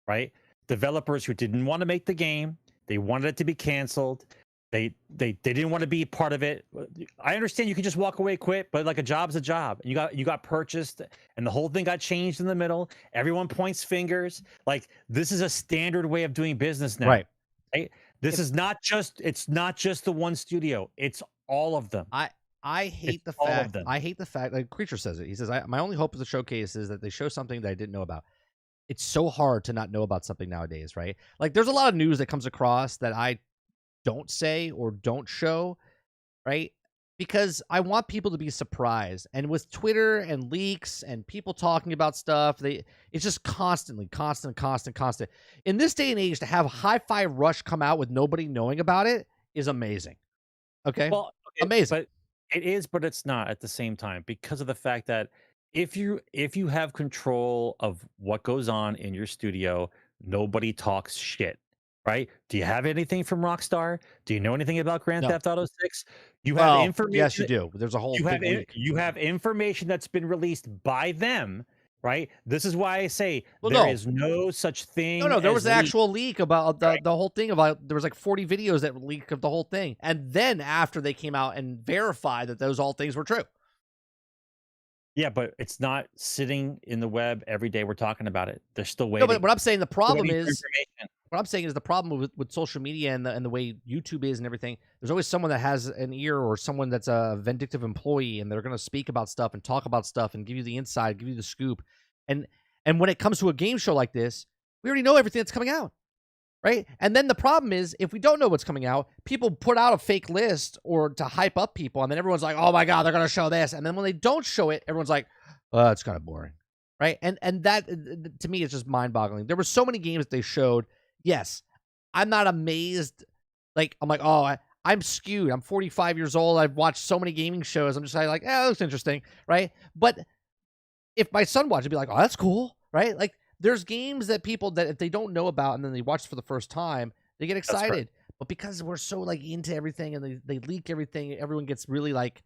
right? Developers who didn't want to make the game, they wanted it to be canceled. They didn't want to be part of it. I understand you can just walk away, quit, but like a job's a job. You got purchased, and the whole thing got changed in the middle. Everyone points fingers. Like, this is a standard way of doing business now. Right. This is not just. It's not just the one studio. It's all of them. I hate the fact. I hate the fact. Like Creature says it. He says, my only hope of the showcase is that they show something that I didn't know about. It's so hard to not know about something nowadays, right? Like, there's a lot of news that comes across that I don't say or don't show, right? Because I want people to be surprised. And with Twitter and leaks and people talking about stuff, it's just constant. In this day and age, to have Hi-Fi Rush come out with nobody knowing about it is amazing. Okay? Well, amazing. But it is, but it's not at the same time, because of the fact that if you have control of what goes on in your studio, nobody talks shit. Right? Do you have anything from Rockstar? Do you know anything about Grand Theft Auto 6? You have information. Yes, you do. There's a whole you have information that's been released by them, right? This is why I say there is no such thing. No, there was an actual leak about the whole thing. About there was like 40 videos that leaked of the whole thing, and then after they came out and verified that those all things were true. Yeah, but it's not sitting in the web every day. We're talking about it. They're still waiting. No, but what I'm saying, the problem is, the problem with social media and the way YouTube is and everything. There's always someone that has an ear, or someone that's a vindictive employee, and they're going to speak about stuff and talk about stuff and give you the inside, give you the scoop. And when it comes to a game show like this, we already know everything that's coming out, right? And then the problem is, if we don't know what's coming out, people put out a fake list or to hype up people, and then everyone's like, "Oh my god, they're going to show this," and then when they don't show it, everyone's like, "Oh, it's kind of boring." Right? And that, to me, is just mind-boggling. There were so many games that they showed. Yes, I'm not amazed. Like, I'm like, oh, I'm skewed. I'm 45 years old. I've watched so many gaming shows. I'm just like, that looks interesting, right? But if my son watched, he'd be like, oh, that's cool, right? Like, there's games that people that if they don't know about and then they watch for the first time, they get excited. But because we're so like into everything and they leak everything, everyone gets really like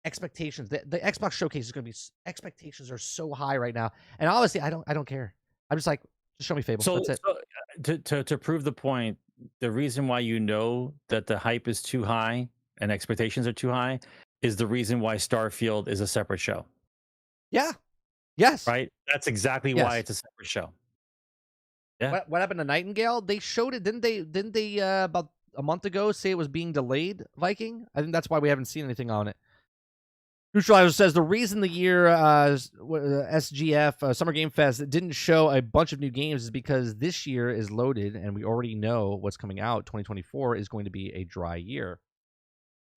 expectations. The Xbox showcase is going to be, expectations are so high right now. And honestly, I don't care. I'm just like, just show me Fable. That's it. To prove the point, the reason why you know that the hype is too high and expectations are too high is the reason why Starfield is a separate show. Yeah. Yes. Right? That's exactly why it's a separate show. Yeah. What happened to Nightingale? They showed it, didn't they about a month ago say it was being delayed, Viking? I think that's why we haven't seen anything on it. Neutralizer says the reason the year SGF Summer Game Fest didn't show a bunch of new games is because this year is loaded and we already know what's coming out. 2024 is going to be a dry year.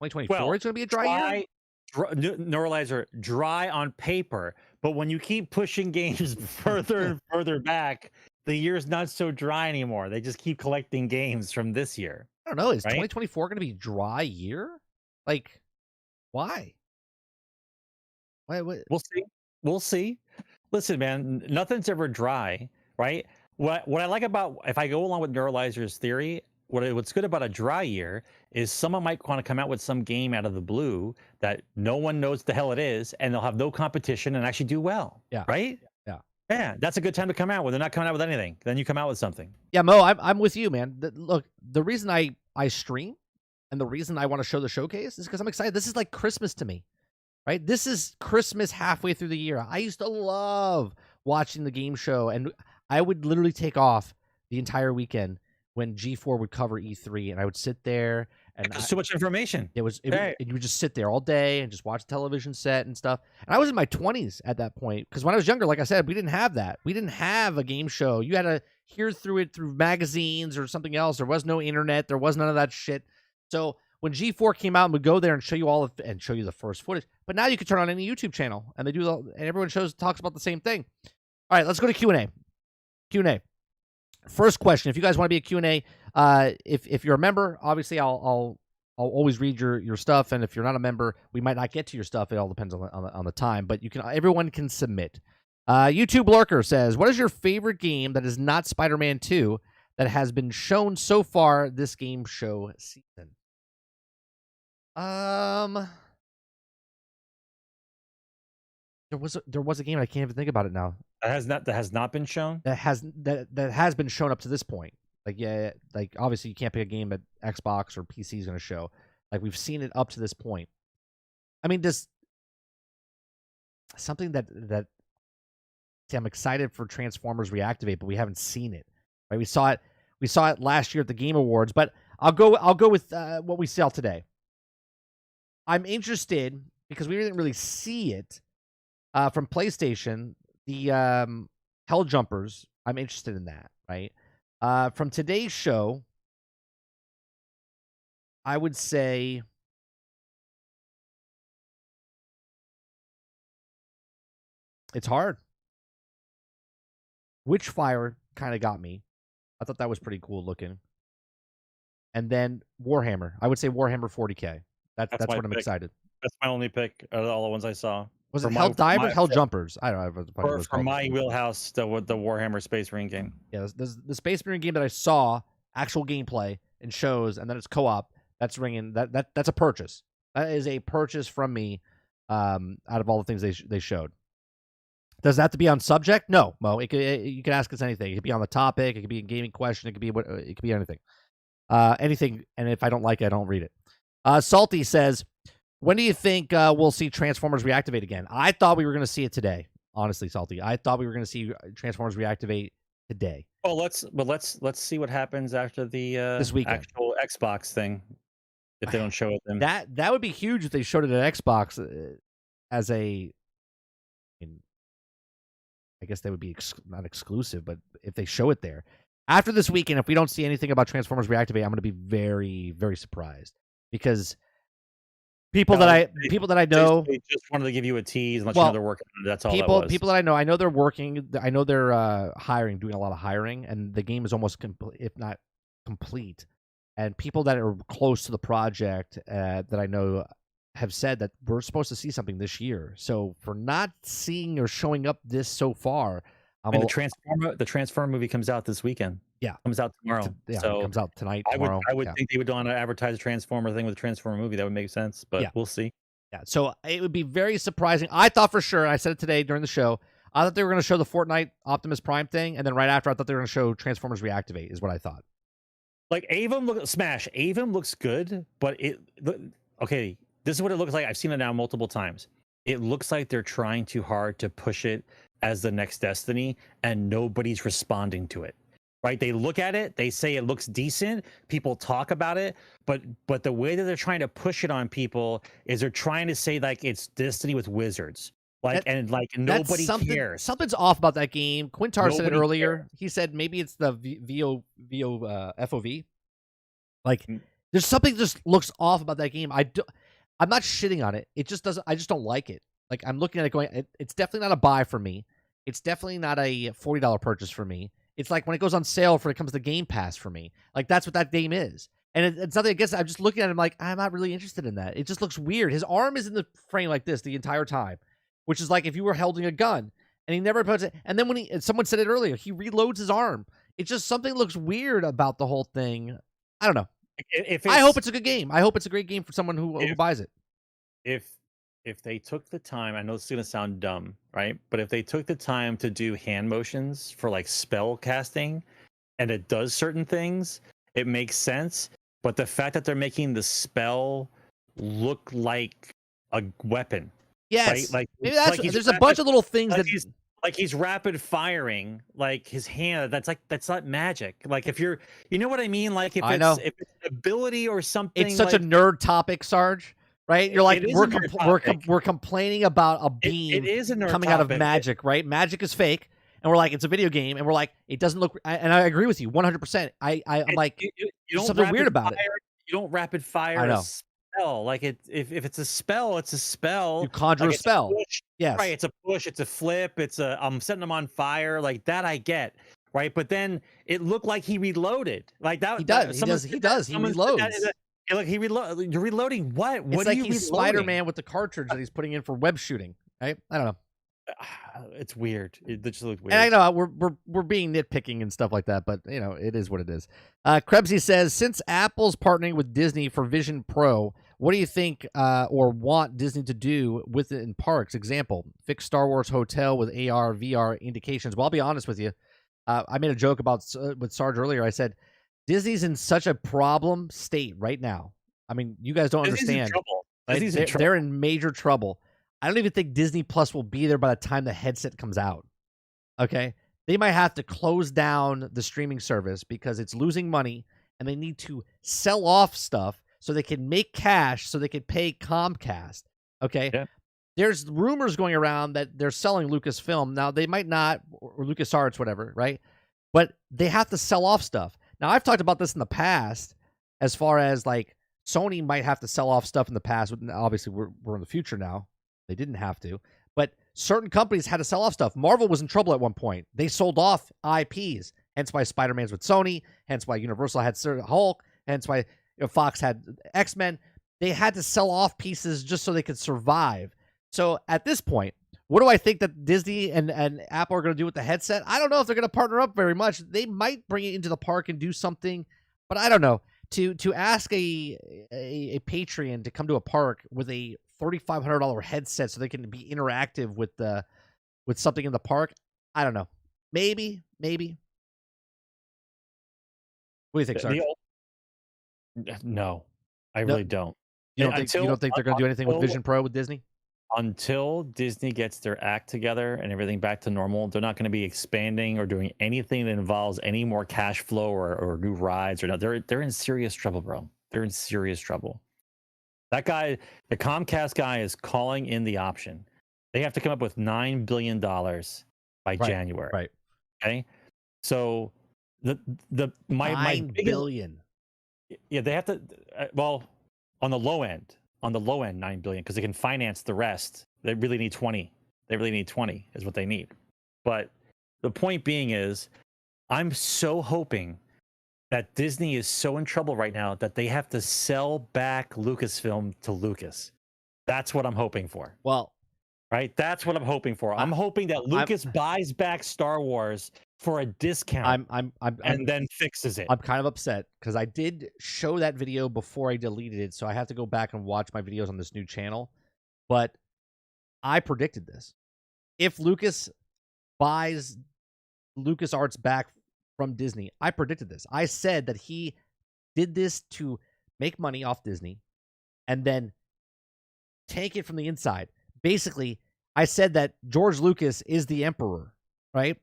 2024 is going to be a dry year? Neuralizer, dry on paper, but when you keep pushing games further and further back, the year's not so dry anymore. They just keep collecting games from this year. I don't know. Is 2024 going to be a dry year? Like, why? What? We'll see. Listen, man, nothing's ever dry, right? What I like about, if I go along with Neuralizer's theory, what's good about a dry year is someone might want to come out with some game out of the blue that no one knows the hell it is, and they'll have no competition and actually do well. Yeah. Right? Yeah, that's a good time to come out when they're not coming out with anything. Then you come out with something. Yeah, Mo, I'm with you, man. Look, the reason I stream and the reason I want to show the showcase is because I'm excited. This is like Christmas to me, right? This is Christmas halfway through the year. I used to love watching the game show, and I would literally take off the entire weekend when G4 would cover E3, and I would sit there. And there's too much information. You would just sit there all day and just watch the television set and stuff. And I was in my 20s at that point, because when I was younger, like I said, we didn't have that. We didn't have a game show. You had to hear through it through magazines or something else. There was no internet. There was none of that shit. So when G4 came out and would go there and show you and show you the first footage. But now you can turn on any YouTube channel and and everyone talks about the same thing. All right, let's go to Q&A. Q&A. First question, if you guys want to be a Q&A, if you're a member, obviously I'll always read your stuff, and if you're not a member, we might not get to your stuff. It all depends on the time, but everyone can submit. YouTube Lurker says, what is your favorite game that is not Spider-Man 2 that has been shown so far this game show season? There was a game, I can't even think about it now. That has not been shown. That has been shown up to this point. Like, yeah, like obviously you can't pick a game that Xbox or PC is going to show. Like, we've seen it up to this point. I mean, this something that see, I'm excited for Transformers Reactivate, but we haven't seen it. Right? We saw it last year at the Game Awards, but I'll go with what we saw today. I'm interested because we didn't really see it from PlayStation. The Hell Jumpers, I'm interested in that, right? From today's show, I would say it's hard. Witchfire kind of got me. I thought that was pretty cool looking. And then Warhammer. I would say Warhammer 40K. That's what I'm excited. That's my only pick out of all the ones I saw. Was it Hell Divers? Hell Jumpers? I don't know. For my wheelhouse, the Warhammer Space Marine game. Yeah, the Space Marine game that I saw, actual gameplay and shows, and then it's co-op. That's ringing. That's a purchase. That is a purchase from me. Out of all the things they showed. Does that have to be on subject? No, Mo. You can ask us anything. It could be on the topic. It could be a gaming question. It could be anything. Anything. And if I don't like it, I don't read it. Salty says, when do you think we'll see Transformers Reactivate again? I thought we were going to see it today. Honestly, Salty. I thought we were going to see Transformers Reactivate today. Well, let's see what happens after the this weekend. Actual Xbox thing. If they don't show it, then that would be huge if they showed it at Xbox as a. I guess they would be not exclusive, but if they show it there after this weekend, if we don't see anything about Transformers Reactivate, I'm going to be very, very surprised because people that I know they just wanted to give you a tease and let you know they're working on it. That's all. People that I know they're working. I know they're hiring, doing a lot of hiring, and the game is almost if not complete. And people that are close to the project that I know have said that we're supposed to see something this year. So for not seeing or showing up this so far, the Transformer movie comes out this weekend. Yeah, comes out tomorrow. Yeah, so it comes out tonight. Tomorrow. I would think they would want to advertise a Transformer thing with a Transformer movie. That would make sense, but we'll see. Yeah, so it would be very surprising. I thought for sure, and I said it today during the show, I thought they were going to show the Fortnite Optimus Prime thing, and then right after, I thought they were going to show Transformers Reactivate. Is what I thought. Like Avum looks good, but okay. This is what it looks like. I've seen it now multiple times. It looks like they're trying too hard to push it as the next Destiny, and nobody's responding to it. Right? They look at it, they say it looks decent, people talk about it, but the way that they're trying to push it on people is they're trying to say like it's Destiny with wizards. Nobody cares. Something's off about that game. Quintar said it earlier. Cares. He said maybe it's the FOV. Like there's something just looks off about that game. I'm not shitting on it. It just doesn't. I just don't like it. Like I'm looking at it going. It's definitely not a buy for me. It's definitely not a $40 purchase for me. It's like when it goes on sale when it comes to Game Pass for me. Like that's what that game is. And it's nothing against it. I'm just looking at him like I'm not really interested in that. It just looks weird. His arm is in the frame like this the entire time, which is like if you were holding a gun and he never puts it. And then when someone said it earlier, he reloads his arm. It's just something looks weird about the whole thing. I don't know. I hope it's a good game. I hope it's a great game for someone who buys it. If they took the time, I know it's going to sound dumb, right? But if they took the time to do hand motions for like spell casting and it does certain things, it makes sense. But the fact that they're making the spell look like a weapon. Yes. Right? Like maybe there's a bunch of little things that he's rapid firing, like his hand. That's not magic. Like if you know what I mean? Like if it's an ability or something. It's such a nerd topic, Sarge. Right? You're like we're complaining about a beam coming out of magic, right? Magic is fake, and we're like it's a video game, and we're like it doesn't look. And I agree with you 100%. I'm like there's something weird about it. You don't rapid fire a spell. Like if it's a spell, it's a spell. You conjure a spell. Yes, right. It's a push. It's a flip. I'm setting them on fire. Like that, I get. Right, but then it looked like he reloaded. Like that. He does. He reloads. Like you're reloading what? It's like he's Spider-Man with the cartridge that he's putting in for web shooting. Right? I don't know. It's weird. It just looks And I weird. know we're being nitpicking and stuff like that, but it is what it is. Krebsy says, since Apple's partnering with Disney for Vision Pro, what do you think or want Disney to do with it in parks? Example: fix Star Wars Hotel with AR, VR indications. Well, I'll be honest with you. I made a joke about with Sarge earlier. I said Disney's in such a problem state right now. I mean, you guys don't Disney's in understand. trouble. Right? Disney's in trouble. They're in major trouble. I don't even think Disney Plus will be there by the time the headset comes out. Okay? They might have to close down the streaming service because it's losing money and they need to sell off stuff so they can make cash so they can pay Comcast. Okay? Yeah. There's rumors going around that they're selling Lucasfilm. Now, they might not, or LucasArts, whatever, right? But they have to sell off stuff. Now, I've talked about this in the past as far as like Sony might have to sell off stuff in the past. Obviously, we're in the future now. They didn't have to. But certain companies had to sell off stuff. Marvel was in trouble at one point. They sold off IPs. Hence why Spider-Man's with Sony. Hence why Universal had Hulk. Hence why Fox had X-Men. They had to sell off pieces just so they could survive. So at this point, what do I think that Disney and Apple are going to do with the headset? I don't know if they're going to partner up very much. They might bring it into the park and do something, but I don't know. To ask a Patreon to come to a park with a $3,500 headset so they can be interactive with something in the park, I don't know. Maybe. What do you think, Sarge? No, I really don't. You don't think they're going to do anything with Vision Pro with Disney? Until Disney gets their act together and everything back to normal, they're not going to be expanding or doing anything that involves any more cash flow or new rides or not. They're in serious trouble, bro. They're in serious trouble. That guy, the Comcast guy, is calling in the option. They have to come up with $9 billion by January. Right. Okay. So my $9 billion. Yeah, they have to. Well, on the low end, $9 billion, because they can finance the rest. They really need 20. They really need 20 is what they need. But the point being is, I'm so hoping that Disney is so in trouble right now that they have to sell back Lucasfilm to Lucas. That's what I'm hoping for. Well, right? That's what I'm hoping for. I'm hoping that Lucas buys back Star Wars for a discount and then fixes it. I'm kind of upset because I did show that video before I deleted it, so I have to go back and watch my videos on this new channel. But I predicted this. If Lucas buys LucasArts back from Disney, I predicted this. I said that he did this to make money off Disney and then take it from the inside. Basically, I said that George Lucas is the emperor, right?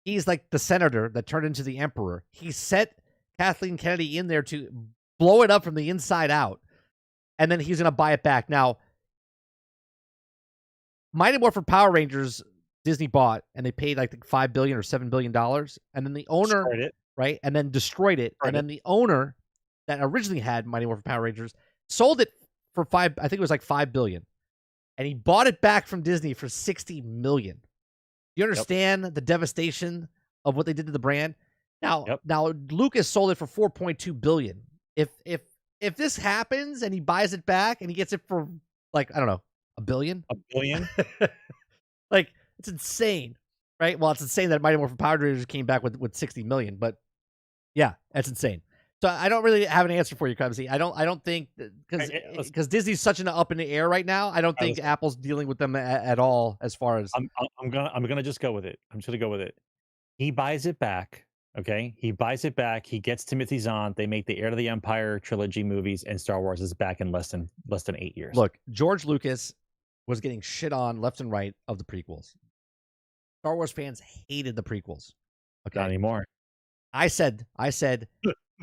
He's like the senator that turned into the emperor. He set Kathleen Kennedy in there to blow it up from the inside out, and then he's going to buy it back. Now, Mighty Morphin Power Rangers, Disney bought, and they paid like $5 billion or $7 billion, and then the owner, right, and then destroyed it, and then the owner that originally had Mighty Morphin Power Rangers sold it for I think it was like $5 billion, and he bought it back from Disney for $60 million. You understand the devastation of what they did to the brand? Now, Lucas sold it for $4.2 billion. If this happens and he buys it back and he gets it for like, I don't know, $1 billion? $1 billion? Like, it's insane, right? Well, it's insane that Mighty Morphin Power Rangers came back with $60 million, but yeah, that's insane. So I don't really have an answer for you, Cubsy. I don't think because Disney's such an up in the air right now. I don't think Apple's dealing with them at all as far as I'm gonna just go with it. I'm just gonna go with it. He buys it back. Okay, he buys it back. He gets Timothy Zahn. They make the Heir to the Empire trilogy movies, and Star Wars is back in less than 8 years. Look, George Lucas was getting shit on left and right of the prequels. Star Wars fans hated the prequels. Okay, not anymore. I said.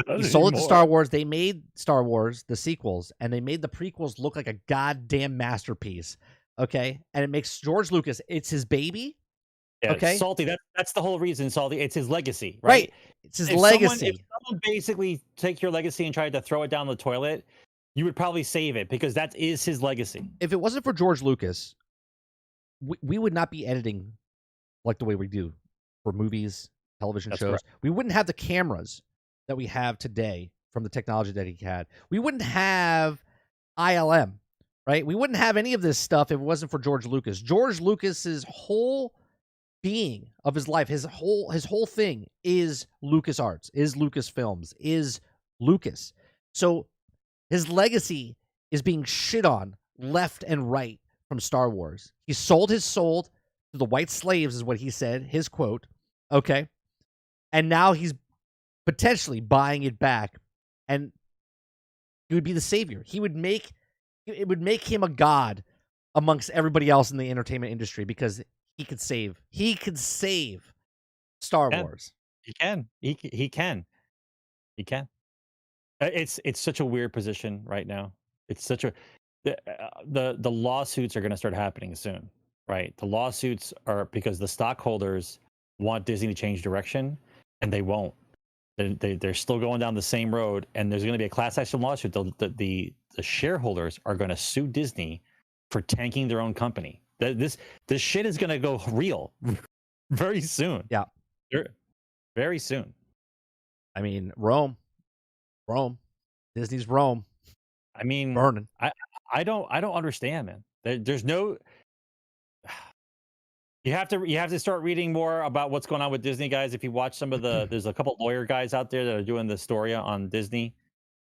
He sold it to Star Wars. They made Star Wars, the sequels, and they made the prequels look like a goddamn masterpiece. Okay? And it makes George Lucas, it's his baby. Yeah, okay? It's salty. That's the whole reason, Salty. It's his legacy, right? It's his legacy. If someone basically take your legacy and tried to throw it down the toilet, you would probably save it because that is his legacy. If it wasn't for George Lucas, we would not be editing like the way we do for movies, television shows. Correct. We wouldn't have the cameras that we have today from the technology that he had. We wouldn't have ILM. right? We wouldn't have any of this stuff if it wasn't for George Lucas. George Lucas's whole being of his life, his whole thing is LucasArts, is Lucasfilms, is Lucas. So his legacy is being shit on left and right from Star Wars. He sold his soul to the white slaves, is what he said, his quote. Okay. And now he's potentially buying it back, and he would be the savior. It would make him a god amongst everybody else in the entertainment industry because he could save Star Wars. He can. He can. It's such a weird position right now. It's such a the lawsuits are going to start happening soon, right? The lawsuits are because the stockholders want Disney to change direction, and they won't. They're still going down the same road, and there's going to be a class action lawsuit. The shareholders are going to sue Disney for tanking their own company. This shit is going to go real very soon. Yeah, very soon. I mean, Rome, Disney's Rome. I mean, burning. I don't understand, man. There's no. You have to start reading more about what's going on with Disney, guys. If you watch some of there's a couple lawyer guys out there that are doing the story on Disney.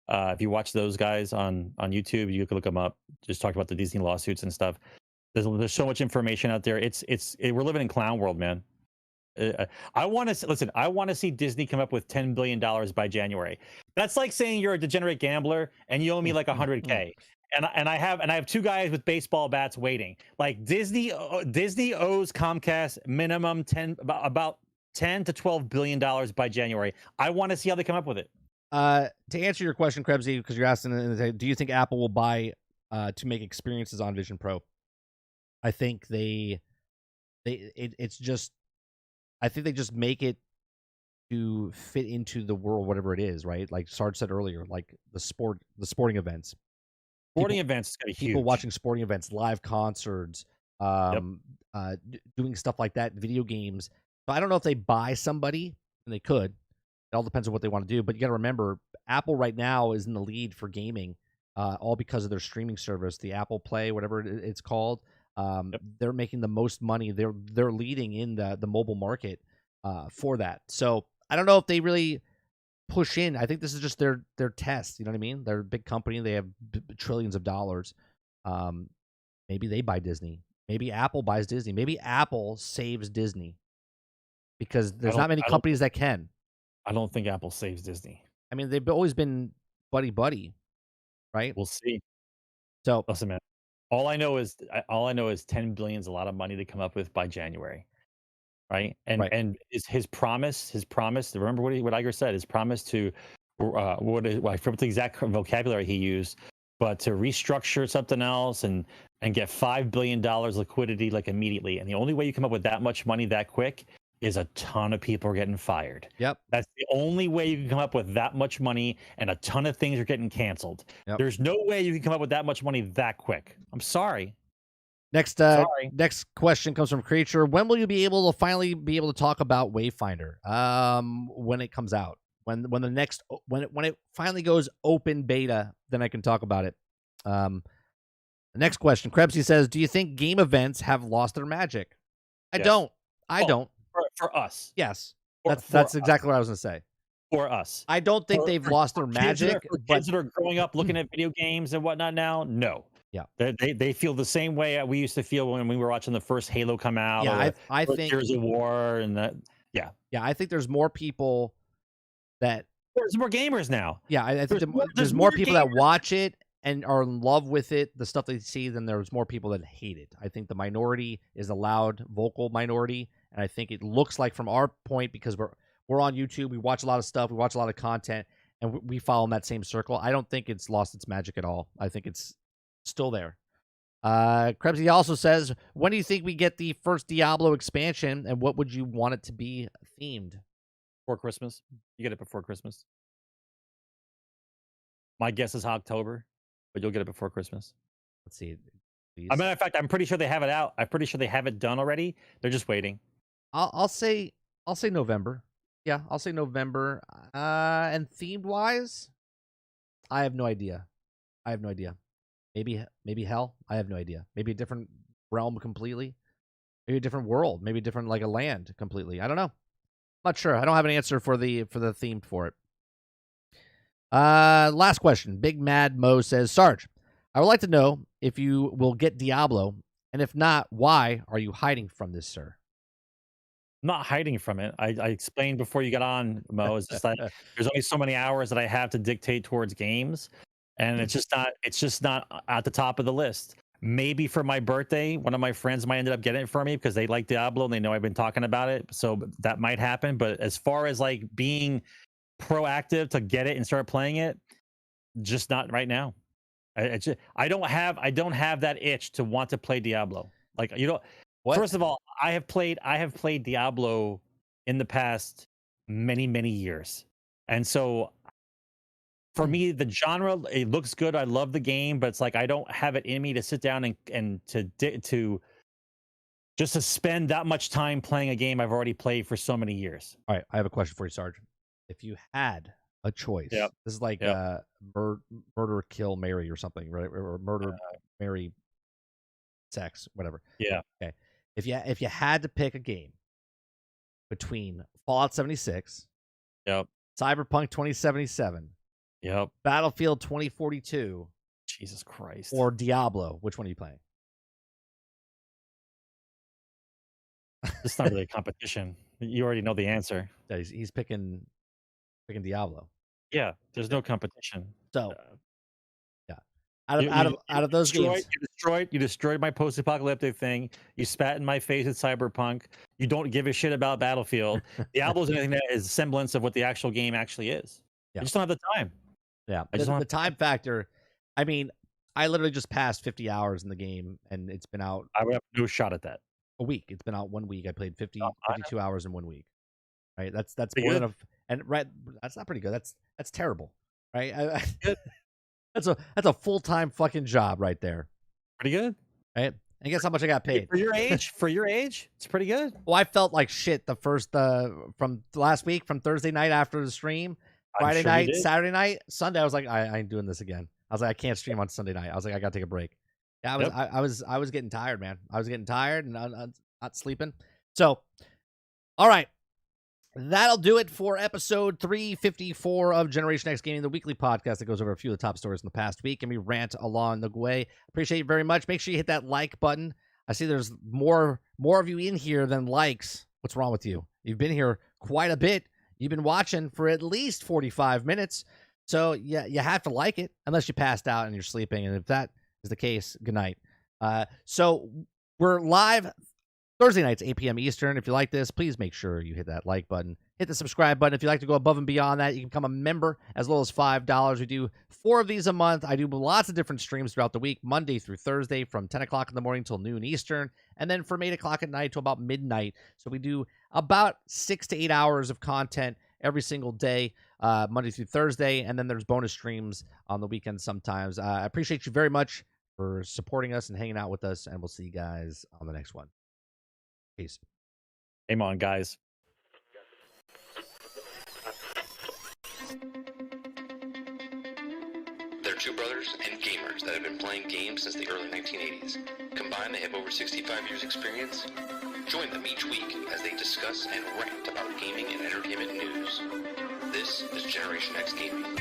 If you watch those guys on YouTube, you can look them up. Just talk about the Disney lawsuits and stuff. There's so much information out there. We're living in clown world, man. I want to see Disney come up with $10 billion by January. That's like saying you're a degenerate gambler and you owe me like $100K. And I have two guys with baseball bats waiting. Like Disney owes Comcast minimum about $10 to $12 billion by January. I want to see how they come up with it. To answer your question, Krebsy, because you're asking, do you think Apple will buy to make experiences on Vision Pro? I think I think they just make it to fit into the world, whatever it is, right? Like Sarge said earlier, like the sporting events. Sporting events is going to be people huge. Watching sporting events, live concerts, doing stuff like that, video games. So I don't know if they buy somebody, and they could. It all depends on what they want to do. But you got to remember, Apple right now is in the lead for gaming, all because of their streaming service, the Apple Play, whatever it's called. They're making the most money. They're leading in the mobile market for that. So I don't know if they really push in. I think this is just their test. You know what I mean? They're a big company. They have trillions of dollars. Maybe they buy Disney. Maybe Apple buys Disney. Maybe Apple saves Disney because there's not many companies that can. I don't think Apple saves Disney. I mean, they've always been buddy, right? We'll see. So listen, man. All I know is 10 billion is a lot of money to come up with by January, right? And is his promise. Remember what Iger said. His promise to I forget the exact vocabulary he used, but to restructure something else and get $5 billion liquidity like immediately. And the only way you come up with that much money that quick is a ton of people are getting fired. Yep. That's the only way you can come up with that much money, and a ton of things are getting canceled. Yep. There's no way you can come up with that much money that quick. I'm sorry. Next question comes from Creature. When will you finally be able to talk about Wayfinder? When it comes out. When it finally goes open beta, then I can talk about it. The next question. Krebsy says, do you think game events have lost their magic? I don't. For us. Yes. That's exactly what I was going to say. For us. I don't think they've lost their magic. Kids that are growing up looking at video games and whatnot now, no. Yeah. They feel the same way we used to feel when we were watching the first Halo come out. Yeah, I think Gears of War and that. Yeah. Yeah, I think there's more people that... There's more gamers now. Yeah, I think there's more people that watch it and are in love with it, the stuff they see, than there's more people that hate it. I think the minority is a loud, vocal minority, and I think it looks like from our point, because we're on YouTube, we watch a lot of stuff, we watch a lot of content, and we follow in that same circle. I don't think it's lost its magic at all. I think it's still there. Krebsy also says, when do you think we get the first Diablo expansion, and what would you want it to be themed? Before Christmas. You get it before Christmas. My guess is October, but you'll get it before Christmas. Let's see. Please. I mean, in fact, I'm pretty sure they have it out. I'm pretty sure they have it done already. They're just waiting. I'll say November. Yeah, I'll say November. And themed wise, I have no idea. Maybe hell. I have no idea. Maybe a different realm completely. Maybe a different world. Maybe a different like a land completely. I don't know. Not sure. I don't have an answer for the theme for it. Last question. Big Mad Mo says, Sarge, I would like to know if you will get Diablo, and if not, why are you hiding from this, sir? I'm not hiding from it. I explained before you got on, Mo. It's just that there's only so many hours that I have to dictate towards games, and it's just not at the top of the list. Maybe for my birthday, one of my friends might end up getting it for me because they like Diablo and they know I've been talking about it. So that might happen. But as far as like being proactive to get it and start playing it, just not right now. I don't have that itch to want to play Diablo. Like, you know, What? first of all, I have played Diablo in the past many years. And so for me, the genre, it looks good. I love the game, but it's like I don't have it in me to sit down and to just to spend that much time playing a game I've already played for so many years. All right, I have a question for you, Sergeant. If you had a choice, Yep. this is like Yep. murder, kill, marry, or something, right? Or murder, marry, sex, whatever. Yeah. Okay. If you had to pick a game between Fallout 76, Yep. Cyberpunk 2077, Yep. Battlefield 2042, Jesus Christ. or Diablo, which one are you playing? It's not really a competition. You already know the answer. Yeah, he's picking Diablo. Yeah, there's no competition. So, Uh, yeah, out of those games, you destroyed my post-apocalyptic thing. You spat in my face at Cyberpunk. You don't give a shit about Battlefield. Diablo's anything that is semblance of what the actual game actually is. Yeah. You just don't have the time. yeah, I just the want time factor. I mean, I literally just passed 50 hours in the game, and it's been out I would have no shot at that. a week. It's been out 1 week. I played 52 hours in 1 week. Right? That's Pretty more good. than a and right. That's not pretty good. That's terrible. Right? Good. that's a full-time fucking job right there. Pretty good. Right? And guess how much I got paid? For your age, it's pretty good. Well, I felt like shit the first from last week, from Thursday night after the stream, Friday sure you night, did. Saturday night, Sunday. I was like, I ain't doing this again. I was like, I can't stream on Sunday night. I was like, I gotta take a break. Yeah, Yep. I was getting tired, man. I was getting tired and not sleeping. So, all right. That'll do it for episode 354 of Generation X Gaming, the weekly podcast that goes over a few of the top stories in the past week, and we rant along the way. Appreciate you very much. Make sure you hit that like button. I see there's more of you in here than likes. What's wrong with you? You've been here quite a bit. You've been watching for at least 45 minutes. So yeah, you have to like it unless you passed out and you're sleeping. And if that is the case, good night. So we're live Thursday nights, 8 p.m. Eastern. If you like this, please make sure you hit that like button. Hit the subscribe button. If you'd like to go above and beyond that, you can become a member as low as $5. We do 4 of these a month. I do lots of different streams throughout the week, Monday through Thursday from 10 o'clock in the morning till noon Eastern, and then from 8 o'clock at night to about midnight. So we do about 6 to 8 hours of content every single day, Monday through Thursday, and then there's bonus streams on the weekends sometimes. I appreciate you very much for supporting us and hanging out with us, and we'll see you guys on the next one. Peace. Aim on, guys. They're two brothers and gamers that have been playing games since the early 1980s. Combined, they have over 65 years experience. Join them each week as they discuss and rant about gaming and entertainment news. This is Generation X Gaming.